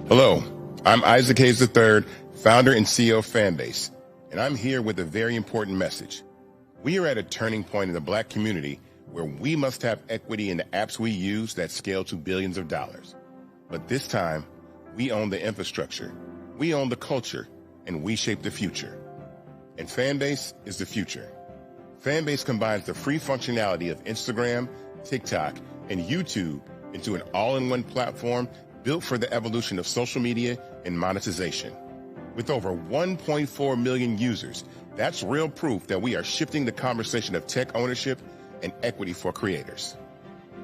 Hello, I'm Isaac Hayes III, founder and CEO of Fanbase, and I'm here with a very important message. We are at a turning point in the Black community where we must have equity in the apps we use that scale to billions of dollars. But this time, we own the infrastructure, we own the culture, and we shape the future. And Fanbase is the future. Fanbase combines the free functionality of Instagram, TikTok, and YouTube into an all-in-one platform built for the evolution of social media and monetization. With over 1.4 million users, that's real proof that we are shifting the conversation of tech ownership and equity for creators.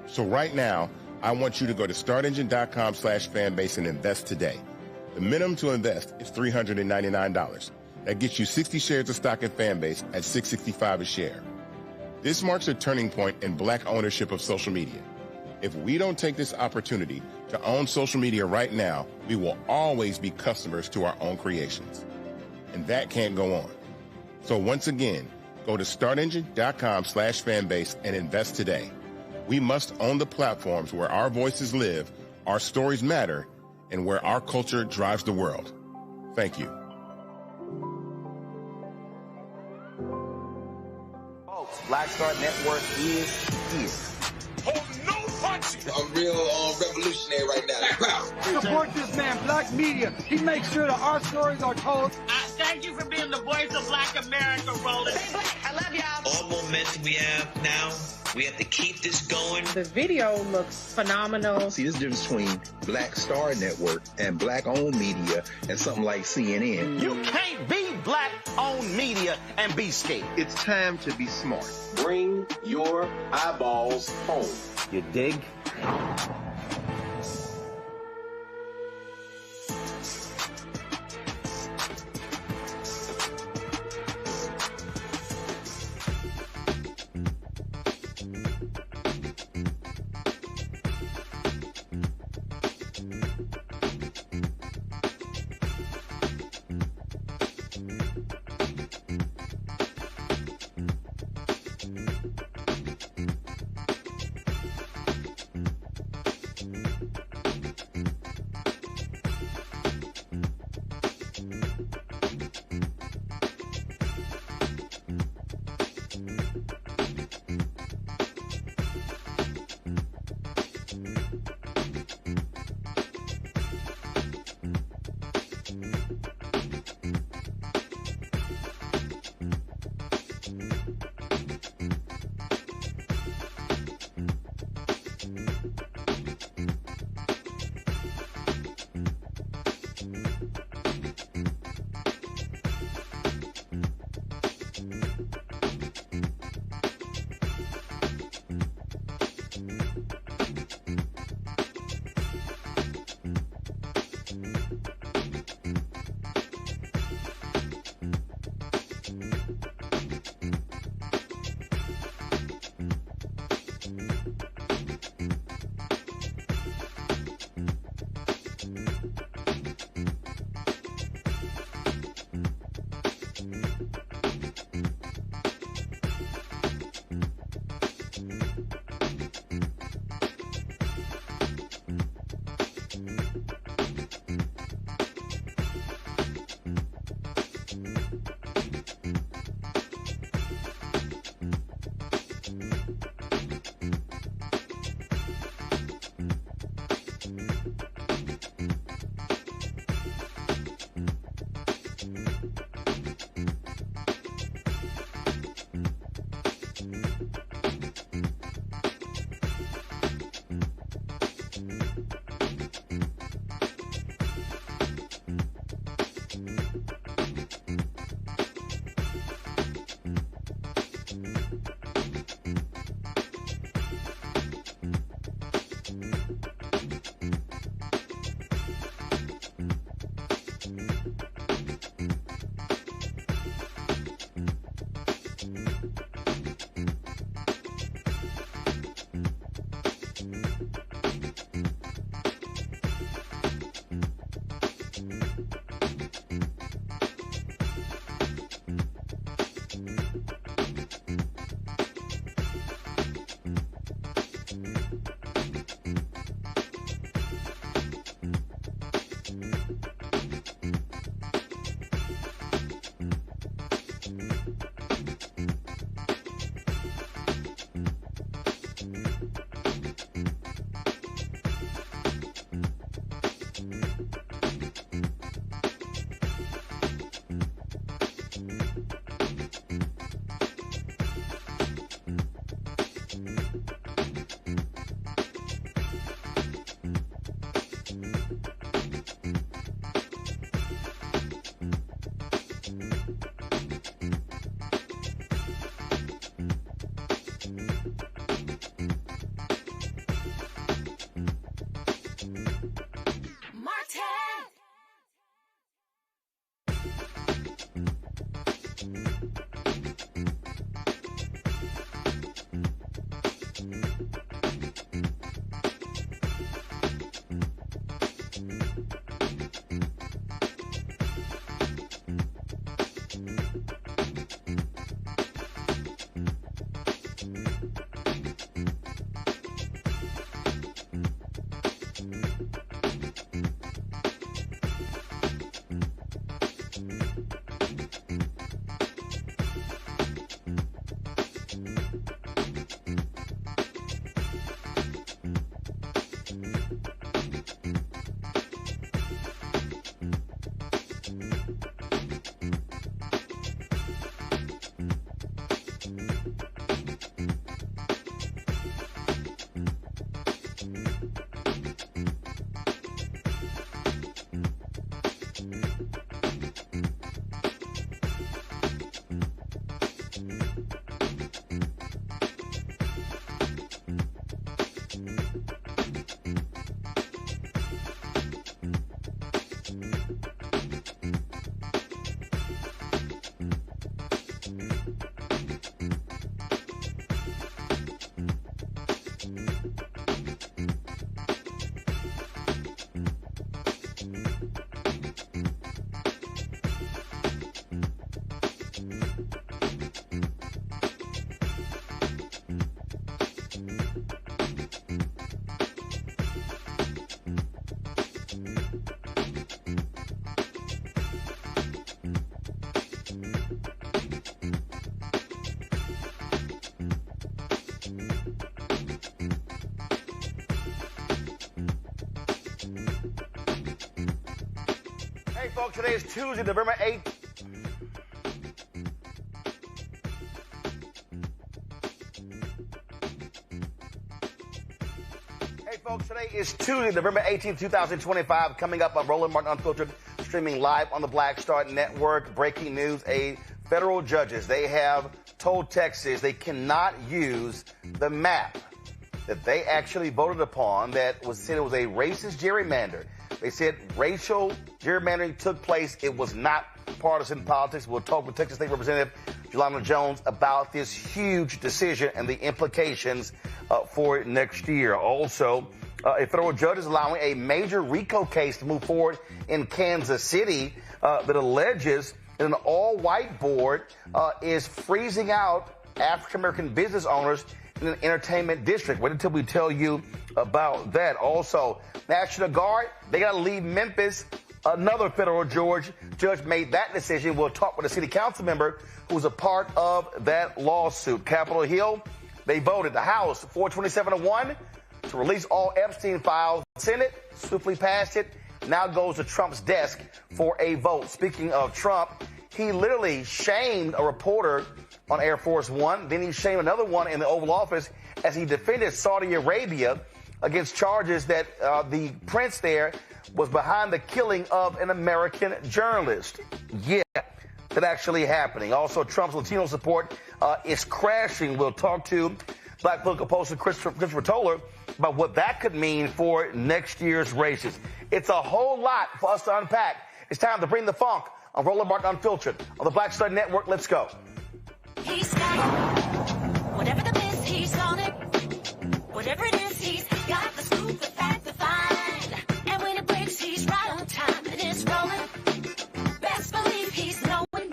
So right now, I want you to go to startengine.com/fanbase and invest today. The minimum to invest is $399. That gets you 60 shares of stock in Fanbase at $665 a share. This marks a turning point in Black ownership of social media. If we don't take this opportunity to own social media right now, we will always be customers to our own creations. And that can't go on. So once again, go to startengine.com/fanbase and invest today. We must own the platforms where our voices live, our stories matter, and where our culture drives the world. Thank you. Folks, Black Star Network is here. Hold no punches. I'm real revolutionary right now. Support this man, Black Media. He makes sure that our stories are told. Thank you for being the voice of Black America, Roland. Stay Black. I love y'all. All momentum we have now, we have to keep this going. The video looks phenomenal. See, this difference between Black Star Network and Black-owned media and something like CNN. You can't be Black-owned media and be scared. It's time to be smart. Bring your eyeballs home. You dig? folks, today is Tuesday, November 8th. Hey, folks, today is Tuesday, November 18th, 2025. Coming up on Roland Martin Unfiltered, streaming live on the Black Star Network. Breaking news, federal judges, they have told Texas they cannot use the map that they actually voted upon that was said it was a racist gerrymander. They said racial gerrymandering took place. It was not partisan politics. We'll talk with Texas State Representative Jolanda Jones about this huge decision and the implications for next year. Also, a federal judge is allowing a major RICO case to move forward in Kansas City that alleges that an all-white board is freezing out African-American business owners in an entertainment district. Wait until we tell you about that. Also, National Guard, they got to leave Memphis. Another federal judge made that decision. We'll talk with a city council member who's a part of that lawsuit. Capitol Hill, they voted the House 427-1 to release all Epstein files. The Senate swiftly passed it. Now goes to Trump's desk for a vote. Speaking of Trump, he literally shamed a reporter on Air Force One. Then he shamed another one in the Oval Office as he defended Saudi Arabia against charges that the prince there was behind the killing of an American journalist. Yeah, that actually happening. Also, Trump's Latino support is crashing. We'll talk to Black political pollster Christophe Towler about what that could mean for next year's races. It's a whole lot for us to unpack. It's time to bring the funk on Roland Martin Unfiltered on the Black Star Network. Let's go. He's got it. Whatever the biz, he's on it. Whatever it is, he's got the scoop, the fact, the find. And when it breaks, he's right on time and it's rolling. Best believe he's knowing.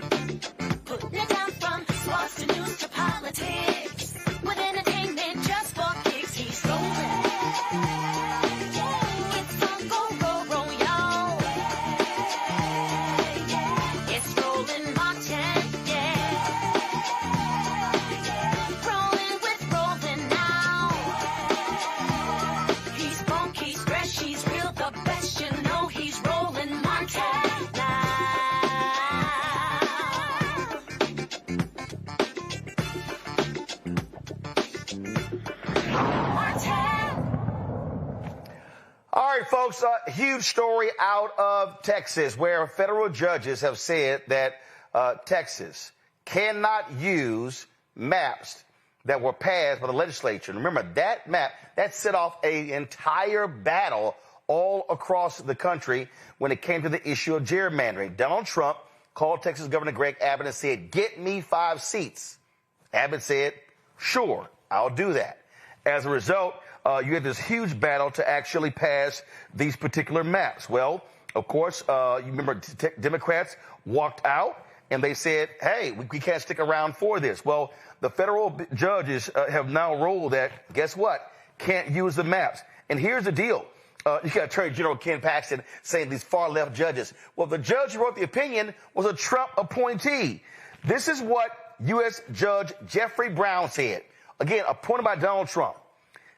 Putting it down from sports to news to politics. With entertainment just for kicks, he's rolling. It's on go, y'all. It's Roland Martin, rolling with Roland now. He's funky, fresh, he's real, the best, you know he's Roland Martin now. All right, folks, a huge story out of Texas where federal judges have said that Texas cannot use maps that were passed by the legislature. Remember, that map, that set off an entire battle all across the country when it came to the issue of gerrymandering. Donald Trump called Texas Governor Greg Abbott and said, "Get me 5 seats." Abbott said, "Sure, I'll do that." As a result, you had this huge battle to actually pass these particular maps. Well, of course, you remember Democrats walked out and they said, hey, we can't stick around for this. Well, the federal judges have now ruled that, guess what, can't use the maps. And here's the deal. You got Attorney General Ken Paxton saying these far-left judges. Well, the judge who wrote the opinion was a Trump appointee. This is what U.S. Judge Jeffrey Brown said. Again, appointed by Donald Trump.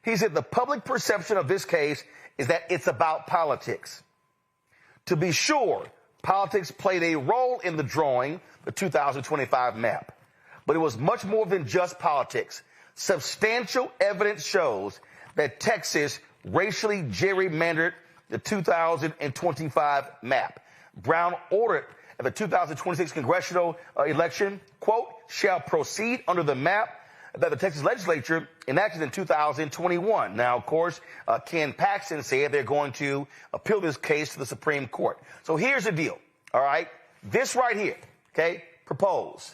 He said the public perception of this case is that it's about politics. To be sure, politics played a role in the drawing, the 2025 map. But it was much more than just politics. Substantial evidence shows that Texas racially gerrymandered the 2025 map. Brown ordered that the 2026 congressional election, quote, shall proceed under the map that the Texas legislature enacted in 2021. Now, of course, Ken Paxton said they're going to appeal this case to the Supreme Court. So here's the deal, all right? This right here, okay, proposed.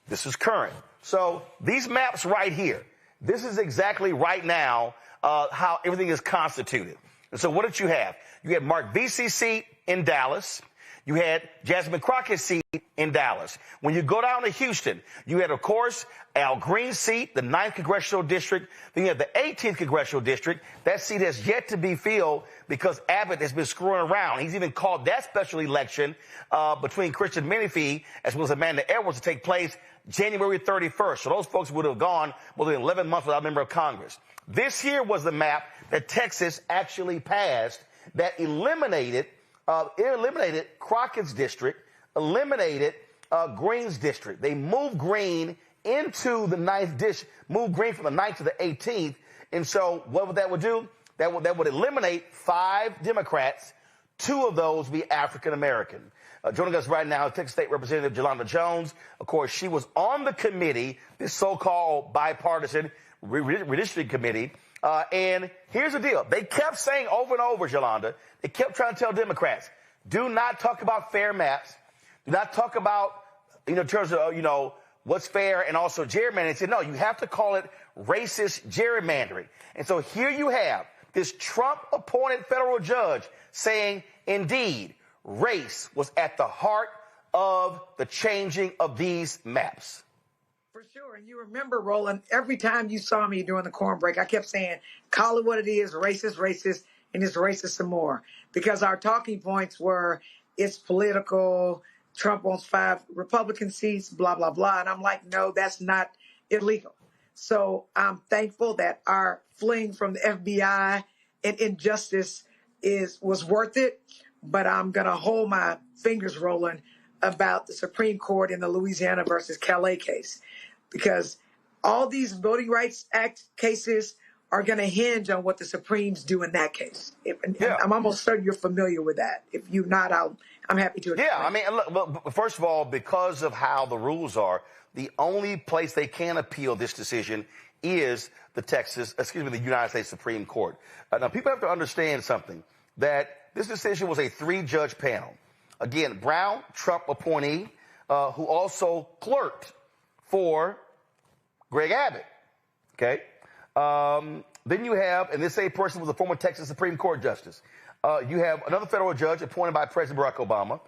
This is current. So these maps right here, this is exactly right now how everything is constituted. And so what did you have? You had Mark Vesey's seat in Dallas. You had Jasmine Crockett's seat in Dallas. When you go down to Houston, you had, of course, Al Green's seat, the 9th Congressional District. Then you have the 18th Congressional District. That seat has yet to be filled because Abbott has been screwing around. He's even called that special election between Christian Menifee as well as Amanda Edwards to take place January 31st. So those folks would have gone more than 11 months without a member of Congress. This here was the map that Texas actually passed that eliminated It eliminated Crockett's district, eliminated Green's district. They moved Green into the 9th district, moved Green from the 9th to the 18th. And so what that would do, that would eliminate 5 Democrats. 2 of those be African American. Joining us right now, Texas State Representative Jolanda Jones. Of course, she was on the committee, this so-called bipartisan redistricting committee. And here's the deal. They kept saying over and over, Jolanda, they kept trying to tell Democrats, do not talk about fair maps. Do not talk about, in terms of, what's fair and also gerrymandering. They said, no, you have to call it racist gerrymandering. And so here you have this Trump-appointed federal judge saying, indeed, race was at the heart of the changing of these maps. For sure. And you remember, Roland, every time you saw me during the corn break, I kept saying, call it what it is, racist, racist, and it's racist some more. Because our talking points were, it's political, Trump wants 5 Republican seats, blah, blah, blah. And I'm like, no, that's not illegal. So I'm thankful that our fleeing from the FBI and injustice was worth it. But I'm going to hold my fingers, Roland, about the Supreme Court in the Louisiana versus Calais case, because all these Voting Rights Act cases are going to hinge on what the Supremes do in that case. I'm almost certain you're familiar with that. If you're not, I'm happy to explain. Yeah, I mean, look, first of all, because of how the rules are, the only place they can appeal this decision is the United States Supreme Court. Now, people have to understand something, that this decision was a 3-judge panel. Again, Brown, Trump appointee, who also clerked for Greg Abbott. Okay. Then you have, and this same person was a former Texas Supreme Court justice. You have another federal judge appointed by President Barack Obama.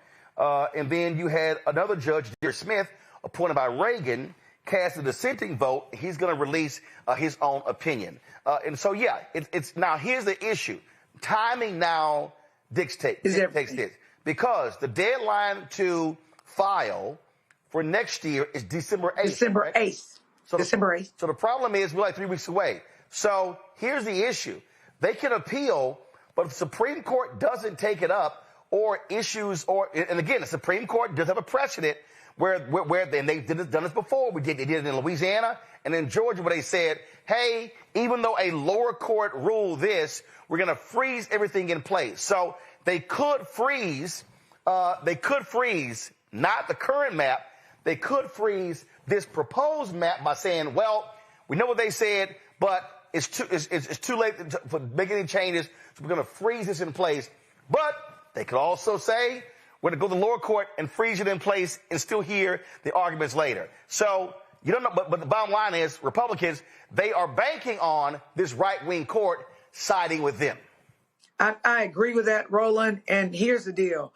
And then you had another judge, Dear Smith, appointed by Reagan, cast a dissenting vote. He's going to release his own opinion. And so, yeah, it's now here's the issue. Timing now dictates this, because the deadline to file for next year is December 8th. December 8th. December 8th. So the problem is we're like 3 weeks away. So here's the issue. They can appeal, but if the Supreme Court doesn't take it up and again, the Supreme Court does have a precedent where and they've done this before. They did it in Louisiana and in Georgia, where they said, hey, even though a lower court ruled this, we're going to freeze everything in place. So they could freeze, not the current map. They could freeze this proposed map by saying, well, we know what they said, but it's too late to make any changes, so we're going to freeze this in place. But they could also say, we're going to go to the lower court and freeze it in place and still hear the arguments later. So you don't know, but the bottom line is Republicans, they are banking on this right-wing court siding with them. I agree with that, Roland. And here's the deal.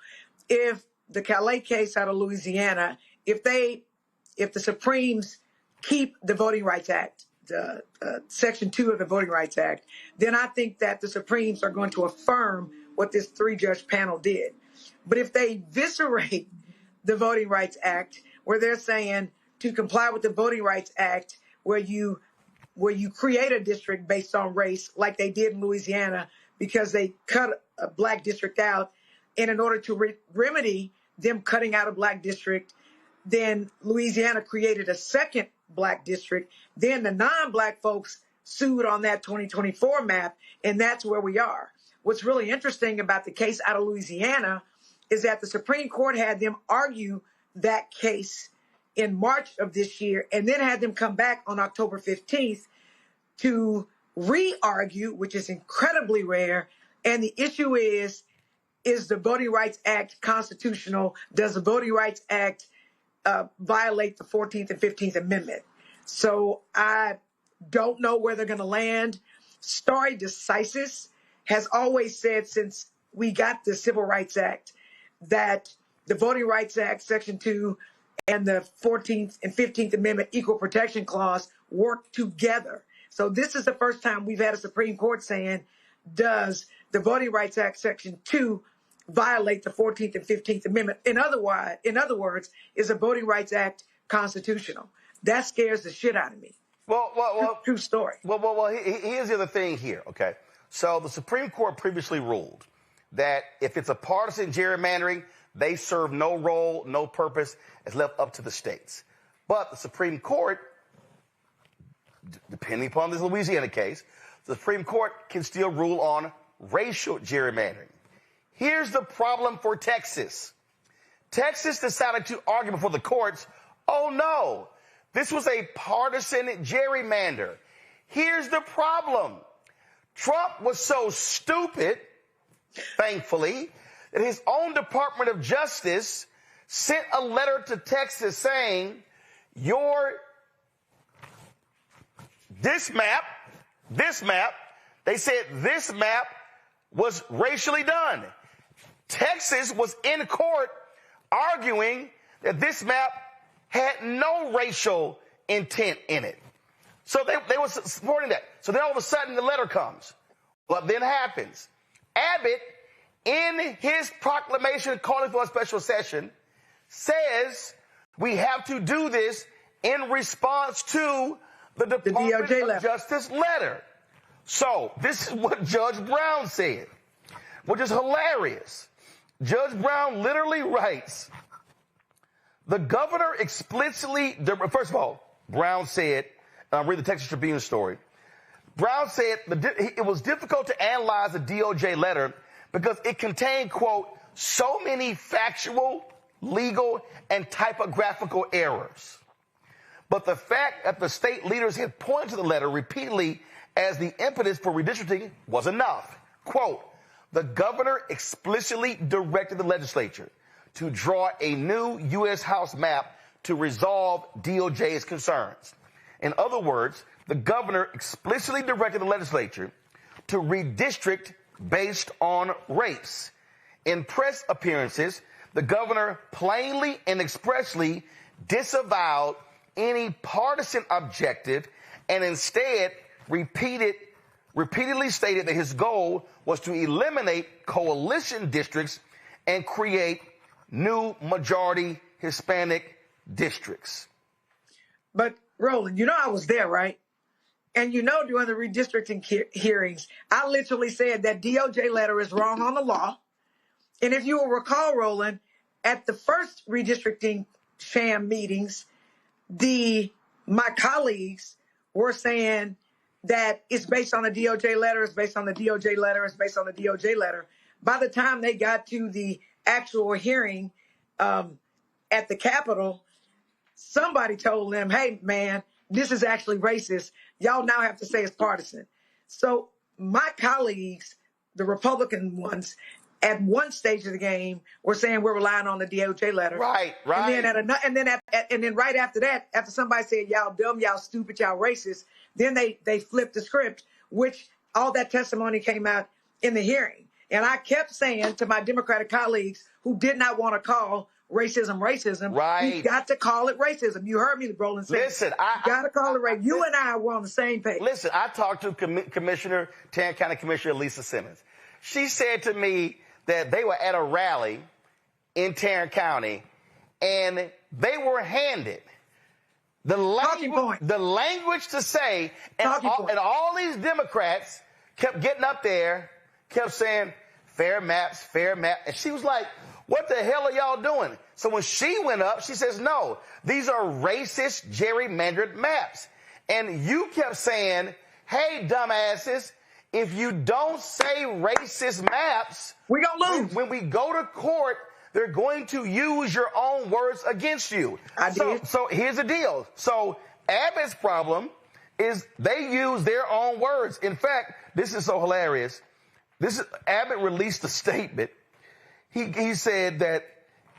If the Calais case out of Louisiana, if the Supremes keep the Voting Rights Act, Section 2 of the Voting Rights Act, then I think that the Supremes are going to affirm what this 3-judge panel did. But if they eviscerate the Voting Rights Act, where they're saying to comply with the Voting Rights Act, where you create a district based on race, like they did in Louisiana, because they cut a black district out, and in order to remedy them cutting out a black district, then Louisiana created a second black district. Then the non-black folks sued on that 2024 map, and that's where we are. What's really interesting about the case out of Louisiana is that the Supreme Court had them argue that case in March of this year, and then had them come back on October 15th to re-argue, which is incredibly rare. And the issue is the Voting Rights Act constitutional? Does the Voting Rights Act violate the 14th and 15th Amendment? So I don't know where they're going to land. Stare decisis has always said, since we got the Civil Rights Act, that the Voting Rights Act, Section 2, and the 14th and 15th Amendment Equal Protection Clause work together. So this is the first time we've had a Supreme Court saying, does the Voting Rights Act, Section 2, violate the 14th and 15th Amendment? In other words, is the Voting Rights Act constitutional? That scares the shit out of me. Well, true story. Well, here's the other thing here, okay? So the Supreme Court previously ruled that if it's a partisan gerrymandering, they serve no role, no purpose. It's left up to the states. But the Supreme Court, depending upon this Louisiana case, the Supreme Court can still rule on racial gerrymandering. Here's the problem for Texas. Texas decided to argue before the courts, oh no, this was a partisan gerrymander. Here's the problem. Trump was so stupid, thankfully, that his own Department of Justice sent a letter to Texas saying, this map, they said this map was racially done. Texas was in court arguing that this map had no racial intent in it. So they were supporting that. So then all of a sudden the letter comes. What then happens? Abbott, in his proclamation calling for a special session, says we have to do this in response to the Department of Justice letter. So this is what Judge Brown said, which is hilarious. Judge Brown literally writes, the governor explicitly, first of all, Brown said, read the Texas Tribune story. Brown said it was difficult to analyze the DOJ letter because it contained, quote, so many factual, legal, and typographical errors. But the fact that the state leaders had pointed to the letter repeatedly as the impetus for redistricting was enough. Quote, the governor explicitly directed the legislature to draw a new U.S. House map to resolve DOJ's concerns. In other words, the governor explicitly directed the legislature to redistrict based on race. In press appearances, the governor plainly and expressly disavowed any partisan objective and instead repeatedly stated that his goal was to eliminate coalition districts and create new majority Hispanic districts. But Roland, you know I was there, right? And you know during the redistricting hearings, I literally said that DOJ letter is wrong on the law. And if you will recall, Roland, at the first redistricting sham meetings, my colleagues were saying that it's based on a DOJ letter, it's based on the DOJ letter, it's based on the DOJ letter. By the time they got to the actual hearing at the Capitol, somebody told them, hey, man, this is actually racist. Y'all now have to say it's partisan. So my colleagues, the Republican ones, at one stage of the game were saying we're relying on the DOJ letter. Right. And then right after that, after somebody said y'all dumb, y'all stupid, y'all racist, then they flipped the script, which all that testimony came out in the hearing. And I kept saying to my Democratic colleagues who did not want to call racism, right. We got to call it racism. You heard me, Roland, say, listen, you got to call it racism. You and I were on the same page. Listen, I talked to Tarrant County Commissioner Lisa Simmons. She said to me that they were at a rally in Tarrant County and they were handed the language to say, and all these Democrats kept getting up there, kept saying, fair maps. And she was like, what the hell are y'all doing? So when she went up, she says, no, these are racist, gerrymandered maps. And you kept saying, hey, dumbasses, if you don't say racist maps, we're going to lose. When we go to court, they're going to use your own words against you. So here's the deal. So Abbott's problem is they use their own words. In fact, this is so hilarious. Abbott released a statement. He said that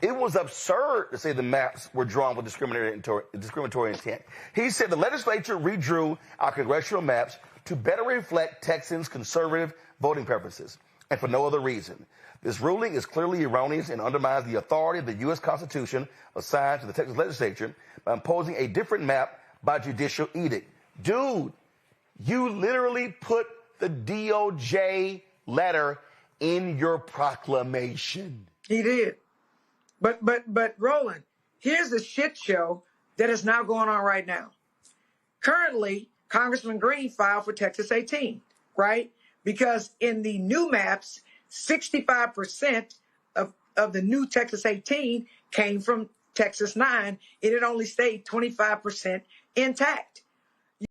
it was absurd to say the maps were drawn with discriminatory intent. He said the legislature redrew our congressional maps to better reflect Texans' conservative voting preferences, and for no other reason. This ruling is clearly erroneous and undermines the authority of the U.S. Constitution assigned to the Texas legislature by imposing a different map by judicial edict. Dude, you literally put the DOJ letter in your proclamation. He did. But Roland, here's the shit show that is now going on right now. Currently, Congressman Green filed for Texas 18, right? Because in the new maps, 65% of the new Texas 18 came from Texas 9, and it only stayed 25% intact.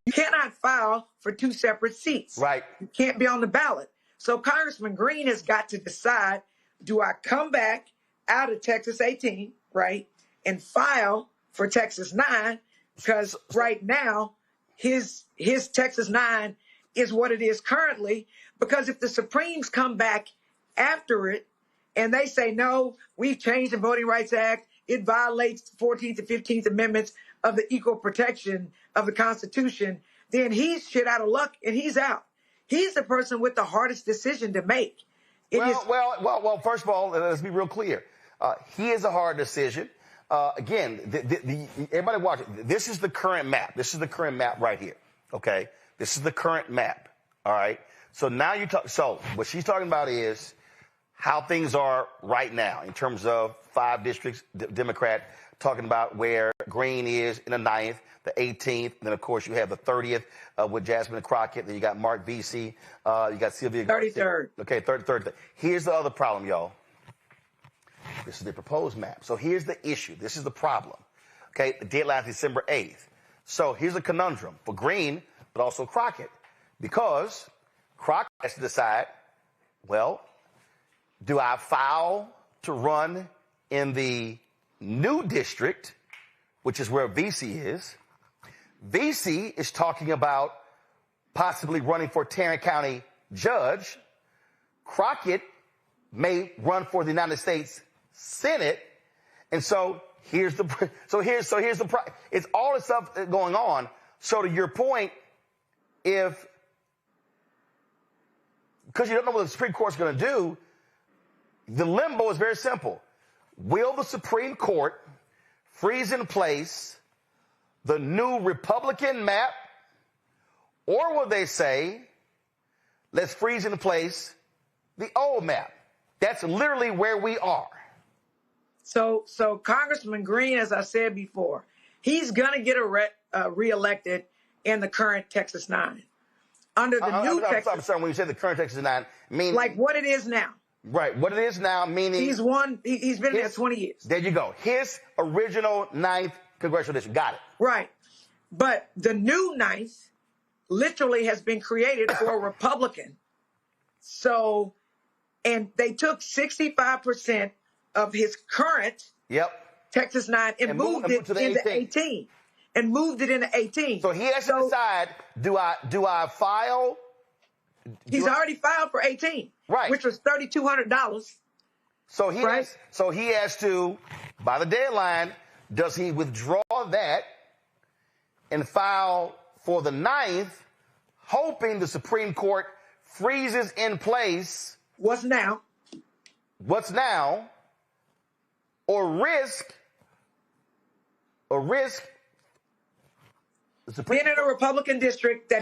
You cannot file for two separate seats. Right. You can't be on the ballot. So Congressman Green has got to decide, do I come back out of Texas 18, right, and file for Texas 9? Because right now, his Texas 9 is what it is currently. Because if the Supremes come back after it and they say, no, we've changed the Voting Rights Act, it violates the 14th and 15th Amendments of the equal protection of the Constitution, then he's shit out of luck and he's out. He's the person with the hardest decision to make. Well, first of all, let's be real clear. He is a hard decision. Again, everybody watch it. This is the current map. This is the current map right here. Okay? This is the current map. All right? So now so what she's talking about is how things are right now in terms of 5 districts, Democrat, talking about where Green is in the 9th, the 18th, and then, of course, you have the 30th with Jasmine Crockett. Then you got Mark Vesey. You got Sylvia. 33rd. Okay, 33rd. Here's the other problem, y'all. This is the proposed map. So here's the issue. This is the problem. Okay, the deadline is December 8th. So here's a conundrum for Green, but also Crockett. Because Crockett has to decide, well, do I file to run in the new district, which is where Vesey is? Vesey is talking about possibly running for Tarrant County judge. Crockett may run for the United States Senate. And so here's the it's all this stuff going on. So to your point, because you don't know what the Supreme Court's going to do, the limbo is very simple. Will the Supreme Court freeze in place the new Republican map, or will they say, let's freeze in place the old map? That's literally where we are. So Congressman Green, as I said before, he's going to get reelected in the current Texas 9. Under the new Texas. I'm sorry, when you say the current Texas 9, meaning like what it is now. Right, what it is now, meaning he's been there 20 years. There you go. His original 9th congressional district. Got it. Right. But the new 9th literally has been created for a Republican. So, and they took 65% of his current Texas 9 and moved it into 18. And moved it into 18. So he has to decide, do I file? He's already filed for 18. Right. Which was $3,200. So he has to, by the deadline, does he withdraw that and file for the 9th, hoping the Supreme Court freezes in place what's now, or risk the Supreme being in a Republican district that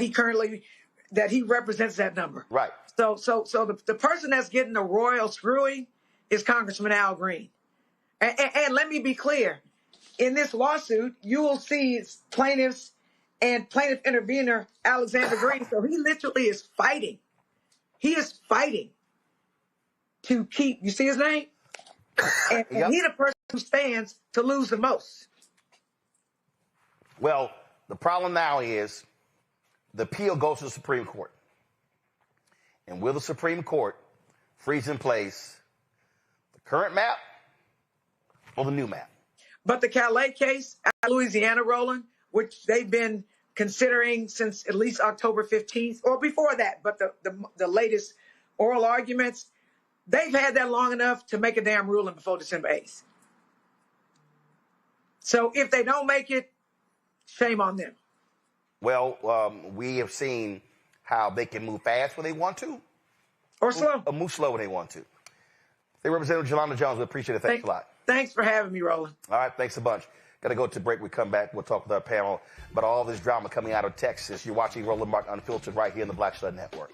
he represents that number. Right. So the person that's getting the royal screwing is Congressman Al Green. And let me be clear. In this lawsuit, you will see plaintiffs and plaintiff intervener Alexander Green. So he literally is fighting. He is fighting to keep, you see his name? And he's the person who stands to lose the most. Well, the problem now is the appeal goes to the Supreme Court. And will the Supreme Court freeze in place the current map or the new map? But the Calais case out of Louisiana, Roland, which they've been considering since at least October 15th, or before that, but the latest oral arguments, they've had that long enough to make a damn ruling before December 8th. So if they don't make it, shame on them. Well, we have seen how they can move fast when they want to. Or slow. Or move slow when they want to. Hey, Representative Jolanda Jones, we appreciate it. Thanks a lot. Thanks for having me, Roland. All right, thanks a bunch. Got to go to break. We come back. We'll talk with our panel about all this drama coming out of Texas. You're watching Roland Martin Unfiltered right here in the Black Stud Network.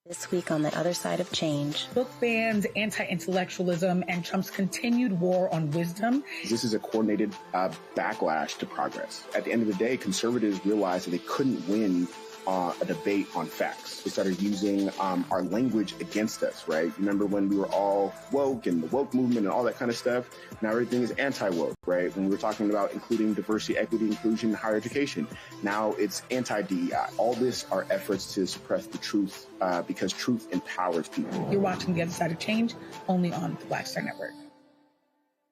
This week on The Other Side of Change. Book bans, anti-intellectualism, and Trump's continued war on wisdom. This is a coordinated backlash to progress. At the end of the day, conservatives realized that they couldn't win a debate on facts. They started using our language against us, right? Remember when we were all woke and the woke movement and all that kind of stuff? Now everything is anti-woke, right? When we were talking about including diversity, equity, inclusion, and higher education, now it's anti-DEI. All this are efforts to suppress the truth because truth empowers people. You're watching The Other Side of Change, only on the Black Star Network.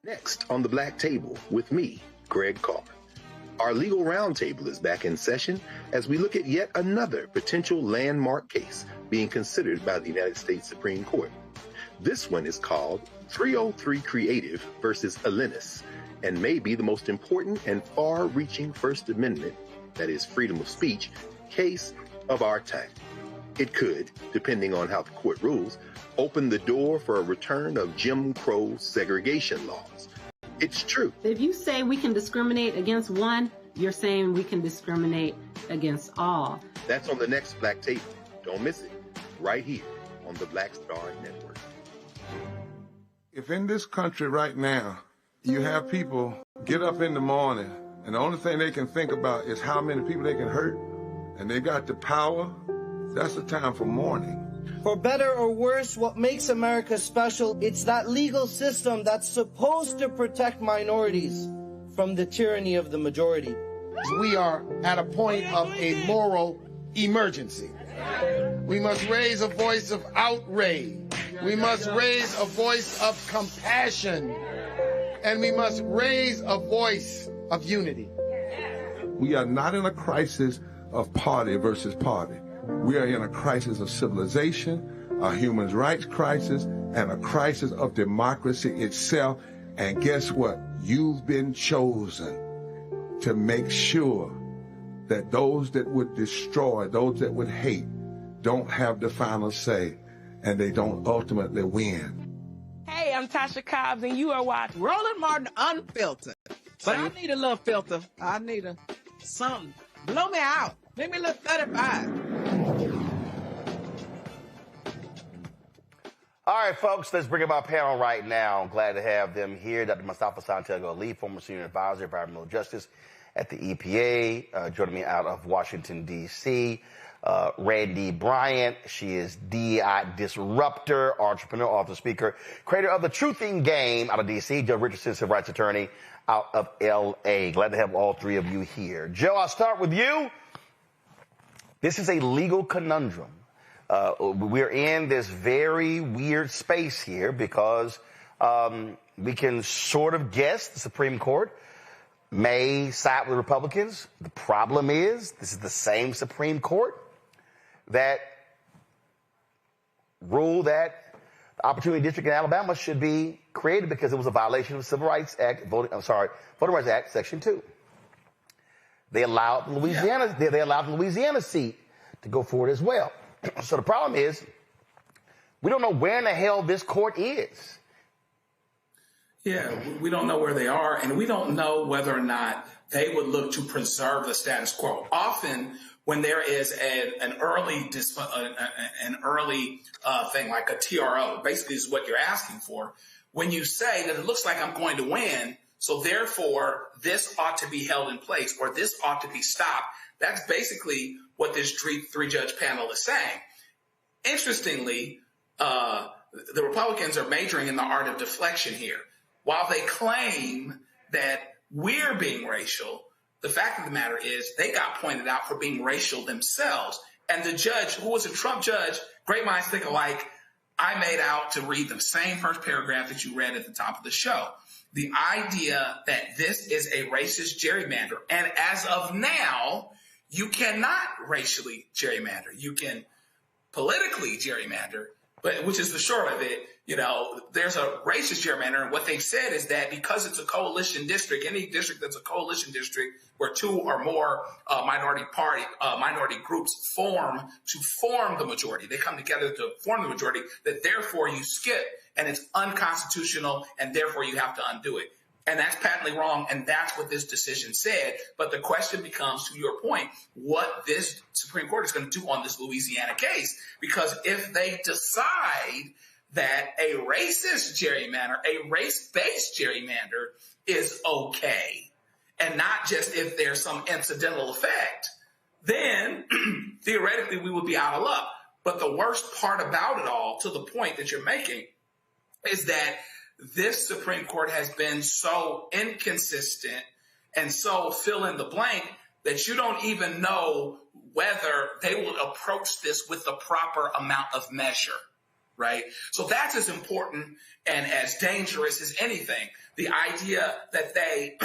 Next on the Black Table with me, Greg Carr. Our legal roundtable is back in session as we look at yet another potential landmark case being considered by the United States Supreme Court. This one is called 303 Creative versus Alennis, and may be the most important and far-reaching First Amendment, that is freedom of speech, case of our time. It could, depending on how the court rules, open the door for a return of Jim Crow segregation laws. It's true. If you say we can discriminate against one, you're saying we can discriminate against all. That's on the next Black Table. Don't miss it. Right here on the Black Star Network. If in this country right now, you have people get up in the morning and the only thing they can think about is how many people they can hurt, and they got the power, that's the time for mourning. For better or worse, what makes America special, it's that legal system that's supposed to protect minorities from the tyranny of the majority. We are at a point of a moral emergency. We must raise a voice of outrage. We must raise a voice of compassion. And we must raise a voice of unity. We are not in a crisis of party versus party. We are in a crisis of civilization, a human rights crisis, and a crisis of democracy itself. And guess what? You've been chosen to make sure that those that would destroy, those that would hate, don't have the final say, and they don't ultimately win. Hey, I'm Tasha Cobbs, and you are watching Roland Martin Unfiltered. But I need a little filter. I need something. Blow me out. Make me look 35. All right, folks, let's bring up our panel right now. I'm glad to have them here. Dr. Mustafa Santiago Ali, former senior advisor, environmental justice at the EPA, joining me out of Washington, D.C. Randy Bryant, she is DEI disruptor, entrepreneur, author, speaker, creator of The Truthing Game out of D.C., Joe Richardson, civil rights attorney out of L.A. Glad to have all three of you here. Joe, I'll start with you. This is a legal conundrum. We're in this very weird space here because we can sort of guess the Supreme Court may side with Republicans. The problem is this is the same Supreme Court that ruled that the Opportunity District in Alabama should be created because it was a violation of the Civil Rights Act, Voting Rights Act, Section 2. They allowed the Louisiana seat to go forward as well. So the problem is, we don't know where in the hell this court is. Yeah, we don't know where they are, and we don't know whether or not they would look to preserve the status quo. Often, when there is an early thing like a TRO, basically is what you're asking for, when you say that it looks like I'm going to win, so therefore this ought to be held in place or this ought to be stopped, that's basically what this three-judge panel is saying. Interestingly, the Republicans are majoring in the art of deflection here. While they claim that we're being racial, the fact of the matter is they got pointed out for being racial themselves. And the judge, who was a Trump judge, great minds think alike, I made out to read the same first paragraph that you read at the top of the show. The idea that this is a racist gerrymander. And as of now, you cannot racially gerrymander. You can politically gerrymander, but which is the short of it. You know, there's a racist gerrymander, and what they've said is that because it's a coalition district, any district that's a coalition district where two or more minority groups form the majority, they come together to form the majority, that therefore you skip, and it's unconstitutional, and therefore you have to undo it. And that's patently wrong, and that's what this decision said. But the question becomes, to your point, what this Supreme Court is going to do on this Louisiana case. Because if they decide that a racist gerrymander, a race-based gerrymander is okay, and not just if there's some incidental effect, then theoretically we would be out of luck. But the worst part about it all, to the point that you're making, is that this Supreme Court has been so inconsistent and so fill in the blank that you don't even know whether they will approach this with the proper amount of measure, right? So that's as important and as dangerous as anything. The idea that they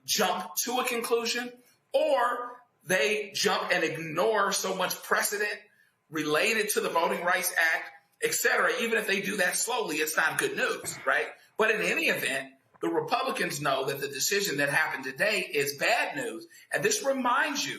jump to a conclusion, or they jump and ignore so much precedent related to the Voting Rights Act, et cetera. Even if they do that slowly, it's not good news, right? But in any event, the Republicans know that the decision that happened today is bad news. And this reminds you,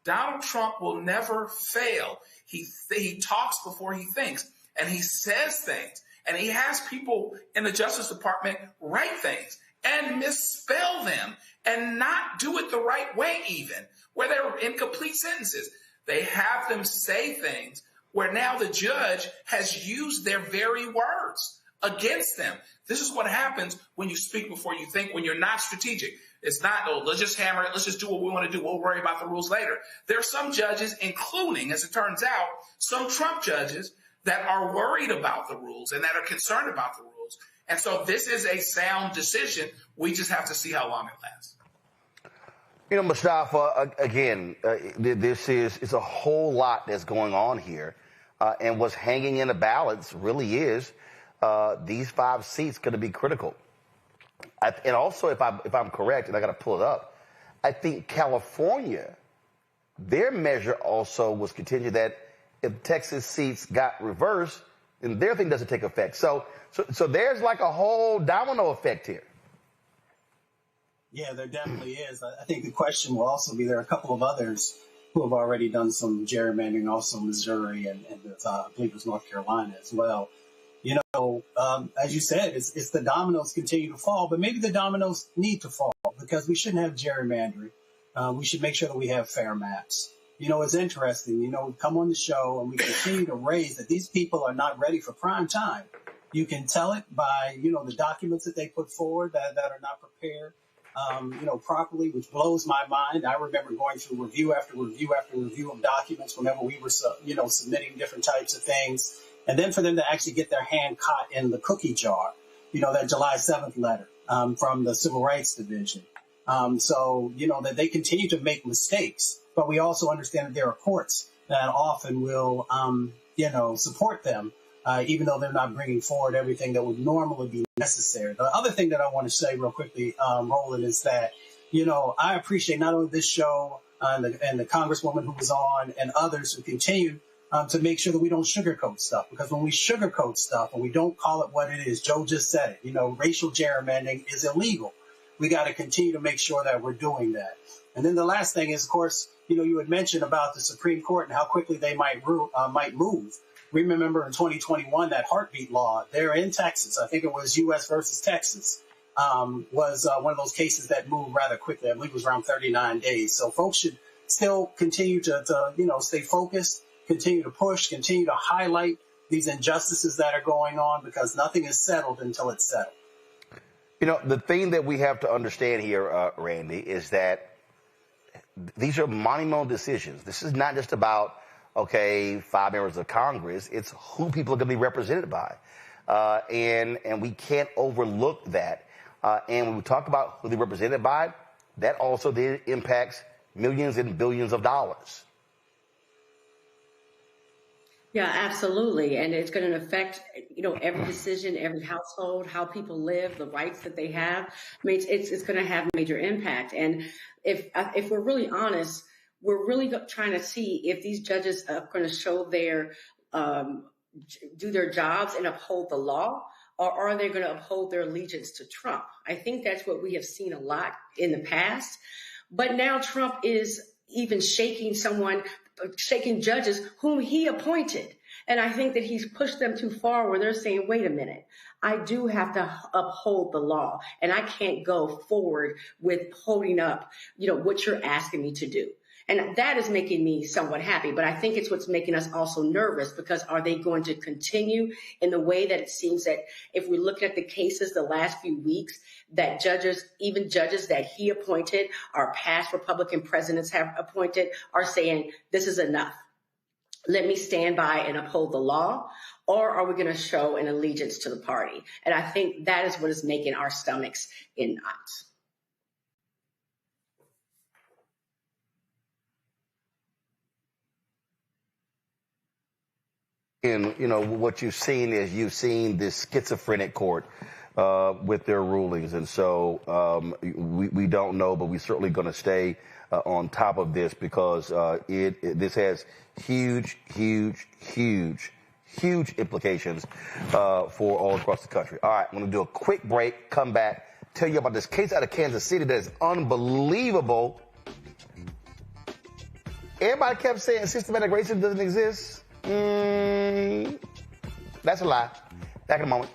Donald Trump will never fail. He talks before he thinks, and he says things, and he has people in the Justice Department write things and misspell them and not do it the right way, even where they're incomplete sentences. They have them say things where now the judge has used their very words against them. This is what happens when you speak before you think, when you're not strategic. It's not, oh, let's just hammer it. Let's just do what we want to do. We'll worry about the rules later. There are some judges, including, as it turns out, some Trump judges that are worried about the rules and that are concerned about the rules. And so this is a sound decision. We just have to see how long it lasts. You know, Mustafa, again, it's a whole lot that's going on here. And what's hanging in the balance really is these 5 seats going to be critical. And also, if I'm correct, and I got to pull it up, I think California, their measure also was contingent that if Texas seats got reversed, then their thing doesn't take effect. So there's like a whole domino effect here. Yeah, there definitely is. I think the question will also be, there are a couple of others who have already done some gerrymandering, also Missouri and I believe it was North Carolina as well. You know, as you said, it's the dominoes continue to fall, but maybe the dominoes need to fall because we shouldn't have gerrymandering. We should make sure that we have fair maps. You know, it's interesting. You know, we come on the show and we continue to raise that these people are not ready for prime time. You can tell it by, you know, the documents that they put forward that are not prepared, you know, properly, which blows my mind. I remember going through review after review after review of documents whenever we were, you know, submitting different types of things. And then for them to actually get their hand caught in the cookie jar, you know, that July 7th letter from the Civil Rights Division. So, you know, that they continue to make mistakes, but we also understand that there are courts that often will, you know, support them, even though they're not bringing forward everything that would normally be necessary. The other thing that I want to say real quickly, Roland, is that, you know, I appreciate not only this show and the Congresswoman who was on and others who continue to make sure that we don't sugarcoat stuff, because when we sugarcoat stuff and we don't call it what it is, Joe just said it, you know, racial gerrymandering is illegal. We got to continue to make sure that we're doing that. And then the last thing is, of course, you know, you had mentioned about the Supreme Court and how quickly they might move. Remember in 2021, that heartbeat law there in Texas, I think it was U.S. versus Texas, was one of those cases that moved rather quickly. I believe it was around 39 days. So folks should still continue to you know, stay focused, continue to push, continue to highlight these injustices that are going on, because nothing is settled until it's settled. You know, the thing that we have to understand here, Randy, is that these are monumental decisions. This is not just about, okay, 5 members of Congress. It's who people are going to be represented by. And we can't overlook that. And when we talk about who they're represented by, that also then impacts millions and billions of dollars. Yeah, absolutely. And it's going to affect, you know, every decision, every household, how people live, the rights that they have. I mean, it's going to have major impact. And if we're really honest, we're really trying to see if these judges are going to show their, do their jobs and uphold the law, or are they going to uphold their allegiance to Trump? I think that's what we have seen a lot in the past. But now Trump is even shaking judges whom he appointed. And I think that he's pushed them too far where they're saying, wait a minute, I do have to uphold the law, and I can't go forward with holding up, you know, what you're asking me to do. And that is making me somewhat happy, but I think it's what's making us also nervous, because are they going to continue in the way that it seems that if we look at the cases the last few weeks, that judges, even judges that he appointed, our past Republican presidents have appointed, are saying this is enough. Let me stand by and uphold the law, or are we going to show an allegiance to the party? And I think that is what is making our stomachs in knots. And, you know, what you've seen is you've seen this schizophrenic court with their rulings. And so we don't know, but we're certainly going to stay on top of this, because this has huge implications for all across the country. All right, I'm going to do a quick break, come back, tell you about this case out of Kansas City that is unbelievable. Everybody kept saying systematic racism doesn't exist. That's a lie. Back in a moment.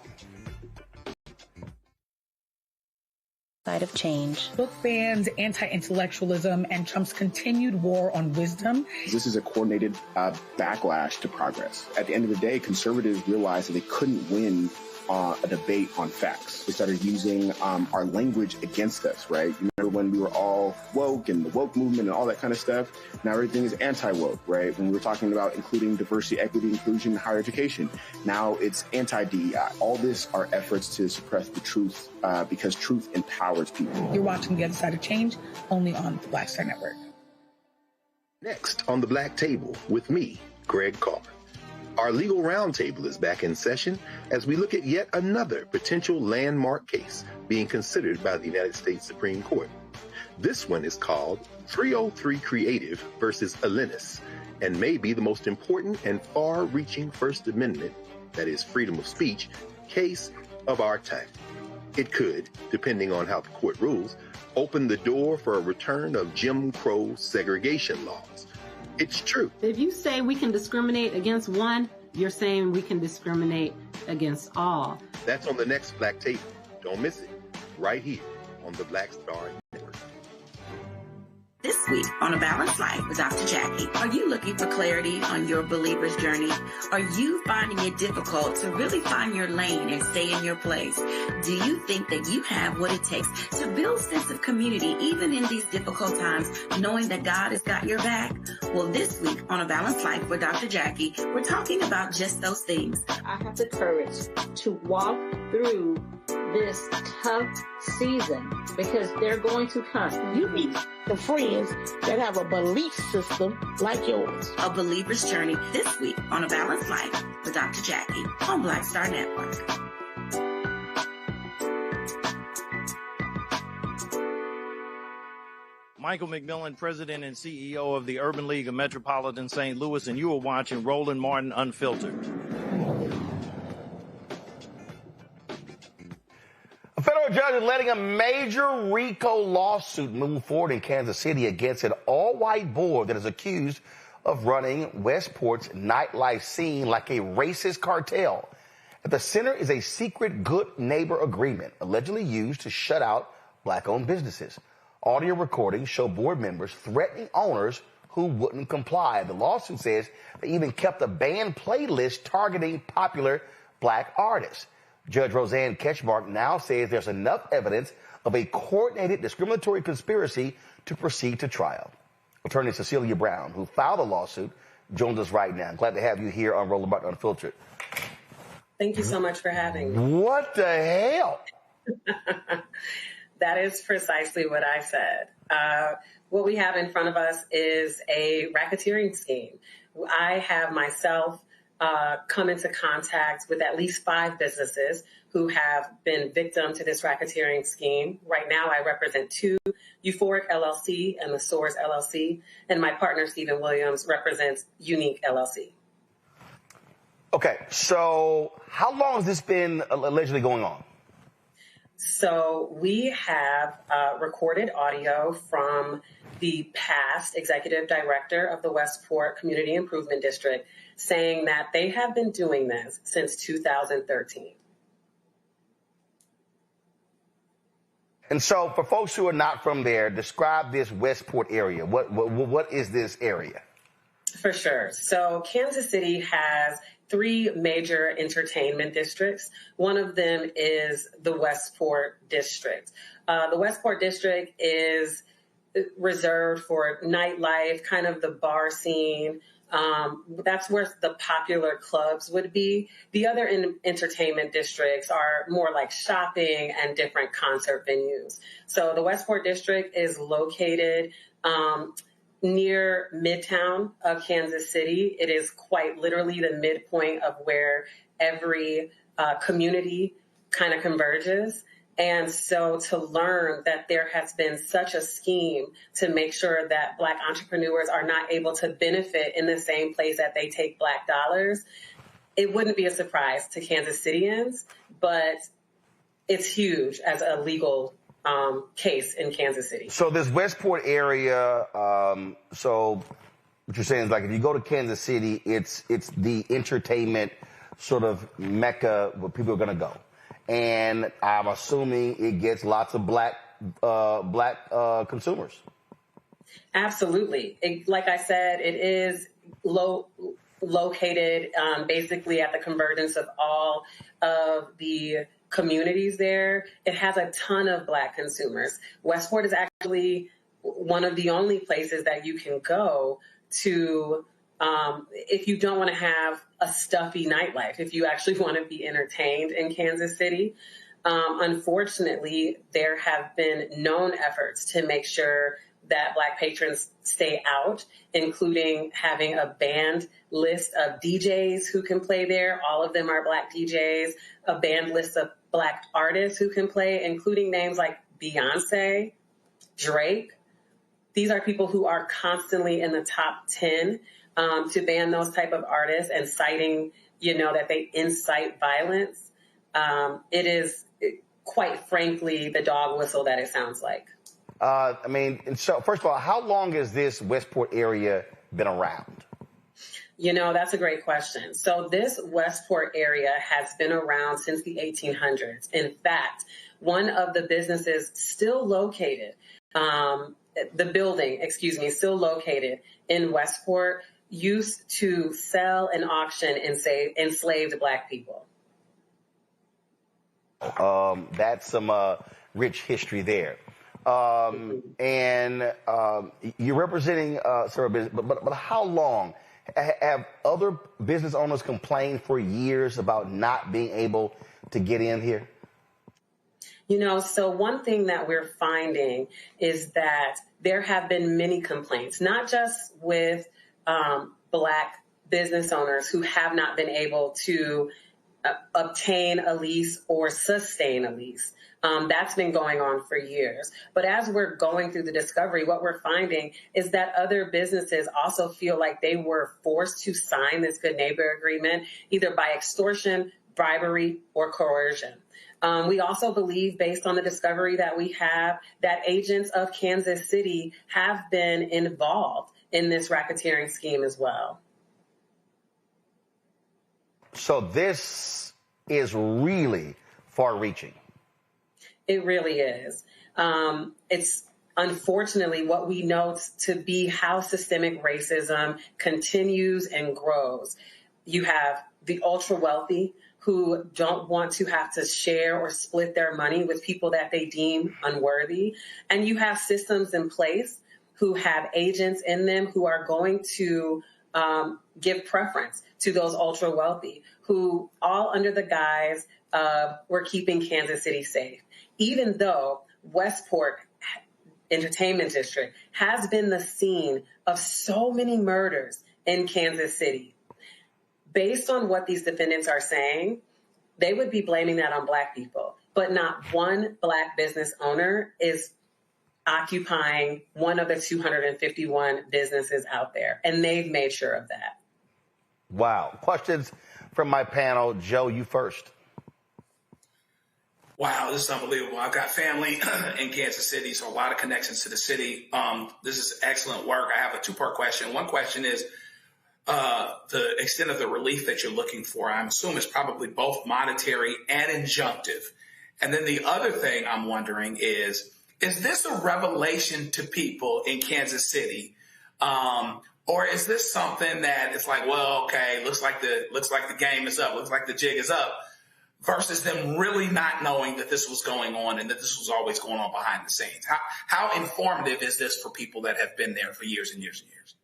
Side of change. Book bans, anti-intellectualism, and Trump's continued war on wisdom. This is a coordinated backlash to progress. At the end of the day, conservatives realized that they couldn't win a debate on facts. They started using our language against us, right? You remember when we were all woke and the woke movement and all that kind of stuff? Now everything is anti-woke, right? When we were talking about including diversity, equity, inclusion, higher education, now it's anti-DEI. All this are efforts to suppress the truth because truth empowers people. You're watching The Other Side of Change, only on the Black Star Network. Next on the Black Table with me, Greg Carr. Our legal roundtable is back in session as we look at yet another potential landmark case being considered by the United States Supreme Court. This one is called 303 Creative versus Alennis, and may be the most important and far-reaching First Amendment, that is freedom of speech, case of our time. It could, depending on how the court rules, open the door for a return of Jim Crow segregation laws. It's true. If you say we can discriminate against one, you're saying we can discriminate against all. That's on the next Black Table. Don't miss it. Right here on the Black Star Network. This week on A Balanced Life with Dr. Jackie, are you looking for clarity on your believer's journey? Are you finding it difficult to really find your lane and stay in your place? Do you think that you have what it takes to build a sense of community even in these difficult times, knowing that God has got your back? Well, this week on A Balanced Life with Dr. Jackie, we're talking about just those things. I have the courage to walk through this tough season because they're going to come. You need the friends that have a belief system like yours. A believer's journey this week on A Balanced Life with Dr. Jackie on Black Star Network. Michael McMillan, President and CEO of the Urban League of Metropolitan St. Louis, and you are watching Roland Martin Unfiltered. A federal judge is letting a major RICO lawsuit move forward in Kansas City against an all-white board that is accused of running Westport's nightlife scene like a racist cartel. At the center is a secret good neighbor agreement allegedly used to shut out black-owned businesses. Audio recordings show board members threatening owners who wouldn't comply. The lawsuit says they even kept a banned playlist targeting popular black artists. Judge Roseanne Ketchmark now says there's enough evidence of a coordinated discriminatory conspiracy to proceed to trial. Attorney Cecilia Brown, who filed the lawsuit, joins us right now. I'm glad to have you here on Roland Martin Unfiltered. Thank you so much for having me. What the hell? That is precisely what I said. What we have in front of us is a racketeering scheme. I have myself come into contact with at least 5 businesses who have been victim to this racketeering scheme. Right now, I represent 2, Euphoric LLC and the Source LLC, and my partner, Stephen Williams, represents Unique LLC. Okay, so how long has this been allegedly going on? So we have recorded audio from the past executive director of the Westport Community Improvement District saying that they have been doing this since 2013. And so for folks who are not from there, describe this Westport area. What is this area? For sure. So Kansas City has 3 major entertainment districts. One of them is the Westport district. The Westport district is reserved for nightlife, kind of the bar scene. That's where the popular clubs would be. The other entertainment districts are more like shopping and different concert venues. So the Westport district is located near Midtown of Kansas City. It is quite literally the midpoint of where every community kind of converges. And so to learn that there has been such a scheme to make sure that Black entrepreneurs are not able to benefit in the same place that they take Black dollars, it wouldn't be a surprise to Kansas Cityans, but it's huge as a legal case in Kansas City. So this Westport area, so what you're saying is like if you go to Kansas City, it's the entertainment sort of mecca where people are going to go. And I'm assuming it gets lots of black consumers. Absolutely. Like I said, it is located basically at the convergence of all of the communities there. It has a ton of Black consumers. Westport is actually one of the only places that you can go to if you don't want to have a stuffy nightlife, if you actually want to be entertained in Kansas City. Unfortunately, there have been known efforts to make sure that Black patrons stay out, including having a banned list of DJs who can play there. All of them are Black DJs, a banned list of Black artists who can play, including names like Beyonce, Drake. These are people who are constantly in the top 10 to ban those type of artists and citing, that they incite violence. It is quite frankly the dog whistle that it sounds like. So first of all, how long has this Westport area been around? That's a great question. So this Westport area has been around since the 1800s. In fact, one of the businesses still located, still located in Westport, used to sell and auction enslaved Black people. That's some rich history there. And you're representing several business, but how long have other business owners complained for years about not being able to get in here? So one thing that we're finding is that there have been many complaints, not just with Black business owners who have not been able to obtain a lease or sustain a lease. That's been going on for years. But as we're going through the discovery, what we're finding is that other businesses also feel like they were forced to sign this good neighbor agreement, either by extortion, bribery, or coercion. We also believe, based on the discovery that we have, that agents of Kansas City have been involved in this racketeering scheme as well. So this is really far-reaching. It really is. It's unfortunately what we know to be how systemic racism continues and grows. You have the ultra-wealthy who don't want to have to share or split their money with people that they deem unworthy. And you have systems in place who have agents in them who are going to give preference to those ultra wealthy, who all under the guise of we're keeping Kansas City safe. Even though Westport Entertainment District has been the scene of so many murders in Kansas City. Based on what these defendants are saying, they would be blaming that on Black people, but not one Black business owner is occupying one of the 251 businesses out there, and they've made sure of that. Wow. Questions from my panel. Joe, you first. Wow, this is unbelievable. I've got family in Kansas City, so a lot of connections to the city. This is excellent work. I have a two-part question. One question is the extent of the relief that you're looking for. I assume it's probably both monetary and injunctive. And then the other thing I'm wondering is this a revelation to people in Kansas City? Or is this something that it's like, well, okay, looks like the game is up, looks like the jig is up, versus them really not knowing that this was going on and that this was always going on behind the scenes? How informative is this for people that have been there for years and years and years?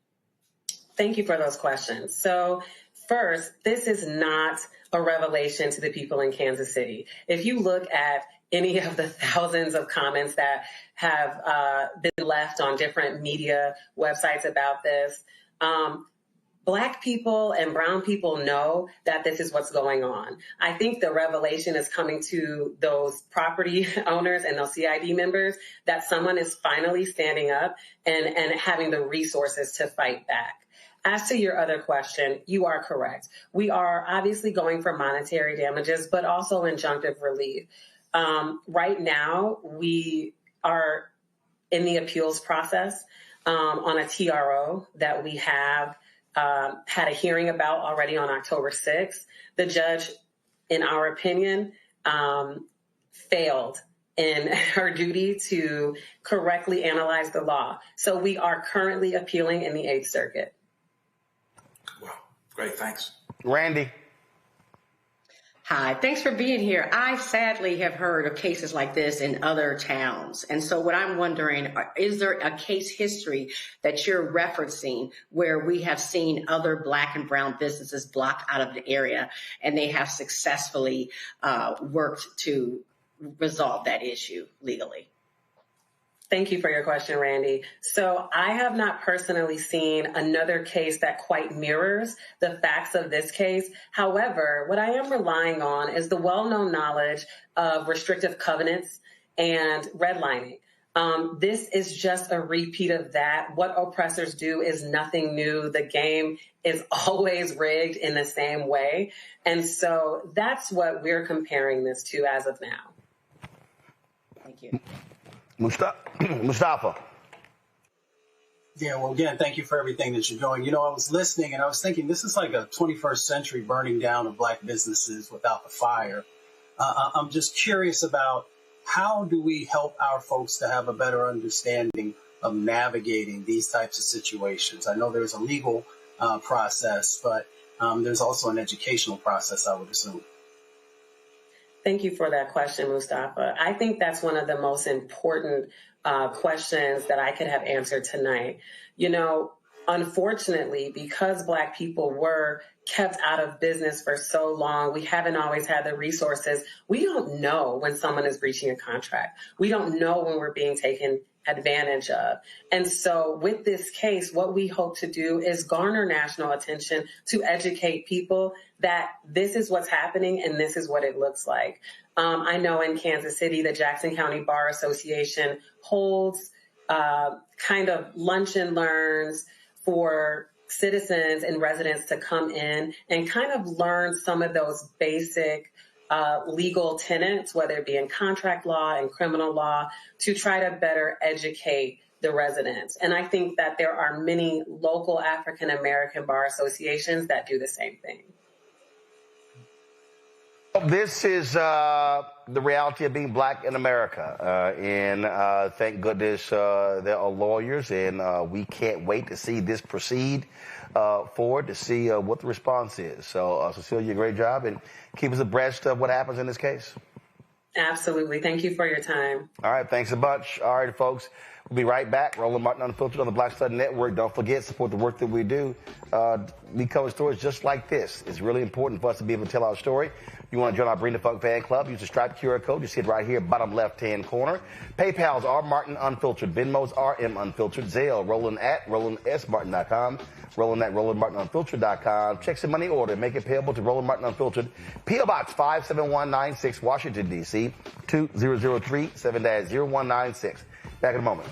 Thank you for those questions. So first, this is not a revelation to the people in Kansas City. If you look at any of the thousands of comments that have been left on different media websites about this, Black people and brown people know that this is what's going on. I think the revelation is coming to those property owners and those CID members that someone is finally standing up and having the resources to fight back. As to your other question, you are correct. We are obviously going for monetary damages, but also injunctive relief. Right now, we are in the appeals process on a TRO that we have had a hearing about already on October 6th. The judge, in our opinion, failed in her duty to correctly analyze the law. So we are currently appealing in the 8th Circuit. Wow, great, thanks. Randy. Hi, thanks for being here. I sadly have heard of cases like this in other towns. And so what I'm wondering, is there a case history that you're referencing where we have seen other Black and brown businesses blocked out of the area and they have successfully worked to resolve that issue legally? Thank you for your question, Randy. So I have not personally seen another case that quite mirrors the facts of this case. However, what I am relying on is the well-known knowledge of restrictive covenants and redlining. This is just a repeat of that. What oppressors do is nothing new. The game is always rigged in the same way. And so that's what we're comparing this to as of now. Thank you. Mustafa. Yeah, well, again, thank you for everything that you're doing. You know, I was listening and I was thinking this is like a 21st century burning down of Black businesses without the fire. I'm just curious about how do we help our folks to have a better understanding of navigating these types of situations? I know there's a legal process, but there's also an educational process, I would assume. Thank you for that question, Mustafa. I think that's one of the most important questions that I could have answered tonight. You know, unfortunately, because Black people were kept out of business for so long, we haven't always had the resources. We don't know when someone is breaching a contract. We don't know when we're being taken advantage of. And so with this case, what we hope to do is garner national attention to educate people that this is what's happening and this is what it looks like. I know in Kansas City, the Jackson County Bar Association holds kind of lunch and learns for citizens and residents to come in and kind of learn some of those basic legal tenets, whether it be in contract law and criminal law, to try to better educate the residents. And I think that there are many local African American bar associations that do the same thing. This is the reality of being Black in America. And thank goodness there are lawyers, and we can't wait to see this proceed forward to see what the response is. So, Cecilia, great job, and keep us abreast of what happens in this case. Absolutely. Thank you for your time. All right. Thanks a bunch. All right, folks. We'll be right back. Roland Martin Unfiltered on the Black Stud Network. Don't forget, support the work that we do. We cover stories just like this. It's really important for us to be able to tell our story. You want to join our Bring the Funk fan club, use the Stripe QR code. You see it right here, bottom left-hand corner. PayPal's R Martin Unfiltered. Venmo's RM Unfiltered. Zelle, Roland at RolandSMartin.com. Roland at RolandMartinUnfiltered.com. Check some money order. Make it payable to Roland Martin Unfiltered. P.O. Box 57196, Washington, D.C. 2003 7-0196. Back in a moment.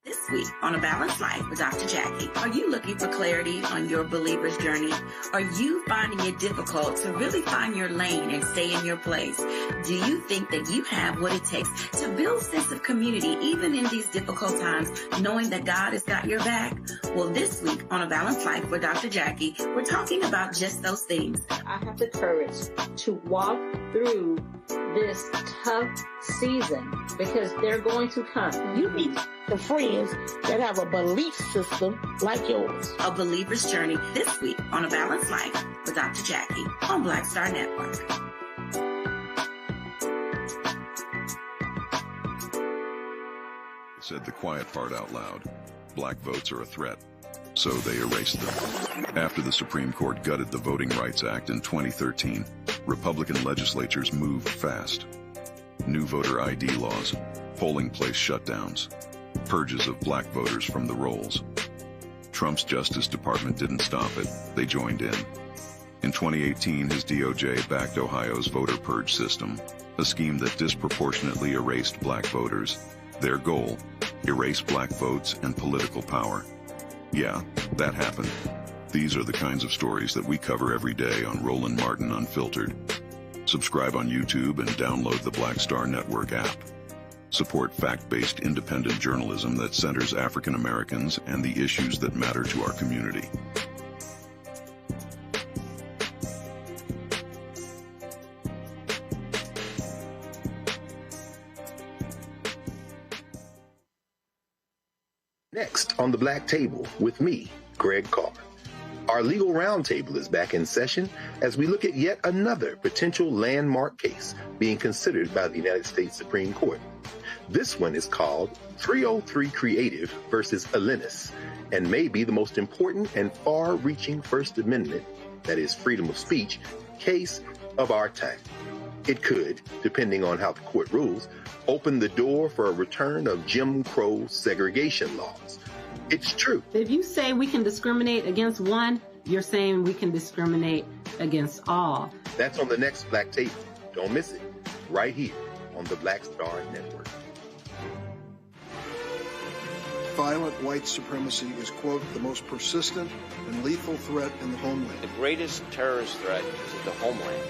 This week on A Balanced Life with Dr. Jackie. Are you looking for clarity on your believer's journey? Are you finding it difficult to really find your lane and stay in your place? Do you think that you have what it takes to build a sense of community even in these difficult times, knowing that God has got your back? Well, this week on A Balanced Life with Dr. Jackie, we're talking about just those things. I have the courage to walk through this tough season because they're going to come. You need the friends that have a belief system like yours. A believer's journey this week on A Balanced Life with Dr. Jackie on Black Star Network. Said the quiet part out loud. Black votes are a threat. So they erased them. After the Supreme Court gutted the Voting Rights Act in 2013, Republican legislatures moved fast. New voter ID laws, polling place shutdowns, purges of black voters from the rolls. Trump's Justice Department didn't stop it, they joined in. In 2018, his DOJ backed Ohio's voter purge system, a scheme that disproportionately erased black voters. Their goal, erase black votes and political power. Yeah, that happened. These are the kinds of stories that we cover every day on Roland Martin Unfiltered. Subscribe on YouTube and download the Black Star Network app. Support fact-based independent journalism that centers African Americans and the issues that matter to our community. Next on the Black Table with me, Greg Carr. Our legal roundtable is back in session as we look at yet another potential landmark case being considered by the United States Supreme Court. This one is called 303 Creative versus Alennis and may be the most important and far-reaching First Amendment, that is freedom of speech, case of our time. It could, depending on how the court rules, open the door for a return of Jim Crow segregation laws. It's true. If you say we can discriminate against one, you're saying we can discriminate against all. That's on the next Black Table. Don't miss it. Right here on the Black Star Network. Violent white supremacy is, quote, the most persistent and lethal threat in the homeland. The greatest terrorist threat to the homeland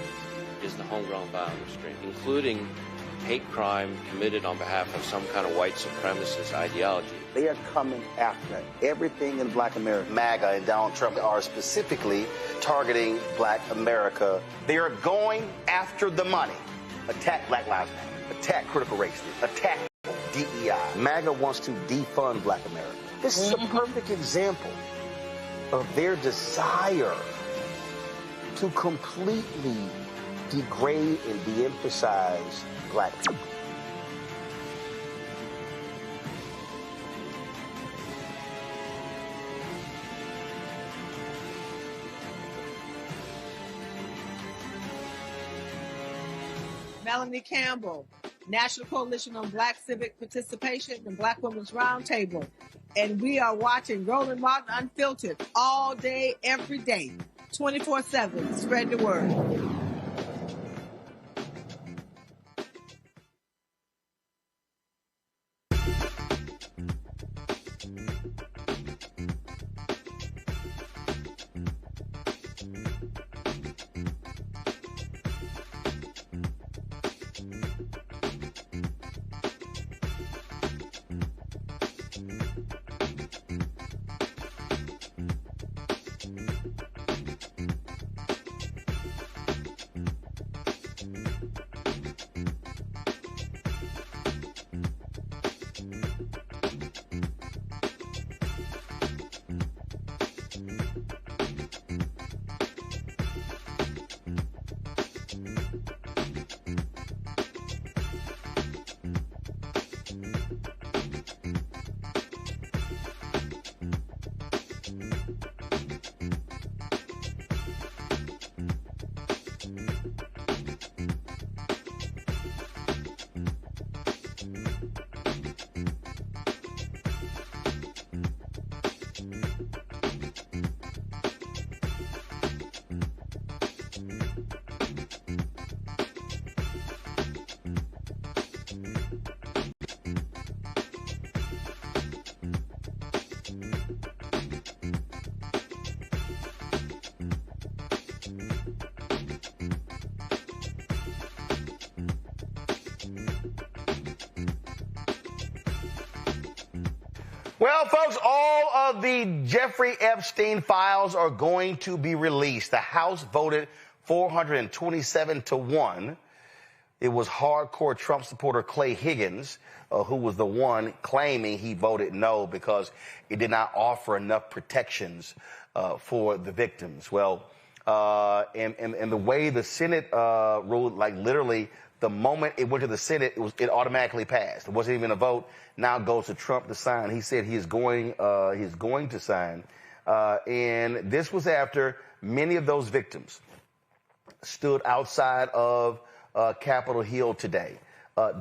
is the homegrown violent restraint, including hate crime committed on behalf of some kind of white supremacist ideology. They are coming after everything in Black America. MAGA and Donald Trump are specifically targeting Black America. They are going after the money. Attack Black Lives Matter. Attack critical race theory. Attack DEI. MAGA wants to defund Black America. This is a perfect example of their desire to completely degrade and de-emphasize Black people. Melanie Campbell, National Coalition on Black Civic Participation and Black Women's Roundtable. And we are watching Roland Martin Unfiltered all day, every day, 24/7. Spread the word. Well, folks, all of the Jeffrey Epstein files are going to be released. The House voted 427-1. It was hardcore Trump supporter Clay Higgins who was the one claiming he voted no because it did not offer enough protections for the victims. Well, and the way the Senate ruled, like literally the moment it went to the Senate, it automatically passed. It wasn't even a vote. Now it goes to Trump to sign. He said he's going to sign. And this was after many of those victims stood outside of Capitol Hill today,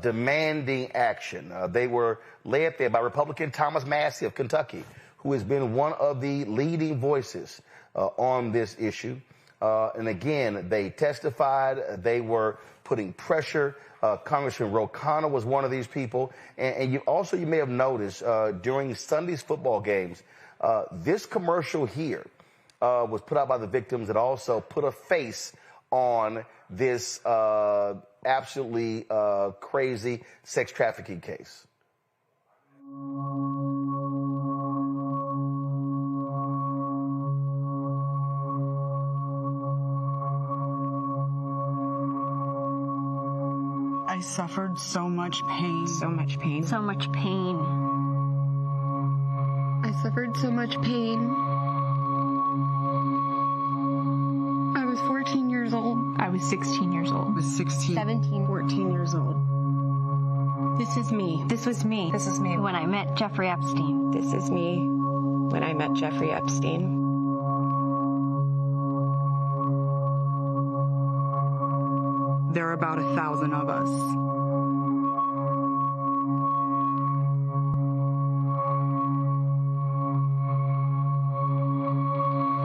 demanding action. They were led there by Republican Thomas Massie of Kentucky, who has been one of the leading voices on this issue. And again, they testified. They were putting pressure. Congressman Ro Khanna was one of these people. And you may have noticed during Sunday's football games, this commercial here was put out by the victims that also put a face on this absolutely crazy sex trafficking case. I suffered so much pain. So much pain. So much pain. I suffered so much pain. I was 14 years old. I was 16 years old. I was 16. 17. 14 years old. This is me. This was me. This is me. When I met Jeffrey Epstein. This is me when I met Jeffrey Epstein. There are about 1,000 of us.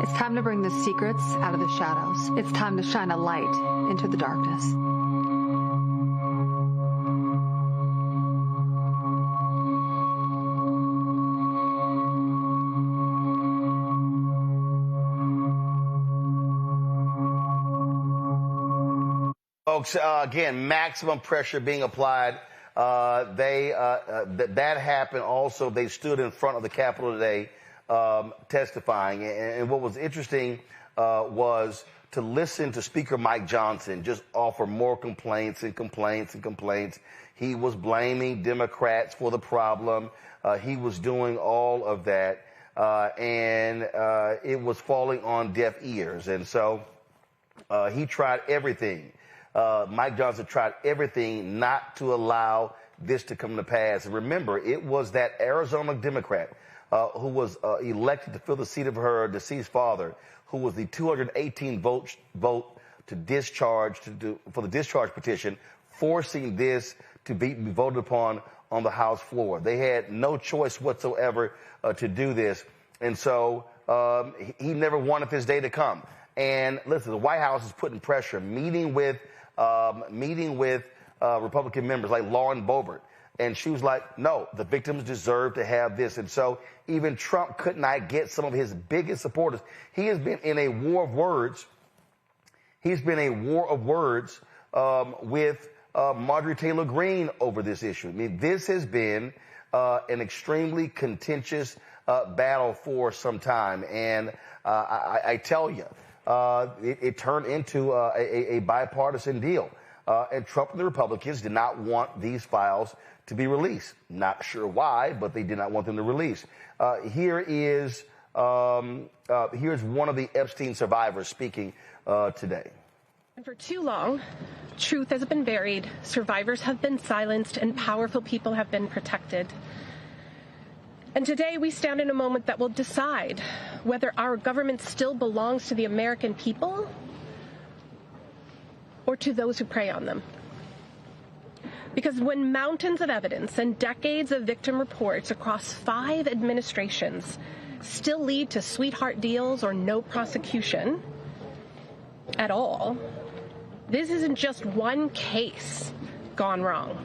It's time to bring the secrets out of the shadows. It's time to shine a light into the darkness. Folks, again, maximum pressure being applied. That happened also. They stood in front of the Capitol today testifying. And what was interesting was to listen to Speaker Mike Johnson just offer more complaints and complaints and complaints. He was blaming Democrats for the problem. He was doing all of that. And it was falling on deaf ears. And so he tried everything. Mike Johnson tried everything not to allow this to come to pass. And remember, it was that Arizona Democrat who was elected to fill the seat of her deceased father, who was the 218 vote to discharge for the discharge petition, forcing this to be voted upon on the House floor. They had no choice whatsoever to do this, and so he never wanted this day to come. And listen, the White House is putting pressure, meeting with Republican members like Lauren Boebert. And she was like, no, the victims deserve to have this. And so even Trump could not get some of his biggest supporters. He has been in a war of words. He's been a war of words with Marjorie Taylor Greene over this issue. I mean, this has been an extremely contentious battle for some time. And I tell you, it turned into a bipartisan deal. And Trump and the Republicans did not want these files to be released. Not sure why, but they did not want them to release. Here's one of the Epstein survivors speaking today. And for too long, truth has been buried, survivors have been silenced, and powerful people have been protected. And today we stand in a moment that will decide whether our government still belongs to the American people or to those who prey on them. Because when mountains of evidence and decades of victim reports across 5 administrations still lead to sweetheart deals or no prosecution at all, this isn't just one case gone wrong.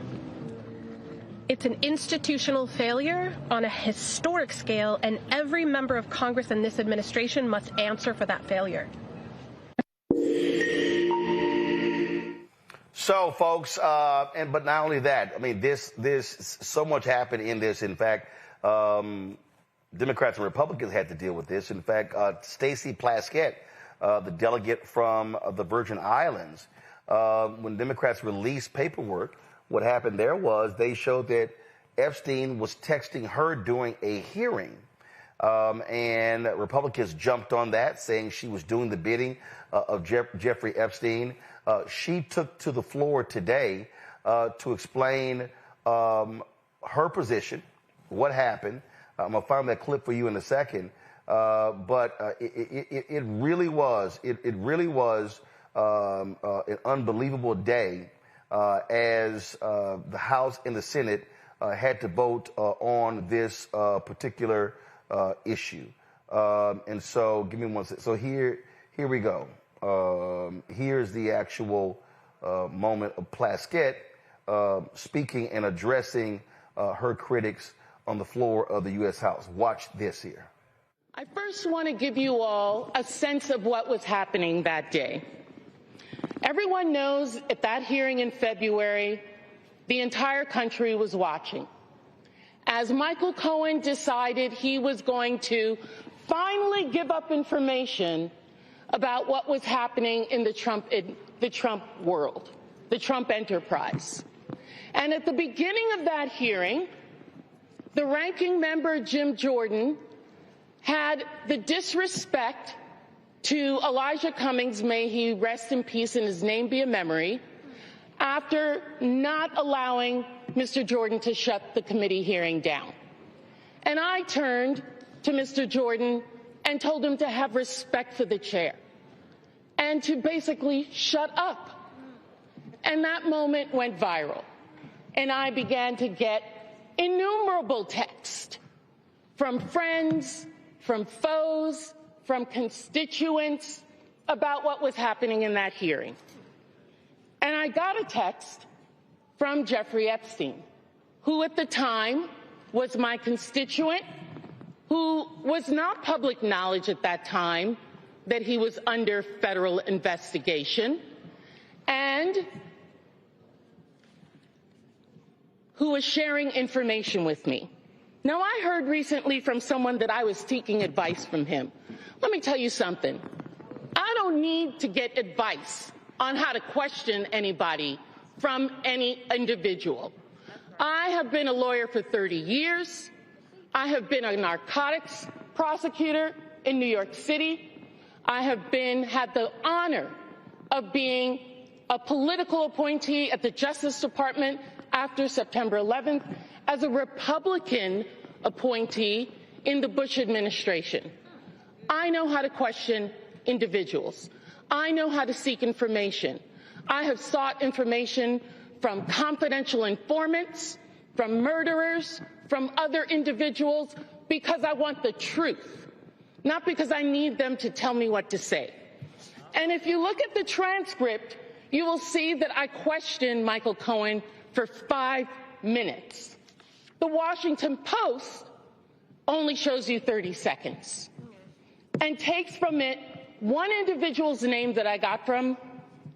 It's an institutional failure on a historic scale, and every member of Congress in this administration must answer for that failure. So, folks, but not only that, I mean, this so much happened in this. In fact, Democrats and Republicans had to deal with this. In fact, Stacey Plaskett, the delegate from the Virgin Islands, when Democrats released paperwork, what happened there was they showed that Epstein was texting her during a hearing. And Republicans jumped on that, saying she was doing the bidding of Jeffrey Epstein. She took to the floor today to explain her position, what happened. I'm going to find that clip for you in a second. But it really was an unbelievable day as the House and the Senate had to vote on this particular issue. And so give me one second. So here we go. Here's the actual moment of Plaskett speaking and addressing her critics on the floor of the U.S. House. Watch this here. I first want to give you all a sense of what was happening that day. Everyone knows at that hearing in February, the entire country was watching. As Michael Cohen decided he was going to finally give up information about what was happening in the Trump world, the Trump enterprise. And at the beginning of that hearing, the ranking member, Jim Jordan, had the disrespect to Elijah Cummings, may he rest in peace and his name be a memory, after not allowing Mr. Jordan to shut the committee hearing down. And I turned to Mr. Jordan and told him to have respect for the chair and to basically shut up. And that moment went viral. And I began to get innumerable texts from friends, from foes, from constituents about what was happening in that hearing. And I got a text from Jeffrey Epstein, who at the time was my constituent, who was not public knowledge at that time that he was under federal investigation, and who was sharing information with me. Now, I heard recently from someone that I was seeking advice from him. Let me tell you something. I don't need to get advice on how to question anybody from any individual. I have been a lawyer for 30 years. I have been a narcotics prosecutor in New York City. I have had the honor of being a political appointee at the Justice Department after September 11th as a Republican appointee in the Bush administration. I know how to question individuals. I know how to seek information. I have sought information from confidential informants, from murderers, from other individuals, because I want the truth, not because I need them to tell me what to say. And if you look at the transcript, you will see that I questioned Michael Cohen for 5 minutes. The Washington Post only shows you 30 seconds and takes from it one individual's name that I got from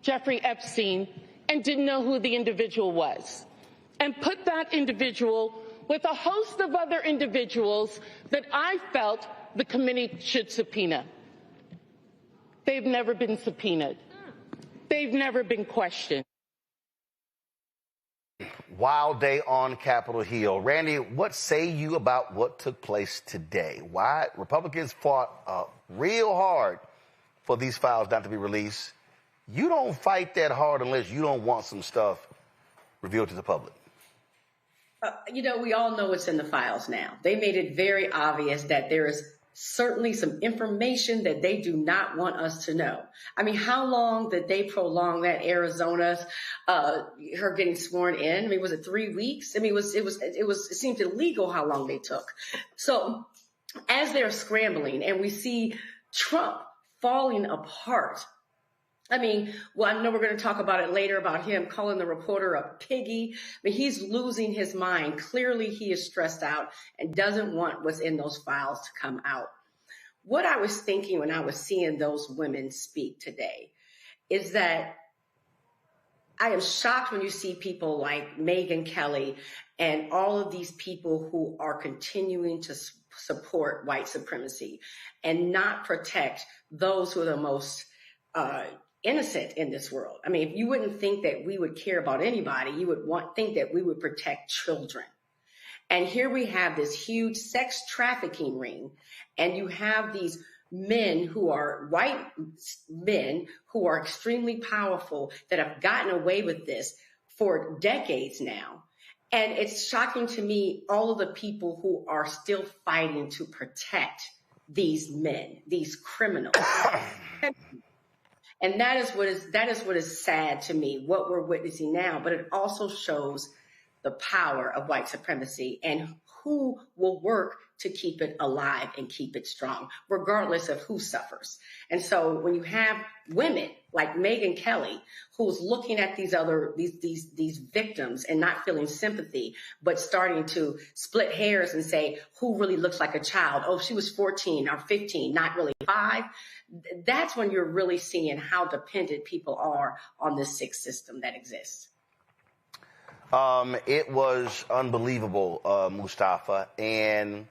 Jeffrey Epstein and didn't know who the individual was, and put that individual with a host of other individuals that I felt the committee should subpoena. They've never been subpoenaed. They've never been questioned. Wild day on Capitol Hill. Randy, what say you about what took place today? Why Republicans fought real hard for these files not to be released. You don't fight that hard unless you don't want some stuff revealed to the public. We all know what's in the files now. They made it very obvious that there is certainly some information that they do not want us to know. I mean, how long did they prolong that Arizona's her getting sworn in? I mean, was it 3 weeks? I mean, it seemed illegal how long they took. So as they're scrambling and we see Trump falling apart. I mean, well, I know we're going to talk about it later about him calling the reporter a piggy. I mean, he's losing his mind. Clearly, he is stressed out and doesn't want what's in those files to come out. What I was thinking when I was seeing those women speak today is that I am shocked when you see people like Megyn Kelly and all of these people who are continuing to support white supremacy and not protect those who are the most innocent in this world. I mean, if you wouldn't think that we would care about anybody, you would think that we would protect children. And here we have this huge sex trafficking ring, and you have these men who are white men who are extremely powerful that have gotten away with this for decades now. And it's shocking to me, all of the people who are still fighting to protect these men, these criminals. And that is what is sad to me, what we're witnessing now. But it also shows the power of white supremacy and who will work to keep it alive and keep it strong, regardless of who suffers. And so when you have women like Megyn Kelly, who's looking at these victims and not feeling sympathy, but starting to split hairs and say, who really looks like a child? Oh, she was 14 or 15, not really 5. That's when you're really seeing how dependent people are on this sick system that exists. It was unbelievable, Mustafa. And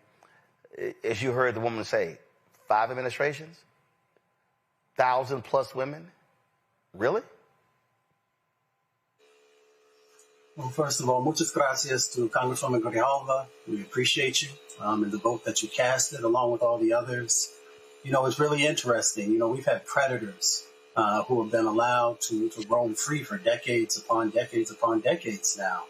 as you heard the woman say, 5 administrations, 1,000+ women. Really? Well, first of all, muchas gracias to Congresswoman Grijalva. We appreciate you and the vote that you casted, along with all the others. You know, it's really interesting. You know, we've had predators who have been allowed to roam free for decades upon decades now,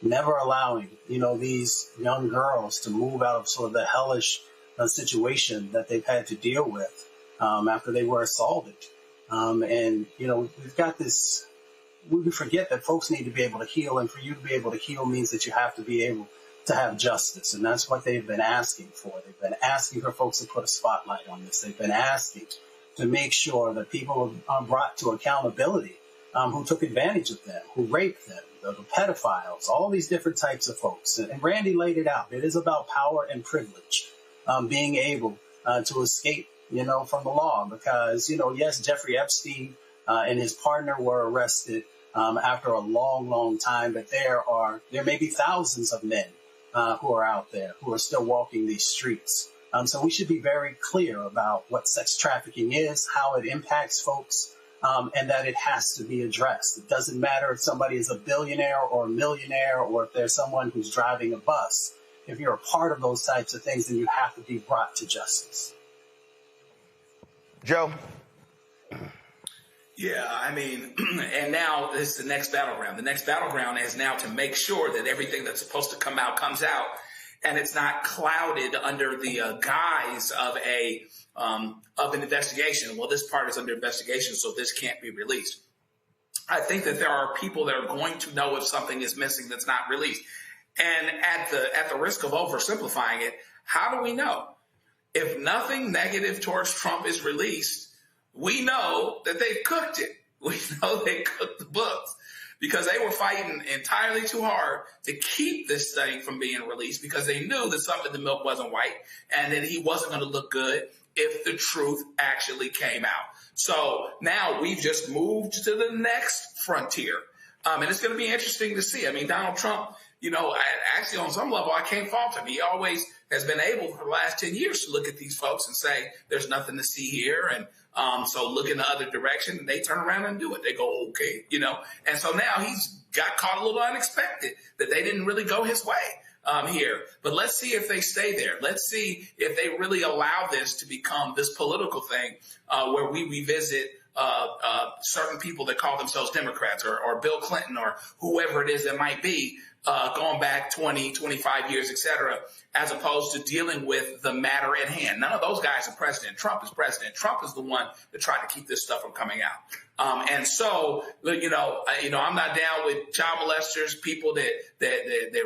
never allowing, you know, these young girls to move out of sort of the hellish situation that they've had to deal with after they were assaulted. And, you know, we've got this, we forget that folks need to be able to heal, and for you to be able to heal means that you have to be able to have justice. And that's what they've been asking for. They've been asking for folks to put a spotlight on this. They've been asking to make sure that people are brought to accountability who took advantage of them, who raped them, the pedophiles, all these different types of folks. And Randy laid it out. It is about power and privilege, being able to escape, you know, from the law. Because, you know, yes, Jeffrey Epstein and his partner were arrested after a long, long time. But there may be thousands of men who are out there who are still walking these streets. So we should be very clear about what sex trafficking is, how it impacts folks, and that it has to be addressed. It doesn't matter if somebody is a billionaire or a millionaire, or if there's someone who's driving a bus. If you're a part of those types of things, then you have to be brought to justice. Joe? Yeah, I mean, and now this is the next battleground. The next battleground is now to make sure that everything that's supposed to come out comes out, and it's not clouded under the guise of an investigation. Well, this part is under investigation, so this can't be released. I think that there are people that are going to know if something is missing that's not released. And at the risk of oversimplifying it, how do we know? If nothing negative towards Trump is released, we know that they've cooked it. We know they cooked the books because they were fighting entirely too hard to keep this thing from being released, because they knew that some of the milk wasn't white and that he wasn't going to look good if the truth actually came out. So now we've just moved to the next frontier. And it's going to be interesting to see. I mean, Donald Trump, you know, actually on some level, I can't fault him. He always has been able for the last 10 years to look at these folks and say, there's nothing to see here. And so look in the other direction, and they turn around and do it. They go, okay, you know. And so now he's got caught a little unexpected that they didn't really go his way here. But let's see if they stay there. Let's see if they really allow this to become this political thing where we revisit certain people that call themselves Democrats or Bill Clinton or whoever it is that might be, going back 20, 25 years, et cetera, as opposed to dealing with the matter at hand. None of those guys are president. Trump is president. Trump is the one that tried to keep this stuff from coming out. And so, you know, I'm not down with child molesters, people that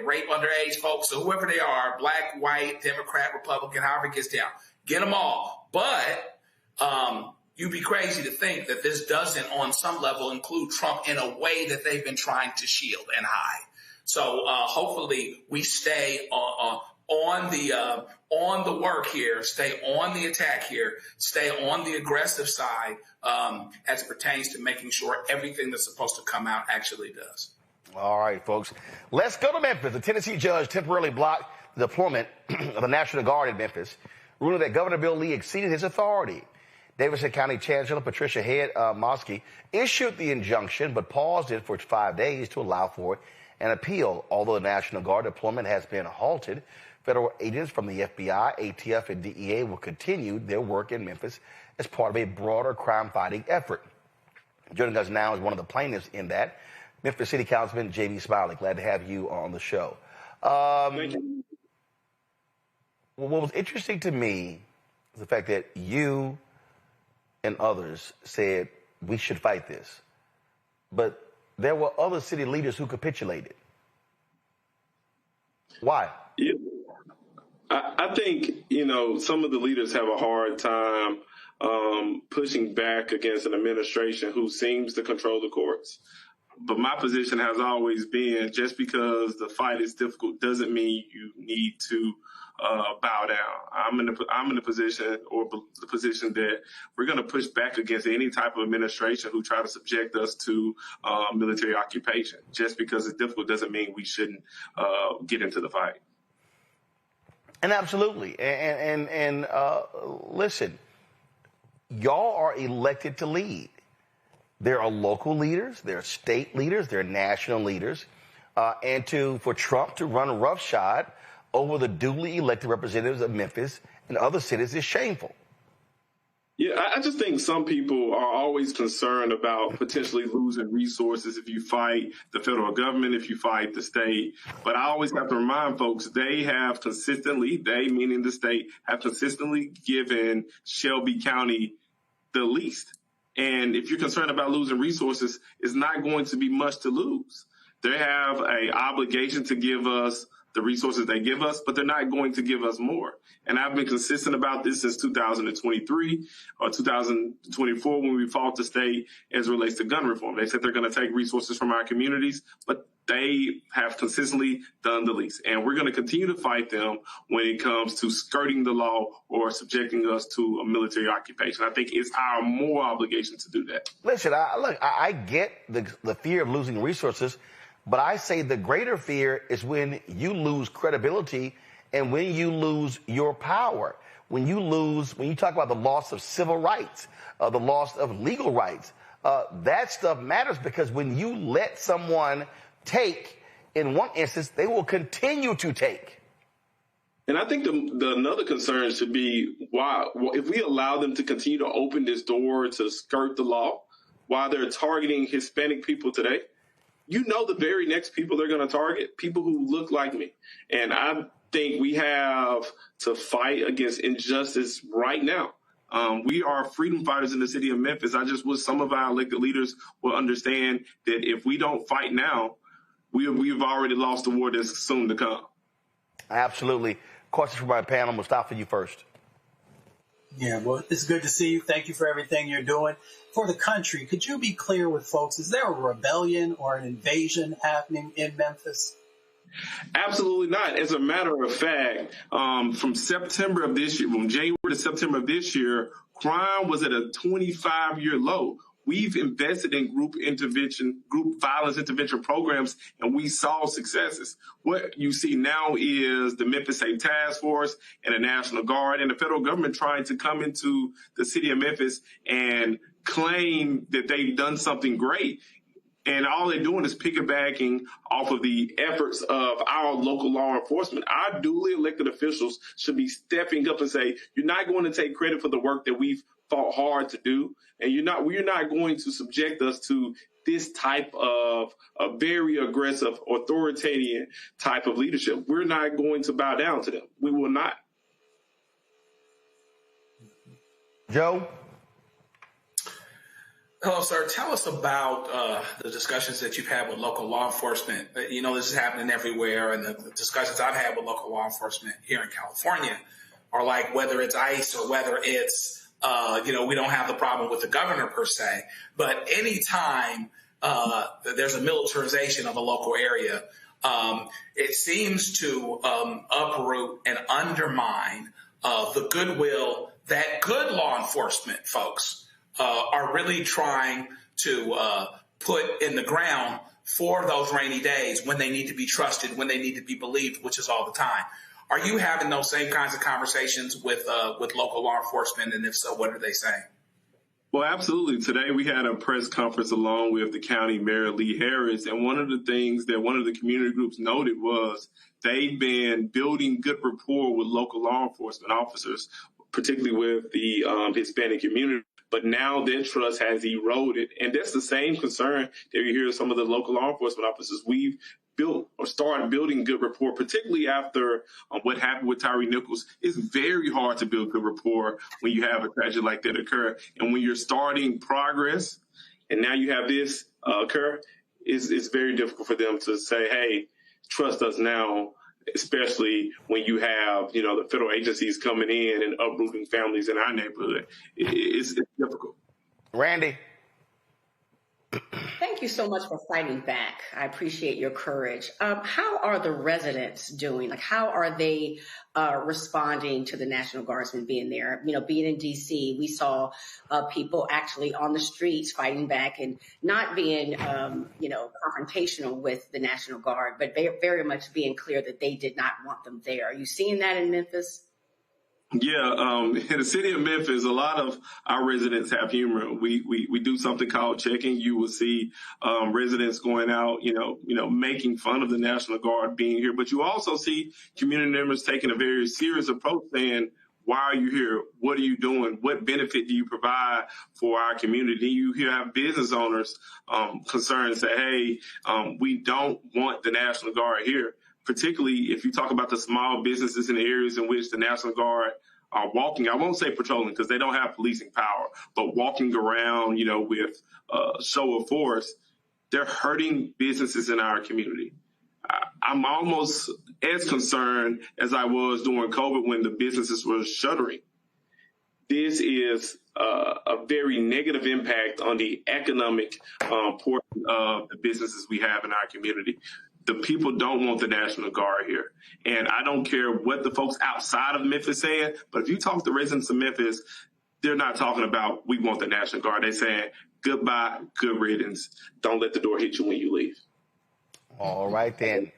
rape underage folks, or whoever they are, black, white, Democrat, Republican, however it gets down. Get them all. But you'd be crazy to think that this doesn't, on some level, include Trump in a way that they've been trying to shield and hide. So hopefully we stay on the work here, stay on the attack here, stay on the aggressive side as it pertains to making sure everything that's supposed to come out actually does. All right, folks. Let's go to Memphis. The Tennessee judge temporarily blocked the deployment of the National Guard in Memphis, ruling that Governor Bill Lee exceeded his authority. Davidson County Chancellor Patricia Head Mosky issued the injunction, but paused it for 5 days to allow for an appeal. Although the National Guard deployment has been halted, federal agents from the FBI, ATF, and DEA will continue their work in Memphis as part of a broader crime-fighting effort. Joining us now is one of the plaintiffs in that, Memphis City Councilman J.B. Smiley. Glad to have you on the show. Thank you. What was interesting to me is the fact that you and others said we should fight this, but there were other city leaders who capitulated. Why? Yeah. I think, some of the leaders have a hard time pushing back against an administration who seems to control the courts. But my position has always been, just because the fight is difficult doesn't mean you need to bow down. I'm in the position, or the position, that we're going to push back against any type of administration who try to subject us to military occupation. Just because it's difficult doesn't mean we shouldn't get into the fight. And absolutely. And listen, y'all are elected to lead. There are local leaders, there are state leaders, there are national leaders, and for Trump to run roughshod over the duly elected representatives of Memphis and other cities is shameful. Yeah, I just think some people are always concerned about potentially losing resources if you fight the federal government, if you fight the state. But I always have to remind folks, they meaning the state, have consistently given Shelby County the least. And if you're concerned about losing resources, it's not going to be much to lose. They have an obligation to give us the resources they give us, but they're not going to give us more. And I've been consistent about this since 2023 or 2024 when we fought the state as it relates to gun reform. They said they're going to take resources from our communities, but they have consistently done the least. And we're going to continue to fight them when it comes to skirting the law or subjecting us to a military occupation. I think it's our moral obligation to do that. Listen, I get the fear of losing resources, but I say the greater fear is when you lose credibility and when you lose your power. When you talk about the loss of civil rights, the loss of legal rights, that stuff matters, because when you let someone take, in one instance, they will continue to take. And I think the another concern should be, why, if we allow them to continue to open this door to skirt the law while they're targeting Hispanic people today, the very next people they're going to target, people who look like me. And I think we have to fight against injustice right now. We are freedom fighters in the city of Memphis. I just wish some of our elected leaders will understand that if we don't fight now, we've already lost the war that's soon to come. Absolutely. Questions from my panel. Mustafa, you first. Yeah, well, it's good to see you. Thank you for everything you're doing for the country. Could you be clear with folks? Is there a rebellion or an invasion happening in Memphis? Absolutely not. As a matter of fact, from September of this year, from January to September of this year, crime was at a 25-year low. We've invested in group violence intervention programs, and we saw successes. What you see now is the Memphis State Task Force and the National Guard and the federal government trying to come into the city of Memphis and claim that they've done something great. And all they're doing is piggybacking off of the efforts of our local law enforcement. Our duly elected officials should be stepping up and say, you're not going to take credit for the work that we've fought hard to do. And we're not going to subject us to this type of a very aggressive, authoritarian type of leadership. We're not going to bow down to them. We will not. Joe? Hello, sir. Tell us about the discussions that you've had with local law enforcement. This is happening everywhere, and the discussions I've had with local law enforcement here in California are like, whether it's ICE or whether it's, we don't have the problem with the governor per se, but anytime there's a militarization of a local area, it seems to uproot and undermine the goodwill that good law enforcement folks are really trying to put in the ground for those rainy days when they need to be trusted, when they need to be believed, which is all the time. Are you having those same kinds of conversations with local law enforcement? And if so, what are they saying? Well, absolutely. Today we had a press conference along with the county mayor, Lee Harris. And one of the things that one of the community groups noted was they've been building good rapport with local law enforcement officers, particularly with the Hispanic community. But now their trust has eroded. And that's the same concern that you hear some of the local law enforcement officers. We've built or started building good rapport, particularly after what happened with Tyree Nichols. It's very hard to build good rapport when you have a tragedy like that occur. And when you're starting progress and now you have this occur, it's very difficult for them to say, hey, trust us now, especially when you have, the federal agencies coming in and uprooting families in our neighborhood. It's difficult. Randy. Thank you so much for fighting back. I appreciate your courage. How are the residents doing? Like, how are they responding to the National Guardsmen being there? Being in D.C., we saw people actually on the streets fighting back and not being, confrontational with the National Guard, but very much being clear that they did not want them there. Are you seeing that in Memphis? Yeah, in the city of Memphis, a lot of our residents have humor. We do something called checking. You will see residents going out, making fun of the National Guard being here. But you also see community members taking a very serious approach, saying, why are you here? What are you doing? What benefit do you provide for our community? You have business owners concerned, say, hey, we don't want the National Guard here. Particularly if you talk about the small businesses in the areas in which the National Guard are walking, I won't say patrolling because they don't have policing power, but walking around, with show of force, they're hurting businesses in our community. I'm almost as concerned as I was during COVID when the businesses were shuttering. This is a very negative impact on the economic portion of the businesses we have in our community. The people don't want the National Guard here. And I don't care what the folks outside of Memphis saying, but if you talk to residents of Memphis, they're not talking about we want the National Guard. They're saying goodbye, good riddance. Don't let the door hit you when you leave. All right, then.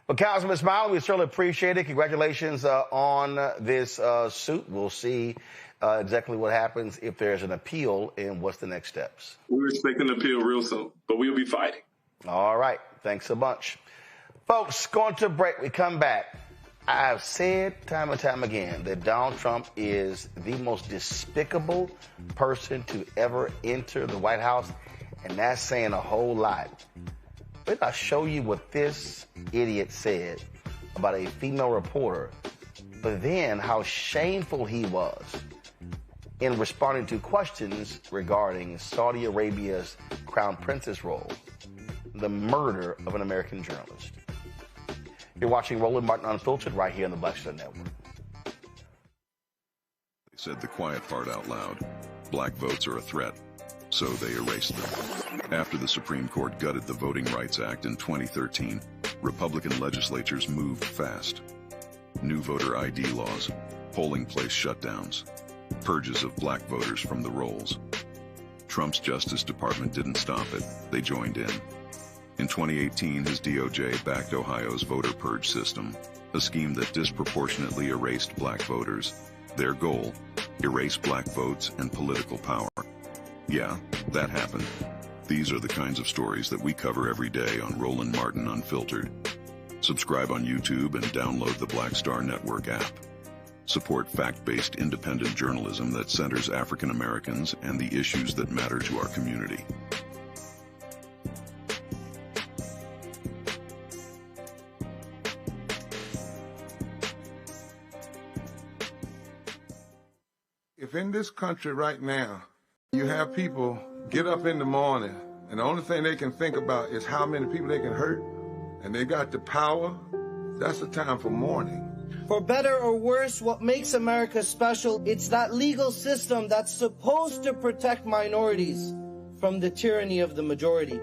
Well, Councilman Smiley, we certainly appreciate it. Congratulations on this suit. We'll see exactly what happens if there's an appeal and what's the next steps. We're expecting an appeal real soon, but we'll be fighting. All right. Thanks so much. Folks, going to a break. We come back. I've said time and time again that Donald Trump is the most despicable person to ever enter the White House, and that's saying a whole lot. But I'll show you what this idiot said about a female reporter, but then how shameful he was in responding to questions regarding Saudi Arabia's Crown Princess role, the murder of an American journalist. You're watching Roland Martin Unfiltered right here on the Black Star Network. They said the quiet part out loud. Black votes are a threat, so they erased them. After the Supreme Court gutted the Voting Rights Act in 2013, Republican legislatures moved fast. New voter ID laws, polling place shutdowns, purges of black voters from the rolls. Trump's Justice Department didn't stop it. They joined in. In 2018, his DOJ backed Ohio's voter purge system, a scheme that disproportionately erased black voters. Their goal, erase black votes and political power. Yeah, that happened. These are the kinds of stories that we cover every day on Roland Martin Unfiltered. Subscribe on YouTube and download the Black Star Network app. Support fact-based independent journalism that centers African Americans and the issues that matter to our community. If in this country right now, you have people get up in the morning and the only thing they can think about is how many people they can hurt, and they got the power, that's the time for mourning. For better or worse, what makes America special, it's that legal system that's supposed to protect minorities from the tyranny of the majority.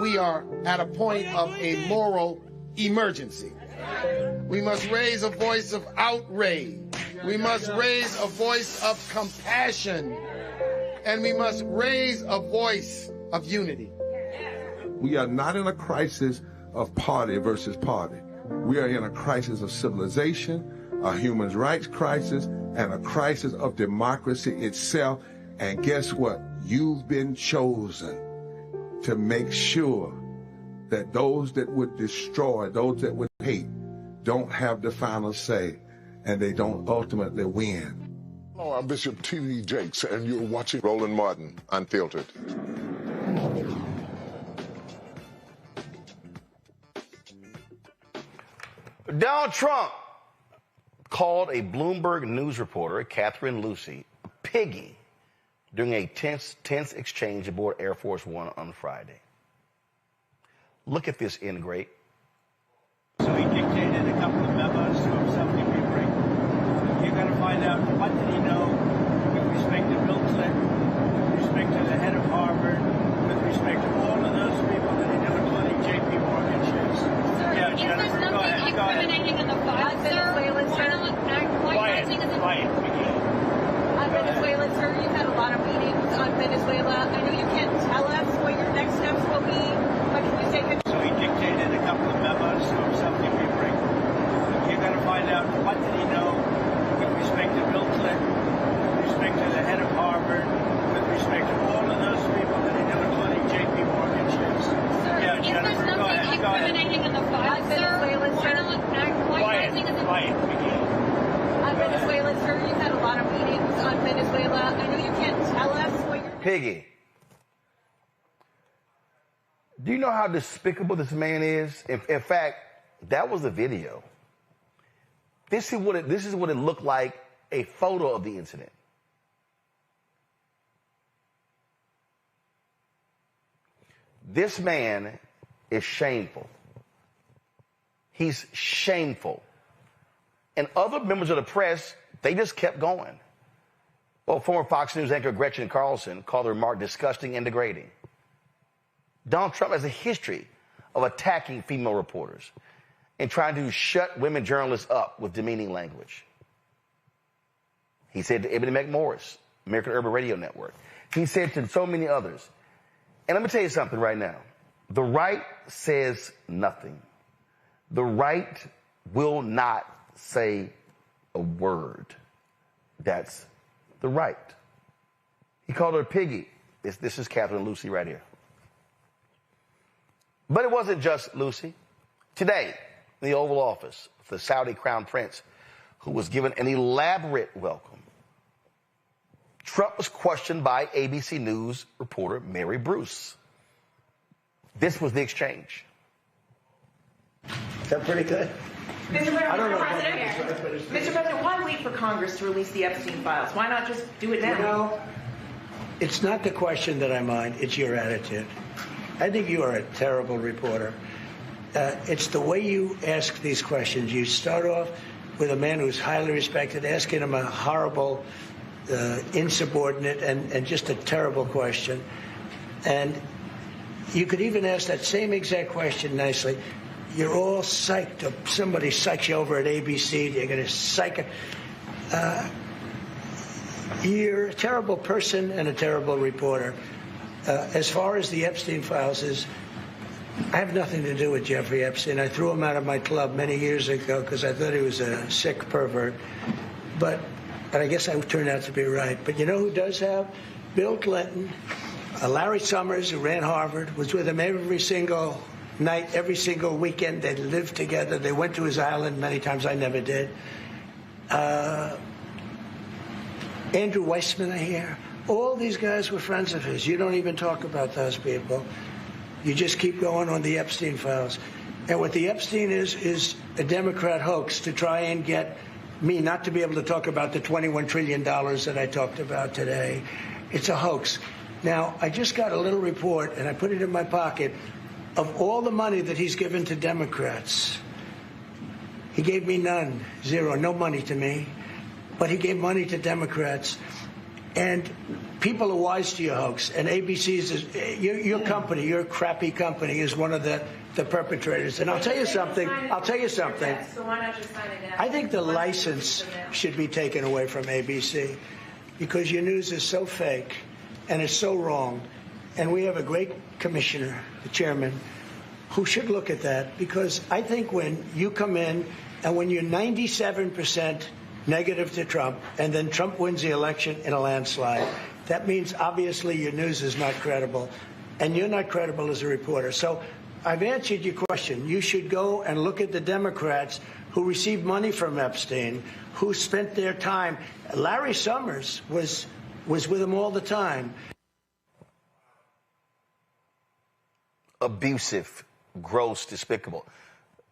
We are at a point of a moral emergency. We must raise a voice of outrage. We must raise a voice of compassion. And we must raise a voice of unity. We are not in a crisis of party versus party. We are in a crisis of civilization, a human rights crisis, and a crisis of democracy itself. And guess what? You've been chosen to make sure that those that would destroy, those that would hate, don't have the final say, and they don't ultimately win. Hello, I'm Bishop T.D. Jakes, and you're watching Roland Martin Unfiltered. Donald Trump called a Bloomberg News reporter, Catherine Lucy, a piggy during a tense exchange aboard Air Force One on Friday. Look at this ingrate. So he dictated a couple of memos to himself to be bring. You're going to find out what did he know with respect to Bill Clinton, with respect to the head of Harvard, with respect to all of those people that he knew, including J.P. Morgan chiefs. Yeah, Jennifer, go ahead. Incriminating in the file, Venezuela, sir. Quiet. Venezuela, sir, you've had a lot of meetings on Venezuela. I know you can't tell us what your next steps will be, but can you say... So he dictated a couple of memos to himself to be bring. You're going to find out what did he know with respect to Bill Clinton, with respect to the head of Harvard, with respect to all of those people that he knew, including J.P. Morgan chiefs. Sir, yeah, Jennifer, go ahead. Incriminating in the file, Venezuela, sir. Quiet. Venezuela, sir, you've had a lot of meetings on Venezuela. I know you can't tell us what you're... Piggy, do you know how despicable this man is? In fact, that was the video. This is what it looked like, a photo of the incident. This man is shameful. He's shameful. And other members of the press, they just kept going. Well, former Fox News anchor Gretchen Carlson called the remark disgusting and degrading. Donald Trump has a history of attacking female reporters and trying to shut women journalists up with demeaning language. He said to Ebony McMorris, American Urban Radio Network. He said to so many others. And let me tell you something right now. The right says nothing. The right will not say a word. That's the right. He called her a piggy. This is Catherine Lucy right here. But it wasn't just Lucy. Today, in the Oval Office, the Saudi Crown Prince, who was given an elaborate welcome, Trump was questioned by ABC News reporter Mary Bruce. This was the exchange. Is that pretty good? Mr. President, why wait for Congress to release the Epstein files? Why not just do it now? You know, it's not the question that I mind, it's your attitude. I think you are a terrible reporter. It's the way you ask these questions. You start off with a man who's highly respected, asking him a horrible, insubordinate, and just a terrible question. And you could even ask that same exact question nicely. You're all psyched up. Somebody psychs you over at ABC. They're going to psych it. You're a terrible person and a terrible reporter. As far as the Epstein files is, I have nothing to do with Jeffrey Epstein. I threw him out of my club many years ago because I thought he was a sick pervert. But I guess I turned out to be right. But you know who does have? Bill Clinton, Larry Summers, who ran Harvard, was with him every single night, every single weekend. They lived together. They went to his island many times. I never did. Andrew Weissman, I hear. All these guys were friends of his. You don't even talk about those people. You just keep going on the Epstein files. And what the Epstein is a Democrat hoax to try and get me not to be able to talk about the $21 trillion that I talked about today. It's a hoax. Now, I just got a little report, and I put it in my pocket, of all the money that he's given to Democrats. He gave me none, zero, no money to me. But he gave money to Democrats. And people are wise to your hoax. And ABC's, your company, your crappy company, is one of the perpetrators. And I'll tell you something. So why not just sign it down? I think the license should be taken away from ABC because your news is so fake and it's so wrong. And we have a great commissioner, the chairman, who should look at that, because I think when you come in and when you're 97% negative to Trump and then Trump wins the election in a landslide, that means obviously your news is not credible and you're not credible as a reporter. So I've answered your question. You should go and look at the Democrats who received money from Epstein, who spent their time. Larry Summers was with him all the time. Abusive, gross, despicable.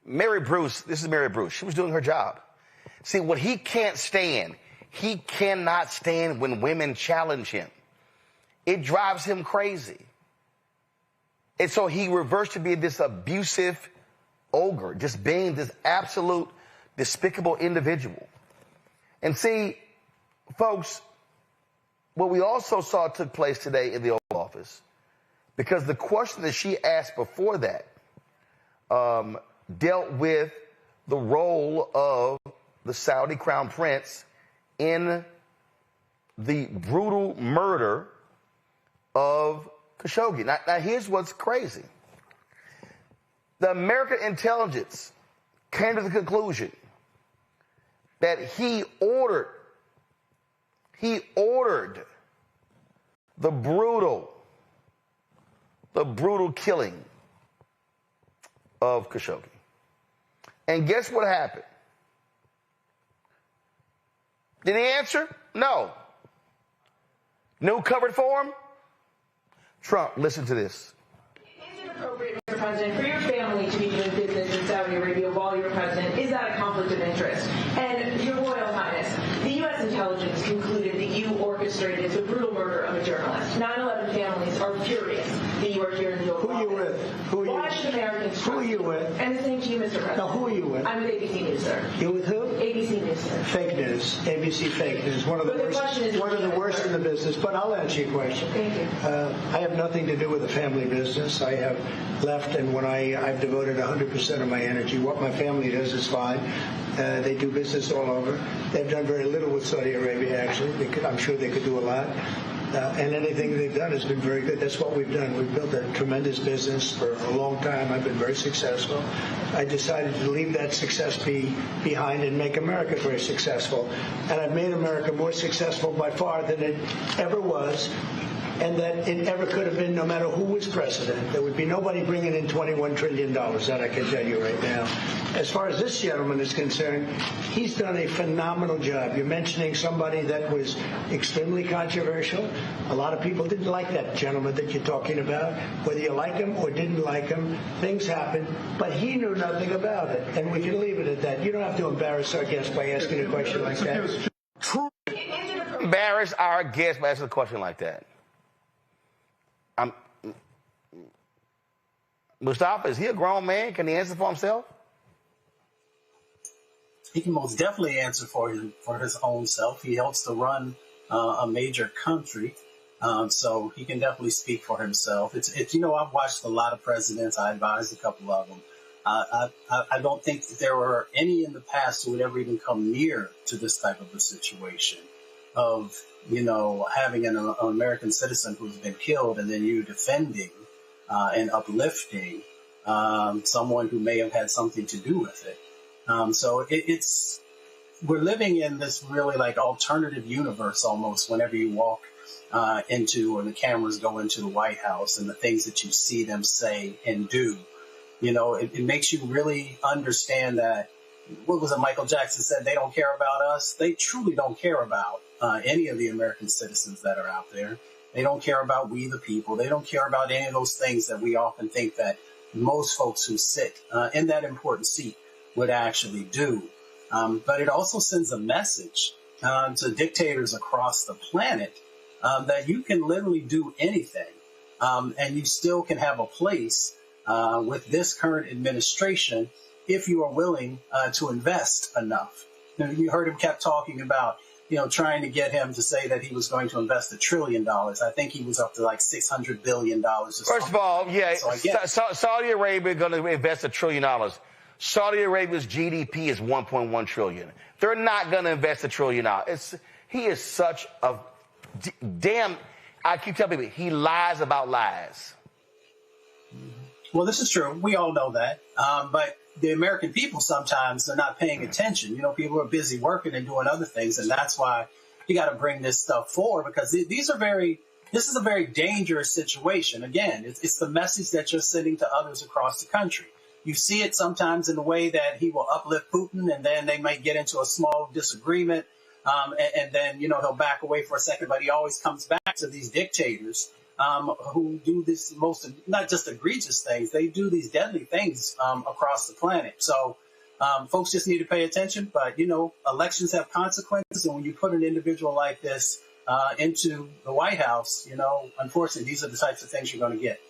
Mary Bruce, this is Mary Bruce. She was doing her job. See, what he can't stand, he cannot stand when women challenge him. It drives him crazy. And so he reversed to be this abusive ogre, just being this absolute despicable individual. And see, folks, what we also saw took place today in the Oval Office, because the question that she asked before that dealt with the role of the Saudi crown prince in the brutal murder of Khashoggi. Now here's what's crazy. The American intelligence came to the conclusion that he ordered the brutal killing of Khashoggi. And guess what happened? Did he answer? No. No covered for him? Trump, listen to this. Is it appropriate, Mr. President, for your family to be doing business in Saudi Arabia while you're president? Is that a conflict of interest? And Your Royal Highness, the U.S. intelligence concluded that you orchestrated the brutal murder of a journalist. 9/11 families are furious that you are here in the Oval Office. Who are you with? Why should Americans Who are you with? And the same to you, Mr. President. Now, who are you with? I'm with ABC News, sir. You with who? ABC News, sir. Fake news. ABC fake news. One of the worst in the business. But I'll answer your question. Thank you. I have nothing to do with the family business. I have left, and when I've devoted 100% of my energy. What my family does is fine. They do business all over. They've done very little with Saudi Arabia, actually. I'm sure they could do a lot. And anything they've done has been very good. That's what we've done. We've built a tremendous business for a long time. I've been very successful. I decided to leave that success behind and make America very successful. And I've made America more successful by far than it ever was, and that it ever could have been, no matter who was president. There would be nobody bringing in $21 trillion, that I can tell you right now. As far as this gentleman is concerned, he's done a phenomenal job. You're mentioning somebody that was extremely controversial. A lot of people didn't like that gentleman that you're talking about. Whether you like him or didn't like him, things happen. But he knew nothing about it, and we can leave it at that. You don't have to embarrass our guest by asking a question like that. Embarrass our guest by asking a question like that. Mustafa, is he a grown man? Can he answer for himself? He can most definitely answer for his own self. He helps to run a major country, so he can definitely speak for himself. It's I've watched a lot of presidents. I advised a couple of them. I don't think that there were any in the past who would ever even come near to this type of a situation of having an American citizen who's been killed, and then you defending and uplifting someone who may have had something to do with it. So we're living in this really like alternative universe almost whenever you walk into, or the cameras go into the White House, and the things that you see them say and do. It makes you really understand that, what was it Michael Jackson said, they don't care about us. They truly don't care about any of the American citizens that are out there. They don't care about we the people. They don't care about any of those things that we often think that most folks who sit in that important seat would actually do. But it also sends a message to dictators across the planet that you can literally do anything, and you still can have a place with this current administration if you are willing to invest enough. You heard him kept talking about trying to get him to say that he was going to invest $1 trillion. I think he was up to like $600 billion. First of all, yeah, so Saudi Arabia is going to invest $1 trillion. Saudi Arabia's GDP is 1.1 trillion. They're not going to invest $1 trillion. He is such a damn. I keep telling people he lies about lies. Well, this is true. We all know that. But the American people sometimes are not paying attention. People are busy working and doing other things. And that's why you got to bring this stuff forward, because this is a very dangerous situation. Again, it's the message that you're sending to others across the country. You see it sometimes in the way that he will uplift Putin, and then they might get into a small disagreement. And then, he'll back away for a second, but he always comes back to these dictators who do this not just egregious things, they do these deadly things across the planet. So folks just need to pay attention. But, elections have consequences. And when you put an individual like this into the White House, unfortunately, these are the types of things you're going to get.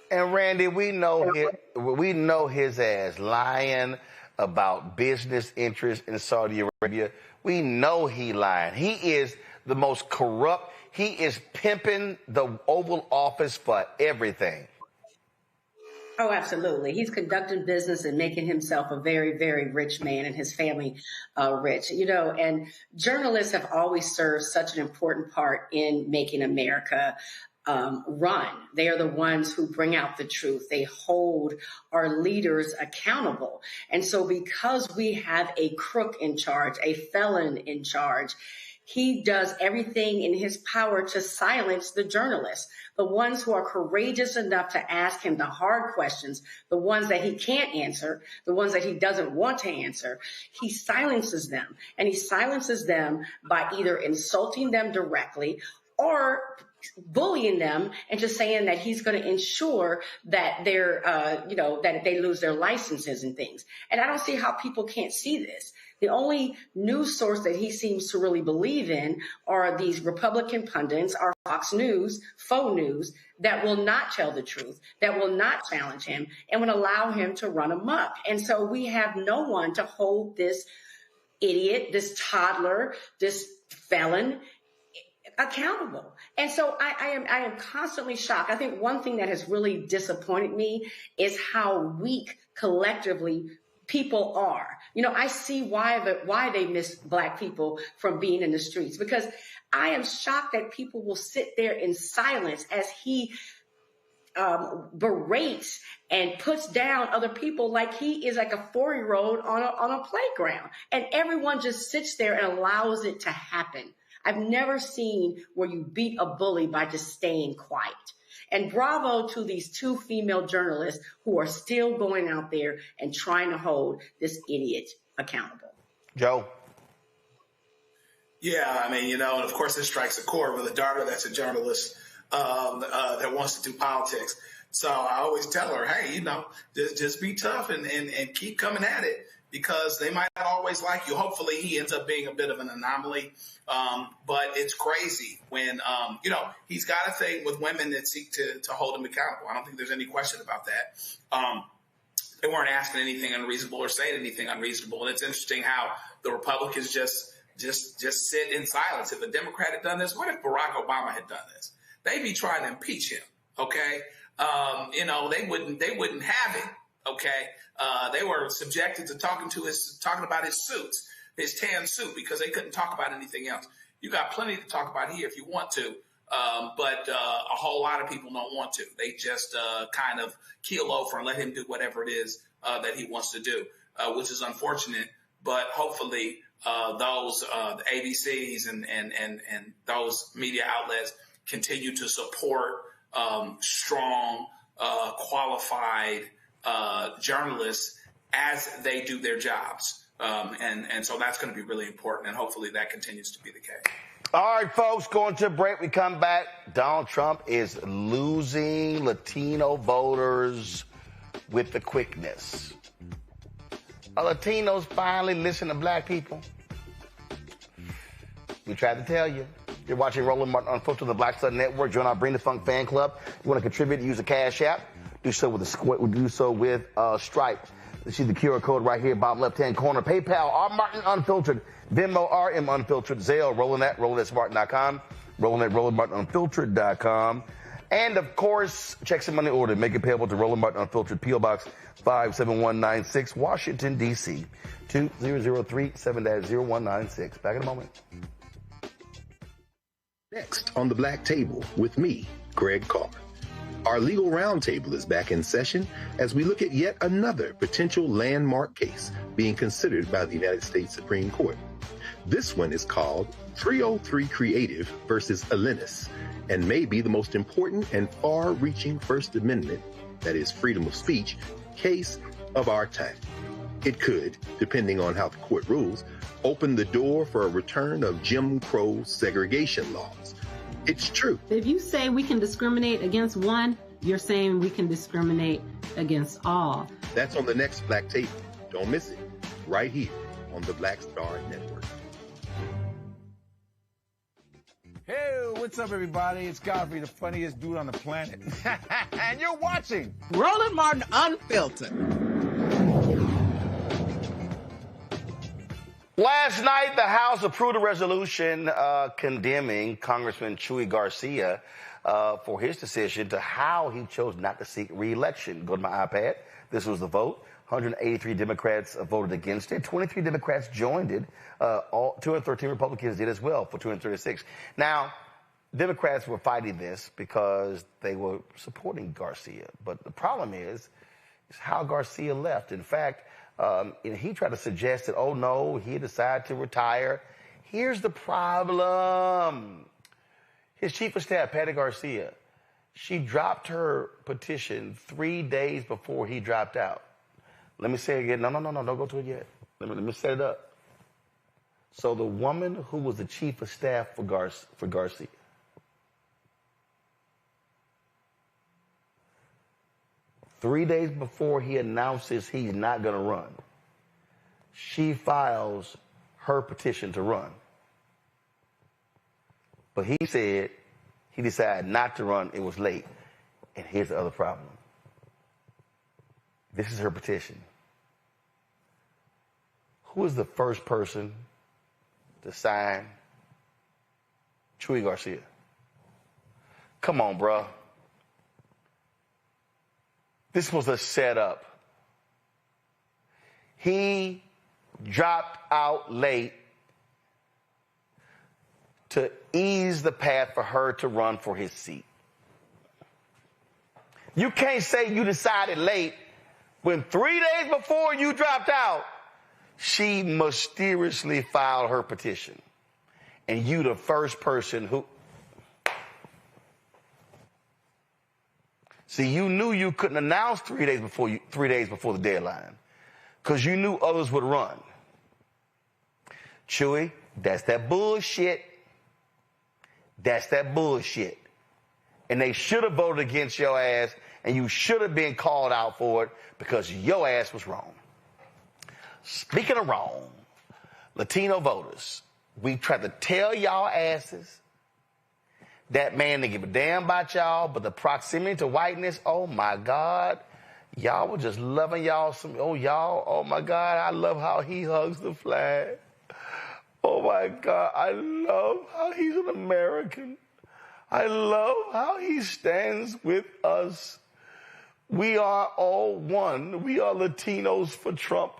And Randy, we know his ass lying about business interests in Saudi Arabia. We know he lying. He is the most corrupt. He is pimping the Oval Office for everything. Oh, absolutely. He's conducting business and making himself a very, very rich man, and his family rich. And journalists have always served such an important part in making America run. They are the ones who bring out the truth. They hold our leaders accountable. And so because we have a crook in charge, a felon in charge, he does everything in his power to silence the journalists, the ones who are courageous enough to ask him the hard questions, the ones that he can't answer, the ones that he doesn't want to answer. He silences them, and he silences them by either insulting them directly or bullying them and just saying that he's going to ensure that they're, that they lose their licenses and things. And I don't see how people can't see this. The only news source that he seems to really believe in are these Republican pundits, our Fox News, faux news, that will not tell the truth, that will not challenge him, and would allow him to run amok. And so we have no one to hold this idiot, this toddler, this felon accountable. And so I am constantly shocked. I think one thing that has really disappointed me is how weak collectively people are. I see why they miss Black people from being in the streets, because I am shocked that people will sit there in silence as he berates and puts down other people like he is like a 4-year-old on a playground, and everyone just sits there and allows it to happen. I've never seen where you beat a bully by just staying quiet. And bravo to these 2 female journalists who are still going out there and trying to hold this idiot accountable. Joe? Yeah, and of course this strikes a chord with a daughter that's a journalist that wants to do politics. So I always tell her, hey, just be tough and keep coming at it, because they might not always like you. Hopefully he ends up being a bit of an anomaly. But it's crazy when, he's got a thing with women that seek to hold him accountable. I don't think there's any question about that. They weren't asking anything unreasonable or saying anything unreasonable. And it's interesting how the Republicans just sit in silence. If a Democrat had done this, what if Barack Obama had done this? They'd be trying to impeach him. Okay. They wouldn't have him. Okay. They were subjected to talking about his suits, his tan suit, because they couldn't talk about anything else. You got plenty to talk about here if you want to, but a whole lot of people don't want to. They just kind of keel over and let him do whatever it is that he wants to do, which is unfortunate. But hopefully those ABCs and those media outlets continue to support strong, qualified journalists as they do their jobs. And so that's going to be really important, and hopefully that continues to be the case. All right, folks, going to a break. We come back. Donald Trump is losing Latino voters with the quickness. Are Latinos finally listening to Black people? We tried to tell you. You're watching Roland Martin Unfiltered on the Black Stud Network. Join our Bring the Funk fan club. You want to contribute, use a Cash App. Do so with Stripe. See the QR code right here, bottom left-hand corner. PayPal, R. Martin Unfiltered. Venmo, RM Unfiltered. Zelle, rolling@smartin.com. Rolling at rollandmartinunfiltered.com. And, of course, checks and money order. Make it payable to Roland Martin Unfiltered, P.O. Box 57196, Washington, D.C. 2003-7-0196. Back in a moment. Next on the Black Table with me, Greg Carr. Our legal roundtable is back in session as we look at yet another potential landmark case being considered by the United States Supreme Court. This one is called 303 Creative versus Alennis, and may be the most important and far-reaching First Amendment, that is freedom of speech, case of our time. It could, depending on how the court rules, open the door for a return of Jim Crow segregation laws. It's true. If you say we can discriminate against one, you're saying we can discriminate against all. That's on the next Black Table. Don't miss it. Right here on the Black Star Network. Hey, what's up, everybody? It's Godfrey, the funniest dude on the planet. And you're watching Roland Martin Unfiltered. Last night, the House approved a resolution condemning Congressman Chuy Garcia for his decision to how he chose not to seek re-election. Go to my iPad. This was the vote. 183 Democrats voted against it. 23 Democrats joined it. 213 Republicans did as well for 236. Now, Democrats were fighting this because they were supporting Garcia. But the problem is how Garcia left. In fact, he tried to suggest that, oh, no, he decided to retire. Here's the problem. His chief of staff, Patty Garcia, she dropped her petition 3 days before he dropped out. Let me say it again. No, don't go to it yet. Let me set it up. So the woman who was the chief of staff for Garcia, three days before he announces he's not going to run, she files her petition to run. But he said he decided not to run. It was late. And here's the other problem. This is her petition. Who is the first person to sign Chuy Garcia? Come on, bro. This was a setup. He dropped out late to ease the path for her to run for his seat. You can't say you decided late when 3 days before you dropped out, she mysteriously filed her petition. And you the first person who... See, you knew you couldn't announce 3 days before the deadline because you knew others would run. Chuy, that's that bullshit. That's that bullshit. And they should have voted against your ass, and you should have been called out for it because your ass was wrong. Speaking of wrong, Latino voters, we tried to tell y'all asses that man didn't give a damn about y'all, but the proximity to whiteness, oh my God, y'all were just loving y'all oh my God, I love how he hugs the flag. Oh my God, I love how he's an American. I love how he stands with us. We are all one. We are Latinos for Trump.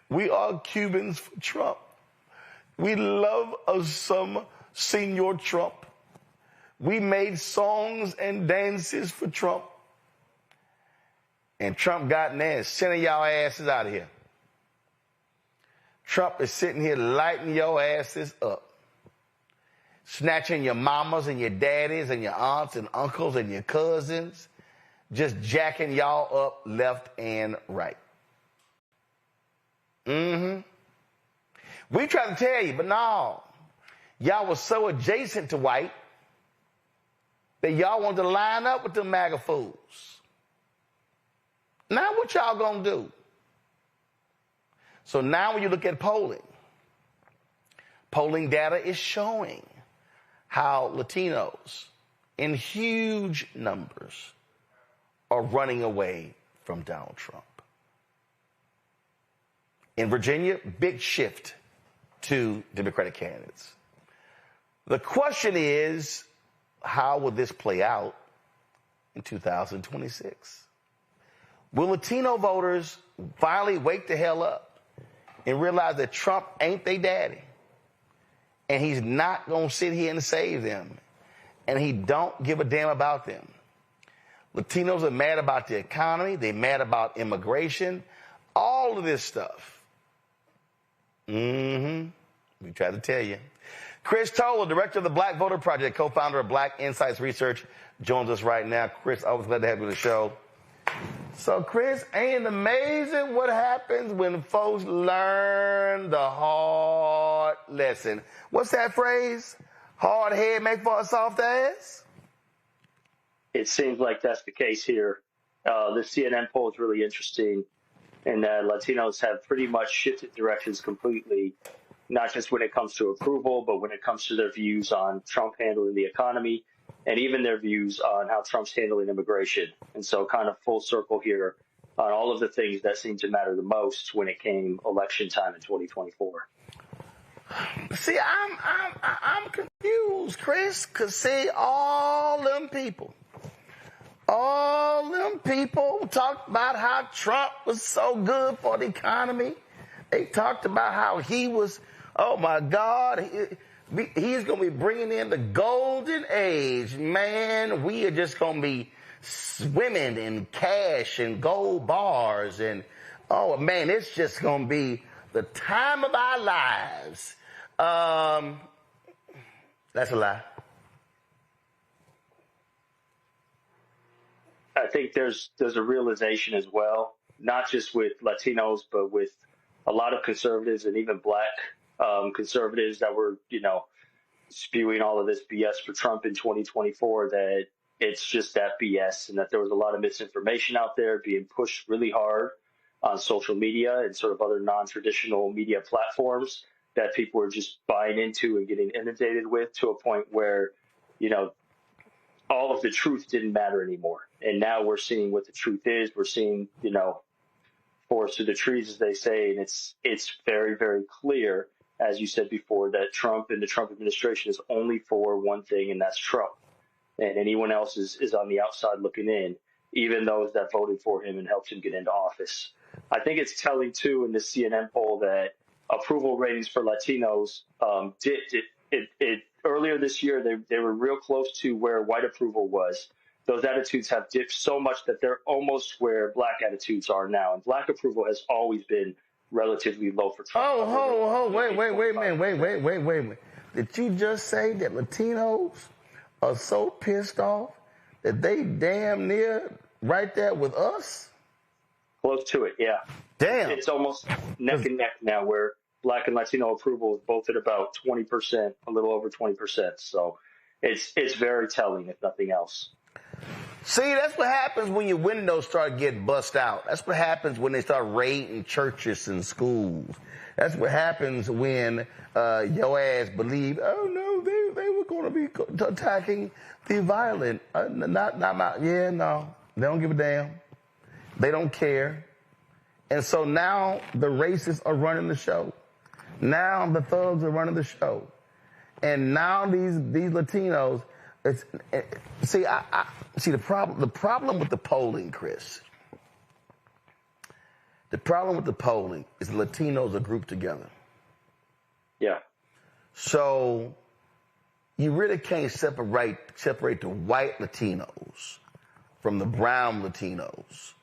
We are Cubans for Trump. We love us some Senor Trump. We made songs and dances for Trump. And Trump got in there and sending y'all asses out of here. Trump is sitting here lighting your asses up. Snatching your mamas and your daddies and your aunts and uncles and your cousins. Just jacking y'all up left and right. We tried to tell you, but no. Y'all was so adjacent to white that y'all wanted to line up with them MAGA fools. Now what y'all gonna do? So now when you look at polling data is showing how Latinos in huge numbers are running away from Donald Trump. In Virginia, big shift to Democratic candidates. The question is, how will this play out in 2026? Will Latino voters finally wake the hell up and realize that Trump ain't their daddy? And he's not going to sit here and save them. And he don't give a damn about them. Latinos are mad about the economy. They're mad about immigration. All of this stuff. We tried to tell you. Chris Towler, director of the Black Voter Project, co-founder of Black Insights Research, joins us right now. Chris, always glad to have you on the show. So, Chris, ain't it amazing what happens when folks learn the hard lesson? What's that phrase? Hard head make for a soft ass? It seems like that's the case here. The CNN poll is really interesting, and Latinos have pretty much shifted directions completely, not just when it comes to approval, but when it comes to their views on Trump handling the economy, and even their views on how Trump's handling immigration. And so kind of full circle here on all of the things that seem to matter the most when it came election time in 2024. See, I'm confused, Chris, because see, all them people talked about how Trump was so good for the economy. They talked about how he was, oh my God, he's going to be bringing in the golden age. Man, we are just going to be swimming in cash and gold bars. And, oh, man, it's just going to be the time of our lives. That's a lie. I think there's a realization as well, not just with Latinos, but with a lot of conservatives and even black conservatives that were, spewing all of this BS for Trump in 2024, that it's just that BS and that there was a lot of misinformation out there being pushed really hard on social media and sort of other non-traditional media platforms that people were just buying into and getting inundated with to a point where, all of the truth didn't matter anymore. And now we're seeing what the truth is. We're seeing, forest through the trees, as they say, and it's very, very clear, as you said before, that Trump and the Trump administration is only for one thing, and that's Trump. And anyone else is on the outside looking in, even those that voted for him and helped him get into office. I think it's telling, too, in the CNN poll that approval ratings for Latinos dipped. Earlier this year, they were real close to where white approval was. Those attitudes have dipped so much that they're almost where black attitudes are now. And black approval has always been relatively low for Trump. Wait a minute. Did you just say that Latinos are so pissed off that they damn near right there with us? Close to it, yeah. Damn. It's almost neck and neck now, where black and Latino approval is both at about 20%, a little over 20%. So it's very telling, if nothing else. See, that's what happens when your windows start getting bust out. That's what happens when they start raiding churches and schools. That's what happens when your ass believe, oh no, they were going to be attacking the violent. They don't give a damn. They don't care. And so now the racists are running the show. Now the thugs are running the show. And now these Latinos, see the problem with the polling, Chris. The problem with the polling is the Latinos are grouped together. Yeah. So you really can't separate the white Latinos from the brown Latinos.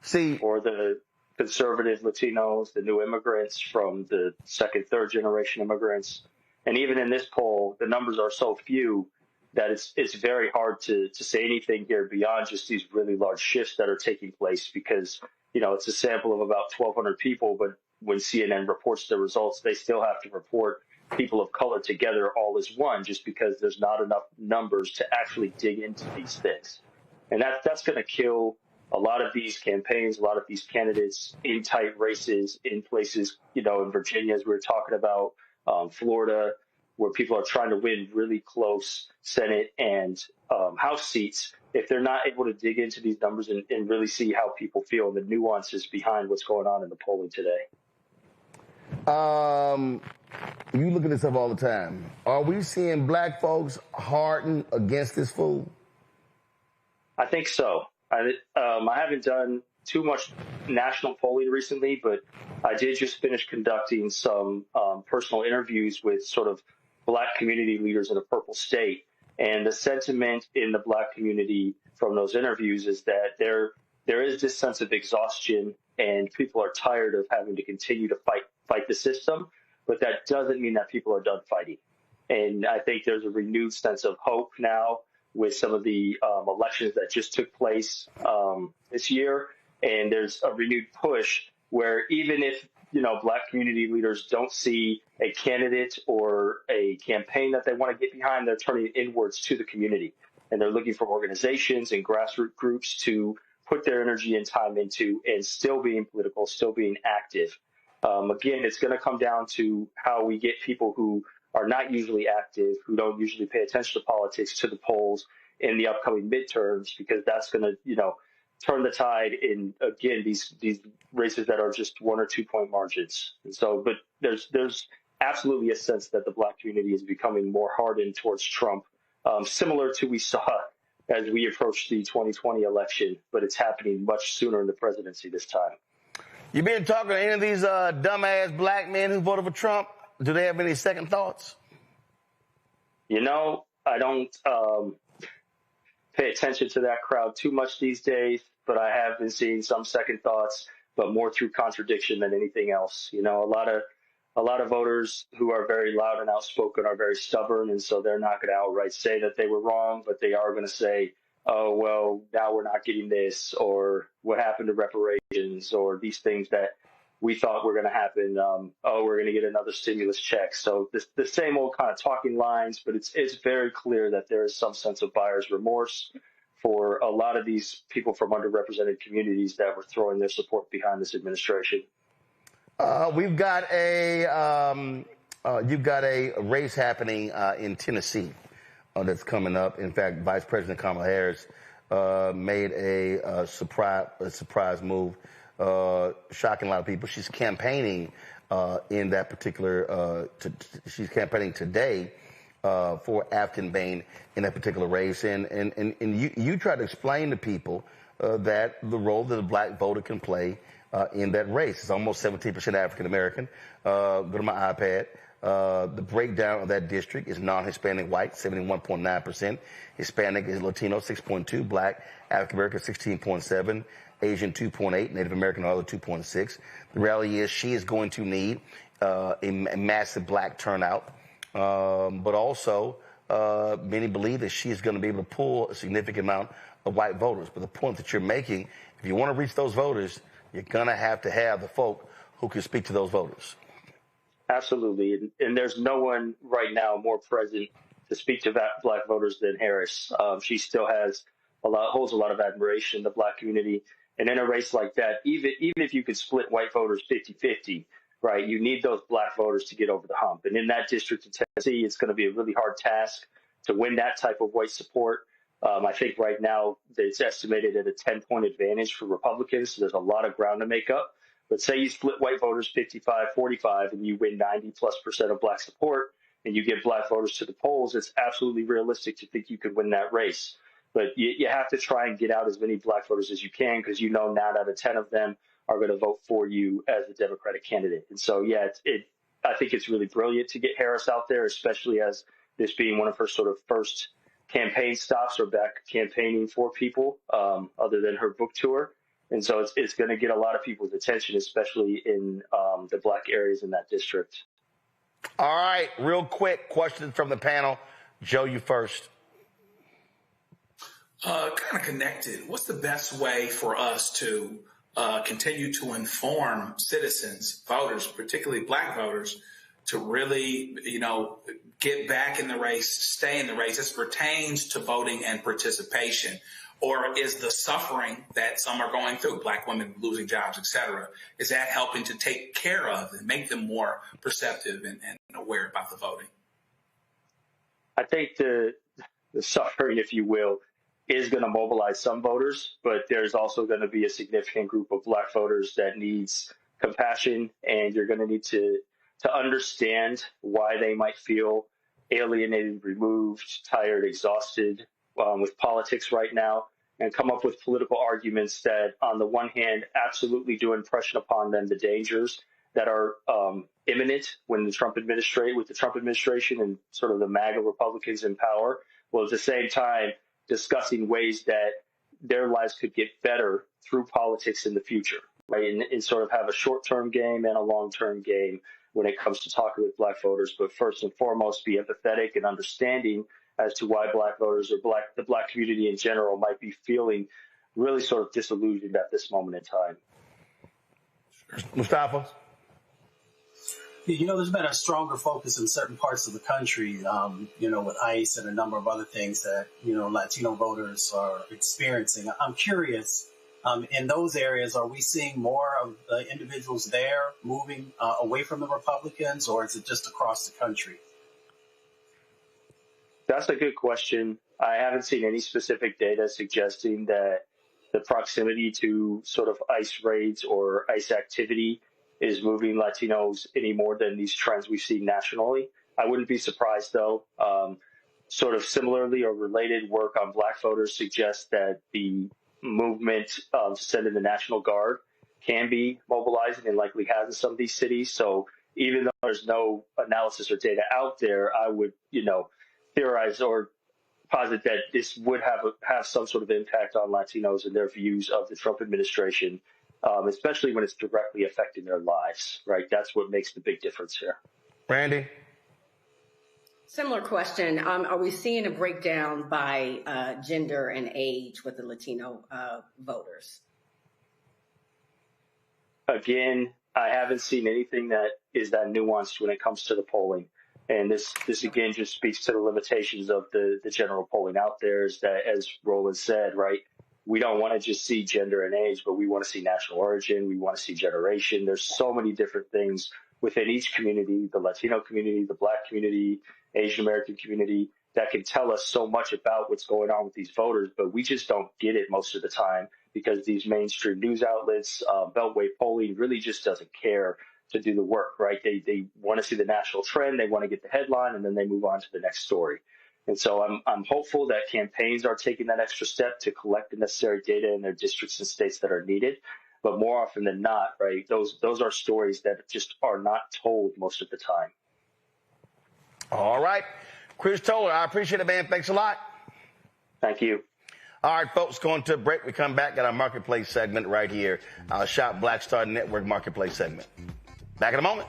See, or the conservative Latinos, the new immigrants from the second, third generation immigrants. And even in this poll, the numbers are so few that it's very hard to say anything here beyond just these really large shifts that are taking place, because, it's a sample of about 1,200 people. But when CNN reports the results, they still have to report people of color together all as one, just because there's not enough numbers to actually dig into these things. And that's going to kill a lot of these campaigns, a lot of these candidates in tight races in places, in Virginia, as we were talking about, Florida, where people are trying to win really close Senate and House seats, if they're not able to dig into these numbers and really see how people feel and the nuances behind what's going on in the polling today. You look at this stuff all the time. Are we seeing black folks harden against this fool? I think so. I haven't done too much national polling recently, but I did just finish conducting some personal interviews with sort of black community leaders in a purple state. And the sentiment in the black community from those interviews is that there is this sense of exhaustion and people are tired of having to continue to fight the system. But that doesn't mean that people are done fighting. And I think there's a renewed sense of hope now with some of the elections that just took place this year. And there's a renewed push where even if, black community leaders don't see a candidate or a campaign that they want to get behind, they're turning inwards to the community. And they're looking for organizations and grassroots groups to put their energy and time into and still being political, still being active. Again, it's going to come down to how we get people who are not usually active, who don't usually pay attention to politics, to the polls in the upcoming midterms, because that's going to, turn the tide in, again, these races that are just 1 or 2 point margins. And so, but there's absolutely a sense that the black community is becoming more hardened towards Trump, similar to we saw as we approach the 2020 election, but it's happening much sooner in the presidency this time. You been talking to any of these dumbass black men who voted for Trump? Do they have any second thoughts? I don't pay attention to that crowd too much these days, but I have been seeing some second thoughts, but more through contradiction than anything else. A lot of voters who are very loud and outspoken are very stubborn, and so they're not going to outright say that they were wrong, but they are going to say, oh, well, now we're not getting this, or what happened to reparations, or these things that we thought were going to happen. We're going to get another stimulus check. So the same old kind of talking lines, but it's very clear that there is some sense of buyer's remorse for a lot of these people from underrepresented communities that were throwing their support behind this administration. You've got a race happening in Tennessee that's coming up. In fact, Vice President Kamala Harris made a surprise move, shocking a lot of people. She's campaigning in that particular. She's campaigning today for African Bain in that particular race, and you try to explain to people that the role that a black voter can play in that race. It's almost 17% African American. Go to my iPad. The breakdown of that district is non-Hispanic white, 71.9%. Hispanic is Latino, 6.2. Black, African American, 16.7. Asian, 2.8. Native American, other 2.6. The reality is she is going to need a massive black turnout. But also, many believe that she is going to be able to pull a significant amount of white voters. But the point that you're making, if you want to reach those voters, you're going to have the folk who can speak to those voters. Absolutely. And there's no one right now more present to speak to black voters than Harris. She still holds a lot of admiration in the black community. And in a race like that, even if you could split white voters 50-50, right, you need those black voters to get over the hump. And in that district in Tennessee, it's going to be a really hard task to win that type of white support. I think right now it's estimated at a 10-point advantage for Republicans. So there's a lot of ground to make up. But say you split white voters 55-45 and you win 90+% of black support and you get black voters to the polls, it's absolutely realistic to think you could win that race. But you have to try and get out as many black voters as you can, because 9 out of 10 of them are going to vote for you as a Democratic candidate. And so, I think it's really brilliant to get Harris out there, especially as this being one of her sort of first campaign stops or back campaigning for people other than her book tour. And so it's going to get a lot of people's attention, especially in the black areas in that district. All right, real quick question from the panel. Joe, you first. Kind of connected. What's the best way for us to continue to inform citizens, voters, particularly black voters, to really, get back in the race, stay in the race as pertains to voting and participation? Or is the suffering that some are going through, black women losing jobs, et cetera, is that helping to take care of and make them more perceptive and aware about the voting? I think the suffering, if you will, is going to mobilize some voters, but there's also going to be a significant group of Black voters that needs compassion, and you're going to need to understand why they might feel alienated, removed, tired, exhausted with politics right now, and come up with political arguments that, on the one hand, absolutely do impression upon them the dangers that are imminent when with the Trump administration and sort of the MAGA Republicans in power, while at the same time discussing ways that their lives could get better through politics in the future, right? And sort of have a short-term game and a long-term game when it comes to talking with Black voters. But first and foremost, be empathetic and understanding as to why Black voters or the Black community in general might be feeling really sort of disillusioned at this moment in time. Mustafa? You know, there's been a stronger focus in certain parts of the country, with ICE and a number of other things that, Latino voters are experiencing. I'm curious, in those areas, are we seeing more of the individuals there moving away from the Republicans, or is it just across the country? That's a good question. I haven't seen any specific data suggesting that the proximity to sort of ICE raids or ICE activity is moving Latinos any more than these trends we've seen nationally. I wouldn't be surprised, though. Sort of similarly or related work on Black voters suggests that the movement to send in the National Guard can be mobilizing and likely has in some of these cities. So even though there's no analysis or data out there, I would, theorize or posit that this would have some sort of impact on Latinos and their views of the Trump administration, especially when it's directly affecting their lives, right? That's what makes the big difference here. Randy? Similar question. Are we seeing a breakdown by gender and age with the Latino voters? Again, I haven't seen anything that is that nuanced when it comes to the polling. And this again just speaks to the limitations of the general polling out there, is that, as Roland said, right, we don't want to just see gender and age, but we want to see national origin. We want to see generation. There's so many different things within each community, the Latino community, the Black community, Asian American community, that can tell us so much about what's going on with these voters, but we just don't get it most of the time because these mainstream news outlets, Beltway polling really just doesn't care to do the work, right? They want to see the national trend, they want to get the headline, and then they move on to the next story. And so I'm hopeful that campaigns are taking that extra step to collect the necessary data in their districts and states that are needed. But more often than not, right, those are stories that just are not told most of the time. All right. Chris Towler, I appreciate it, man. Thanks a lot. Thank you. All right, folks, going to a break. We come back at our Marketplace segment right here, our Shop Black Star Network Marketplace segment. Back in a moment.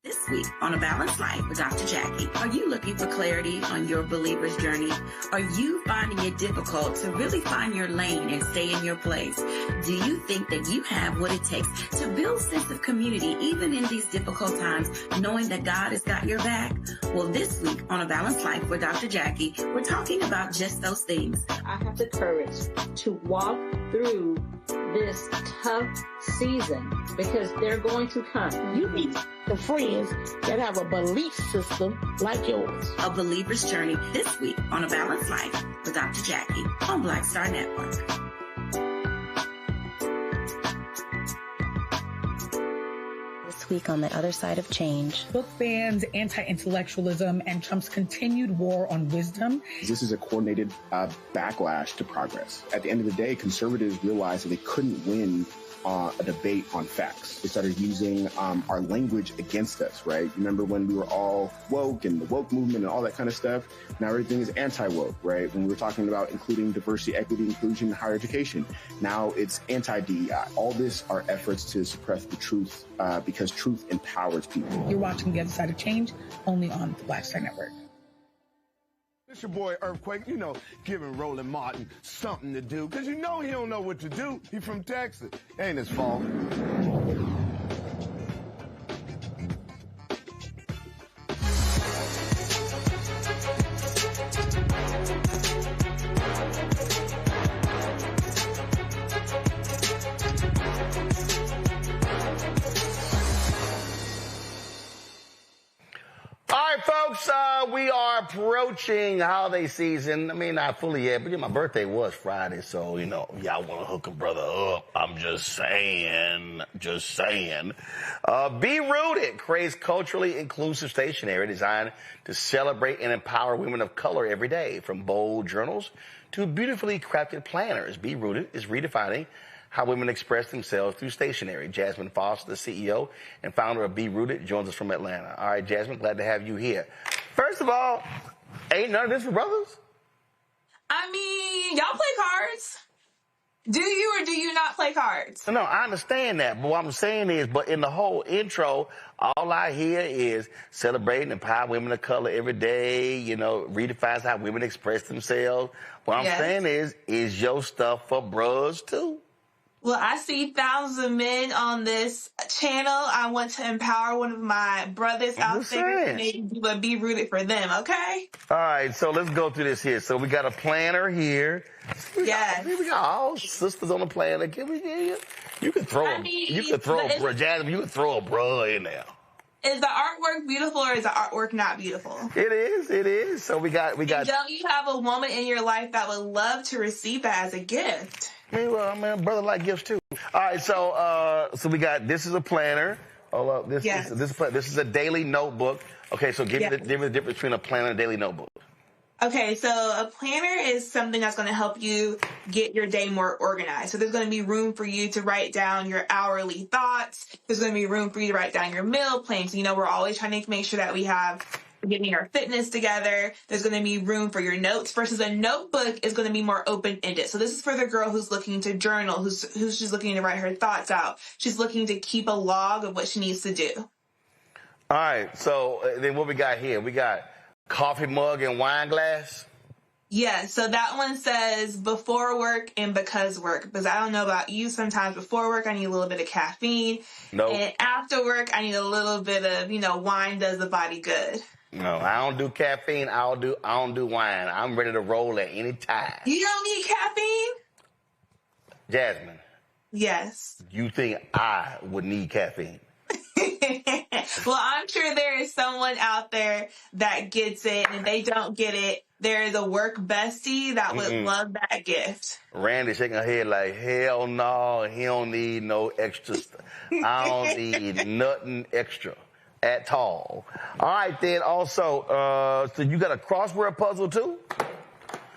This week on A Balanced Life with Dr. Jackie, are you looking for clarity on your believer's journey? Are you finding it difficult to really find your lane and stay in your place? Do you think that you have what it takes to build a sense of community even in these difficult times, knowing that God has got your back? Well, this week on A Balanced Life with Dr. Jackie, we're talking about just those things. I have the courage to walk through this tough season because they're going to come. You need the friends that have a belief system like yours. A believer's journey this week on A Balanced Life with Dr. Jackie on Black Star Network. This week on The Other Side of Change. Book bans, anti-intellectualism, and Trump's continued war on wisdom. This is a coordinated backlash to progress. At the end of the day, conservatives realized that they couldn't win a debate on facts. They started using our language against us, right? Remember when we were all woke and the woke movement and all that kind of stuff? Now everything is anti-woke, right? When we were talking about including diversity, equity, inclusion, and higher education, now it's anti-DEI. All this are efforts to suppress the truth because truth empowers people. You're watching The Other Side of Change only on the Black Star Network. It's your boy Earthquake, giving Roland Martin something to do, because he don't know what to do. He from Texas. Ain't his fault. approaching holiday season. I mean, not fully yet, but my birthday was Friday, so, y'all want to hook a brother up. I'm just saying. Be Rooted creates culturally inclusive stationery designed to celebrate and empower women of color every day. From bold journals to beautifully crafted planners, Be Rooted is redefining how women express themselves through stationery. Jasmine Foster, the CEO and founder of Be Rooted, joins us from Atlanta. All right, Jasmine, glad to have you here. First of all, ain't none of this for brothers? I mean, y'all play cards. Do you or do you not play cards? No, I understand that. But what I'm saying is, but in the whole intro, all I hear is celebrating and empower women of color every day, redefines how women express themselves. What I'm saying is your stuff for bros too? Well, I see thousands of men on this channel. I want to empower one of my brothers out there and maybe Be Rooted for them, okay? All right, so let's go through this here. So we got a planner here. Yes. We got all sisters on the planner. You can throw Jasmine, you can throw a bra in there. Is the artwork beautiful or is the artwork not beautiful? It is. So we got. And don't you have a woman in your life that would love to receive that as a gift? Well, brother like gifts too. All right, so we got, this is a planner. Hold up, this is a daily notebook. Okay, so give me the difference between a planner and a daily notebook. Okay, so a planner is something that's going to help you get your day more organized. So there's going to be room for you to write down your hourly thoughts. There's going to be room for you to write down your meal plans. We're always trying to make sure that we have getting our fitness together. There's going to be room for your notes versus a notebook is going to be more open-ended. So this is for the girl who's looking to journal, who's just looking to write her thoughts out. She's looking to keep a log of what she needs to do. All right. So then what we got here? We got coffee mug and wine glass. Yeah. So that one says before work and because work, because I don't know about you. Sometimes before work, I need a little bit of caffeine. No. And after work, I need a little bit of, wine does the body good. No, I don't do caffeine. I don't do wine. I'm ready to roll at any time. You don't need caffeine? Jasmine. Yes. You think I would need caffeine? Well, I'm sure there is someone out there that gets it, and if they don't get it, there is a work bestie that would love that gift. Randy shaking her head like, hell no, he don't need no extra stuff. I don't need nothing extra. At all. All right, then also, so you got a crossword puzzle too?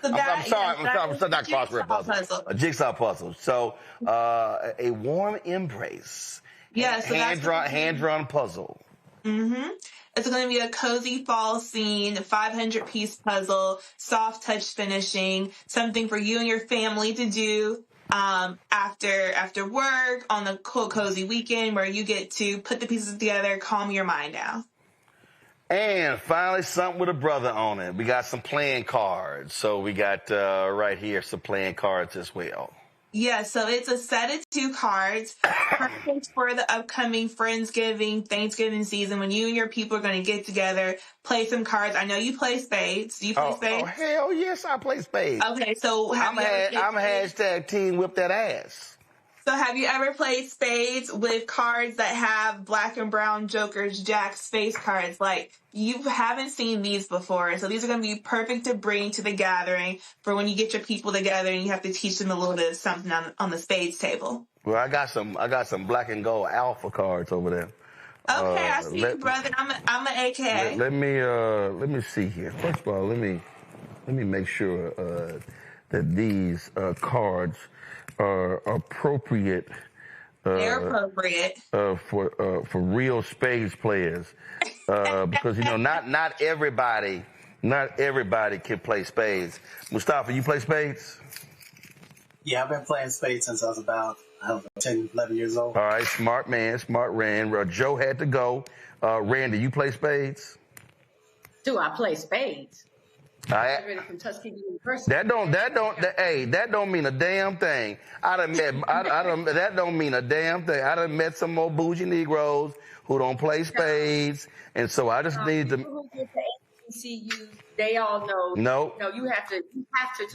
I'm sorry, not crossword puzzle. A jigsaw puzzle. So, a warm embrace. Yeah, so hand-drawn puzzle. Mm-hmm. It's going to be a cozy fall scene, 500-piece puzzle, soft touch finishing, something for you and your family to do after work on the cozy weekend where you get to put the pieces together, calm your mind down. And finally, something with a brother on it. We got some playing cards. So we got right here some playing cards as well. Yeah, so it's a set of 2 cards, perfect for the upcoming Friendsgiving, Thanksgiving season when you and your people are going to get together, play some cards. I know you play spades. Do you play spades? Oh, hell yes, I play spades. Okay, so I'm hashtag team whip that ass. So have you ever played spades with cards that have black and brown jokers, jacks, face cards? Like, you haven't seen these before. So these are going to be perfect to bring to the gathering for when you get your people together and you have to teach them a little bit of something on the spades table. Well, I got some black and gold alpha cards over there. Okay, I see you, brother. I'm an AKA. Let me see here. First of all, let me make sure that these cards are appropriate. They're appropriate for real spades players, because not everybody can play spades. Mustafa, you play spades? Yeah, I've been playing spades since I was about 10, 11 years old. All right, smart Rand. Joe had to go. Randy, you play spades? Do I play spades? That don't mean a damn thing. That don't mean a damn thing. I done met some more bougie Negroes who don't play spades, and so I just need to. HBCUs, they all know. No. No, you have to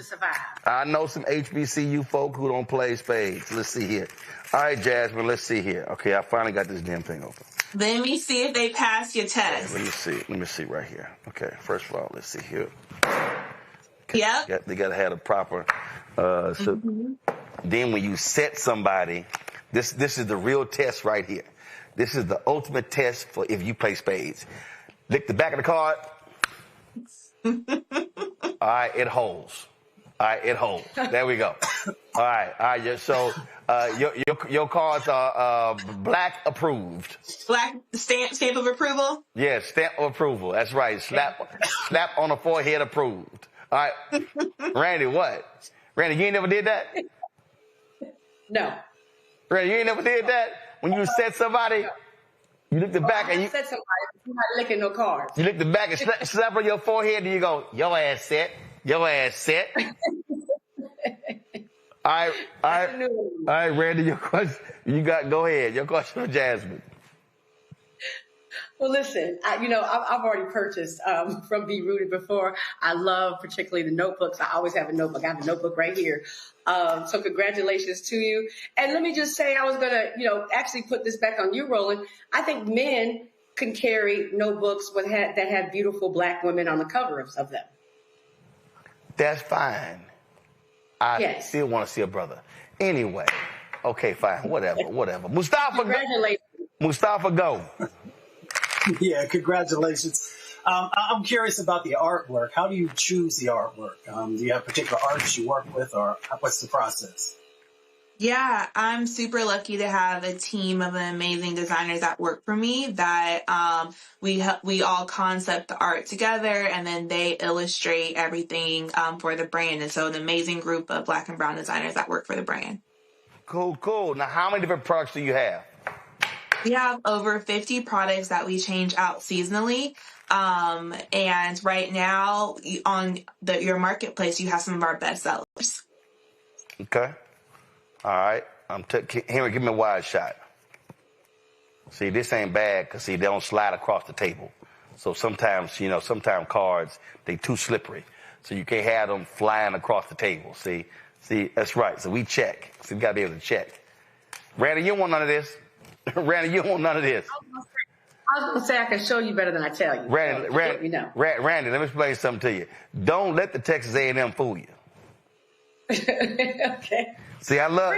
survive. I know some HBCU folk who don't play spades. Let's see here. All right, Jasmine, let's see here. Okay, I finally got this damn thing open. Let me see if they pass your test. Let me see right here. Okay, first of all, let's see here. Yep. They got to have a proper. Then when you set somebody, this is the real test right here. This is the ultimate test for if you play spades. Lick the back of the card. All right, it holds. All right, it holds. There we go. All right. So your cards are black approved. Black stamp of approval. Yeah, stamp of approval. That's right. Slap on the forehead approved. All right, Randy, what? Randy, you ain't never did that? No. Randy, you ain't never did that? When you set somebody, you look the back and you set somebody, you're not licking no cards. You look the back and slap on your forehead and you go, your ass set. Your ass set. All right, Randy, your question. Go ahead. Your question for Jasmine. Well, listen, I've already purchased from Be Rooted before. I love particularly the notebooks. I always have a notebook. I have a notebook right here. So congratulations to you. And let me just say, I was going to, actually put this back on you, Roland. I think men can carry notebooks that have beautiful black women on the covers of them. That's fine. I still want to see a brother. Anyway, okay, fine, whatever. Mustafa, congratulations. Mustafa, go. Yeah, congratulations. I'm curious about the artwork. How do you choose the artwork? Do you have particular artists you work with, or what's the process? Yeah, I'm super lucky to have a team of amazing designers that work for me that we all concept the art together, and then they illustrate everything for the brand. And so an amazing group of black and brown designers that work for the brand. Cool. Now, how many different products do you have? We have over 50 products that we change out seasonally. And right now on your marketplace, you have some of our best sellers. Okay. All right. Henry, give me a wide shot. See, this ain't bad because, they don't slide across the table. So sometimes cards, they too slippery. So you can't have them flying across the table. See, that's right. So we check. So we got to be able to check. Randy, you don't want none of this. Randy, you don't want none of this. I was going to say I can show you better than I tell you. Randy, let me explain something to you. Don't let the Texas A&M fool you. Okay. See, I love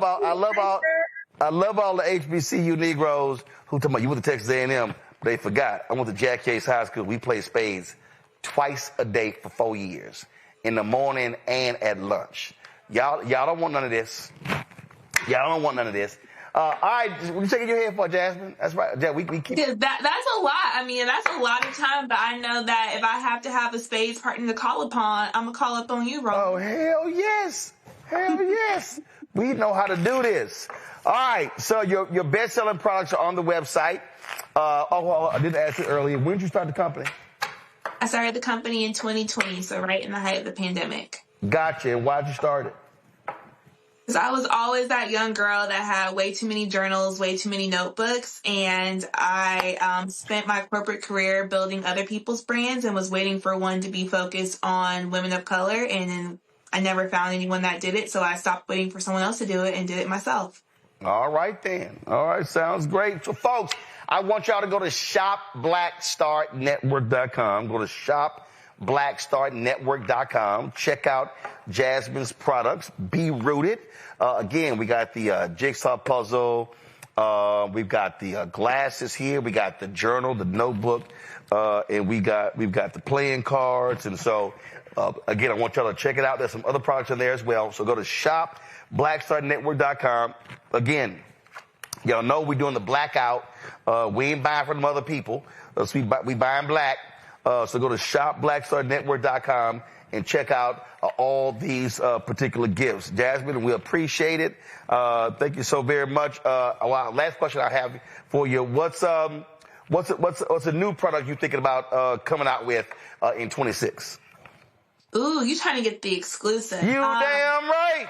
all the HBCU Negroes who talking about you went to Texas A&M. They forgot. I went to Jack Case High School. We played spades twice a day for 4 years, in the morning and at lunch. Y'all don't want none of this. Y'all don't want none of this. All right, what you shaking your head for, Jasmine? That's right. Yeah, we keep. That's a lot. I mean, that's a lot of time. But I know that if I have to have a spades partner to call upon, I'm gonna call up on you, Ron. Oh, hell yes. We know how to do this. All right, so your best-selling products are on the website. I didn't ask you earlier. When did you start the company? I started the company in 2020, so right in the height of the pandemic. Gotcha. And why'd you start it? Because I was always that young girl that had way too many journals, way too many notebooks, and I spent my corporate career building other people's brands and was waiting for one to be focused on women of color, and then I never found anyone that did it, so I stopped waiting for someone else to do it and did it myself. All right, then. All right, sounds great. So, folks, I want y'all to go to shopblackstartnetwork.com. Go to shopblackstartnetwork.com. Check out Jasmine's products. Be Rooted. Again, we got the jigsaw puzzle. We've got the glasses here. We got the journal, the notebook, and we've got the playing cards. And so, again, I want y'all to check it out. There's some other products in there as well. So go to shopblackstartnetwork.com. Again, y'all know we're doing the blackout. We ain't buying from other people. So we buying black. So go to shopblackstartnetwork.com and check out all these particular gifts. Jasmine, we appreciate it. Thank you so very much. Last question I have for you: what's a new product you're thinking about coming out with in 26? Ooh, you trying to get the exclusive? You damn right.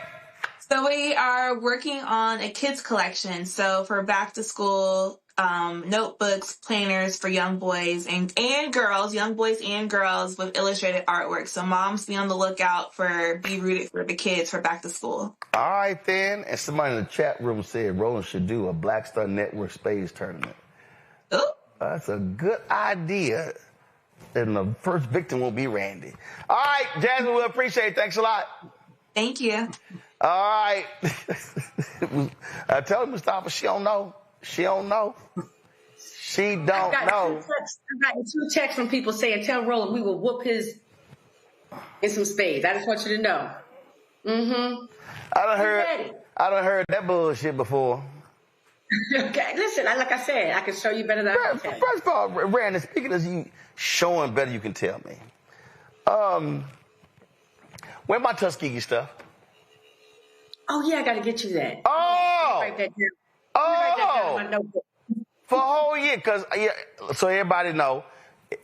So we are working on a kids collection. So for back to school, notebooks, planners for young boys and girls, young boys and girls with illustrated artwork. So moms, be on the lookout for Be Rooted for the kids for back to school. All right, then. And somebody in the chat room said Roland should do a Black Star Network Spades tournament. Oh. That's a good idea. And the first victim will be Randy. All right, Jasmine, we appreciate it. Thanks a lot. Thank you. All right. I tell her, Mustafa, she don't know. She don't know. She don't know. I've gotten 2 texts from people saying, tell Roland we will whoop his in some spades. I just want you to know. Mm-hmm. I done heard that bullshit before. Okay, listen, like I said, I can show you better than I can tell. First of all, Brandon, speaking as you showing better, you can tell me. Where my Tuskegee stuff? Oh, yeah, I got to get you that. Oh! Write that down. Oh! My notebook. For a whole year, because, so everybody know,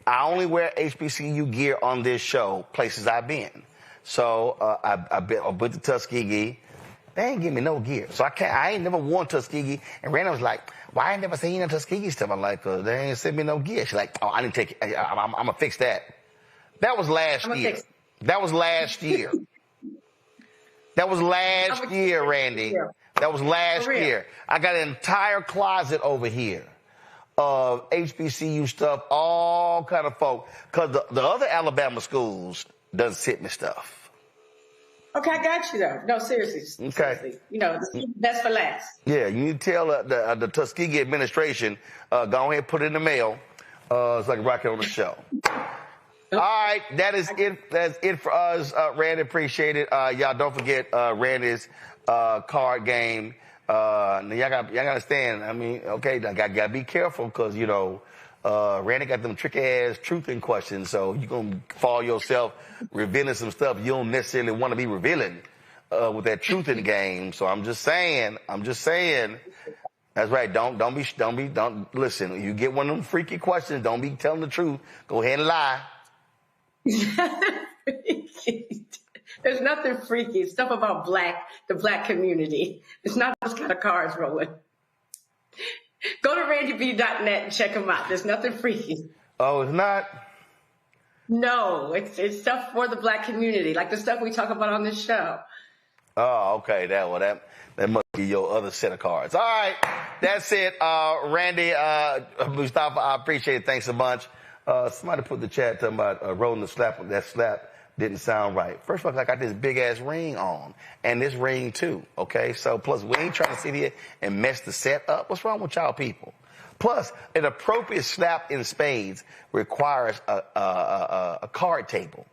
I only wear HBCU gear on this show, places I've been. So I went to Tuskegee. They ain't give me no gear. So I ain't never worn Tuskegee. And Randall was like, why I ain't never seen no Tuskegee stuff? I'm like, they ain't sent me no gear. She's like, oh, I didn't take it. I'm going to fix that. That was last year. That was last year. That was last year, Randy. That was last year. I got an entire closet over here of HBCU stuff, all kind of folk. Because the other Alabama schools doesn't send me stuff. Okay, I got you though. No, seriously. Okay. Seriously. That's for last. Yeah, you need to tell the Tuskegee administration, go ahead and put it in the mail so I can rock it on the show. All right, that is it. That's it for us. Randy, appreciate it. Y'all don't forget Randy's card game. Now y'all got to understand. I mean, okay, I got to be careful because Randy got them tricky ass truthing questions, so you're gonna fall yourself revealing some stuff you don't necessarily want to be revealing with that truthing game. So I'm just saying. That's right. Don't listen. You get one of them freaky questions. Don't be telling the truth. Go ahead and lie. There's nothing freaky. It's stuff about the black community. It's not those kind of cards, Roland. Go to randyb.net and check them out. There's nothing freaky. Oh, it's not? No, it's stuff for the black community, like the stuff we talk about on this show. Oh, okay. That must be your other set of cards. All right. That's it. Randy, Mustafa, I appreciate it. Thanks a bunch. Somebody put in the chat talking about rolling the slap. That slap didn't sound right. First of all, I got this big ass ring on, and this ring too. Okay, so plus we ain't trying to sit here and mess the set up. What's wrong with y'all people? Plus, an appropriate slap in spades requires a card table.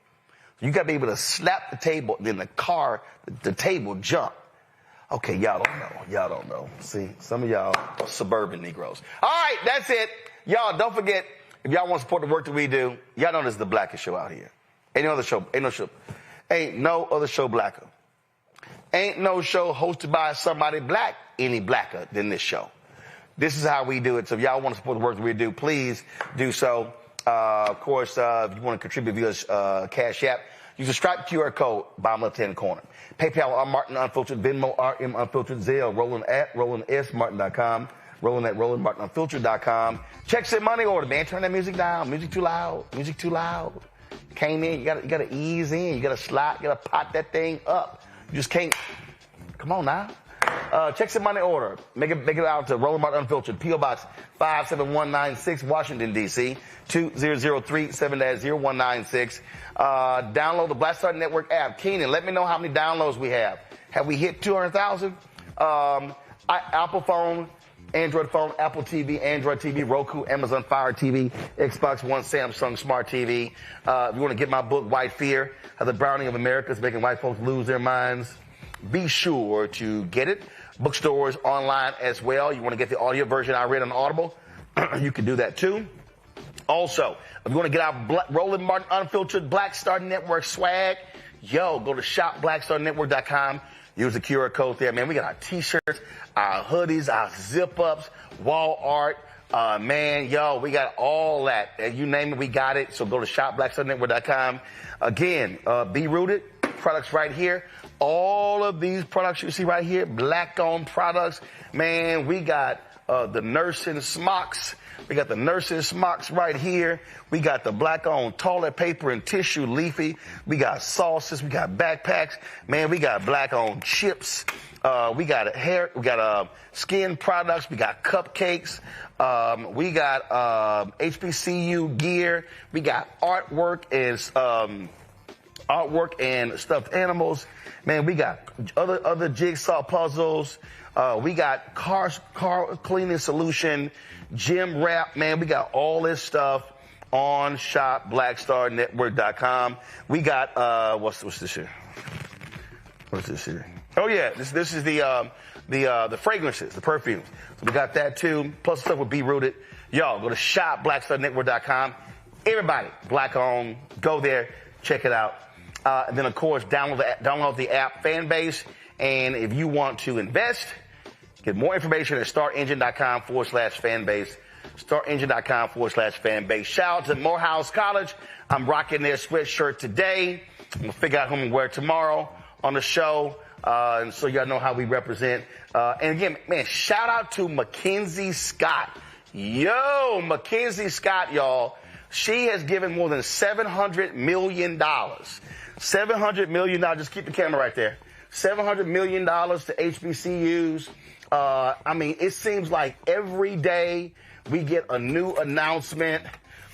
You got to be able to slap the table, then the table jump. Okay, y'all don't know. See, some of y'all are suburban Negroes. All right, that's it. Y'all don't forget. If y'all want to support the work that we do, y'all know this is the blackest show out here. Ain't no other show blacker. Ain't no show hosted by somebody black any blacker than this show. This is how we do it. So if y'all want to support the work that we do, please do so. Of course, if you want to contribute via Cash App, use the Stripe QR code, bottom left-hand corner. PayPal, R. Martin Unfiltered, Venmo, RM Unfiltered, Zelle, Roland at RolandSMartin.com. Roland at RolandMartinUnfiltered.com. Check some money order, man. Turn that music down. Music too loud. Came in, you gotta ease in. You gotta slide. You gotta pot that thing up. You just can't. Come on now. Check some money order. Make it out to Roland Martin Unfiltered, P.O. Box 57196, Washington, D.C. 20037-0196. Download the Black Star Network app. Keenan, let me know how many downloads we have. Have we hit 200,000? Apple phone, Android phone, Apple TV, Android TV, Roku, Amazon Fire TV, Xbox One, Samsung Smart TV. If you want to get my book, White Fear, The Browning of America is Making White Folks Lose Their Minds, be sure to get it. Bookstores, online as well. You want to get the audio version I read on Audible, you can do that too. Also, if you want to get our Roland Martin Unfiltered Black Star Network swag, go to shopblackstarnetwork.com. Use the QR code there, man. We got our t-shirts, our hoodies, our zip-ups, wall art. We got all that. You name it, we got it. So go to shopblackstarnetwork.com. Again, Be Rooted, products right here. All of these products you see right here, black-owned products. Man, we got the nursing smocks. We got the nursing smocks right here. We got the black-owned toilet paper and tissue leafy. We got sauces. We got backpacks. Man, we got black-owned chips. We got hair. We got skin products. We got cupcakes. We got HBCU gear. We got artwork and stuffed animals. Man, we got other jigsaw puzzles. We got car cleaning solution, gym wrap. Man, we got all this stuff on shopblackstarnetwork.com. We got what's this here? What's this here? Oh yeah, this is the fragrances, the perfumes. So we got that too. Plus stuff with Be Rooted. Y'all go to shopblackstarnetwork.com. Everybody, black owned. Go there, check it out. And then of course download the app Fanbase. And if you want to invest, get more information at startengine.com/fanbase. Startengine.com/fanbase. Shout out to Morehouse College. I'm rocking their sweatshirt today. I'm gonna figure out who I'm gonna wear tomorrow on the show. And so y'all know how we represent. And again, man, shout out to Mackenzie Scott. Yo, Mackenzie Scott, y'all. She has given more than $700 million. $700 million. Just keep the camera right there. $700 million to HBCUs. I mean, it seems like every day we get a new announcement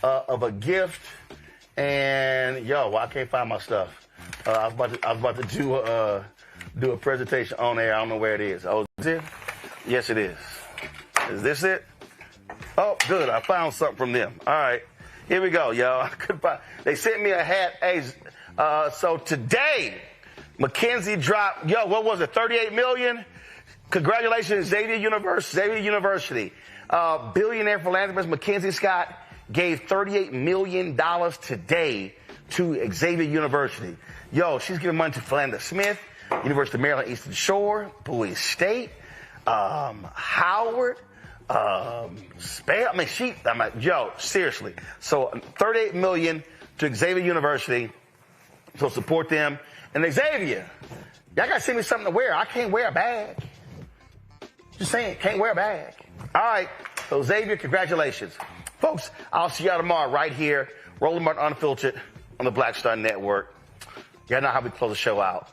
of a gift. And yo, well, I can't find my stuff. I was about to do a presentation on there. I don't know where it is. Oh, is it? Yes, it is. Is this it? Oh, good. I found something from them. All right. Here we go, y'all. They sent me a hat. Hey, so today, Mackenzie dropped, what was it, 38 million? Congratulations, Xavier University. Billionaire philanthropist Mackenzie Scott gave $38 million today to Xavier University. Yo, she's giving money to Philander Smith, University of Maryland Eastern Shore, Bowie State, Howard, seriously. So 38 million to Xavier University. So support them. And Xavier, y'all gotta send me something to wear. I can't wear a bag. Just saying, can't wear a bag. All right. So Xavier, congratulations. Folks, I'll see y'all tomorrow right here. Roland Martin Unfiltered on the Black Star Network. Y'all know how we close the show out.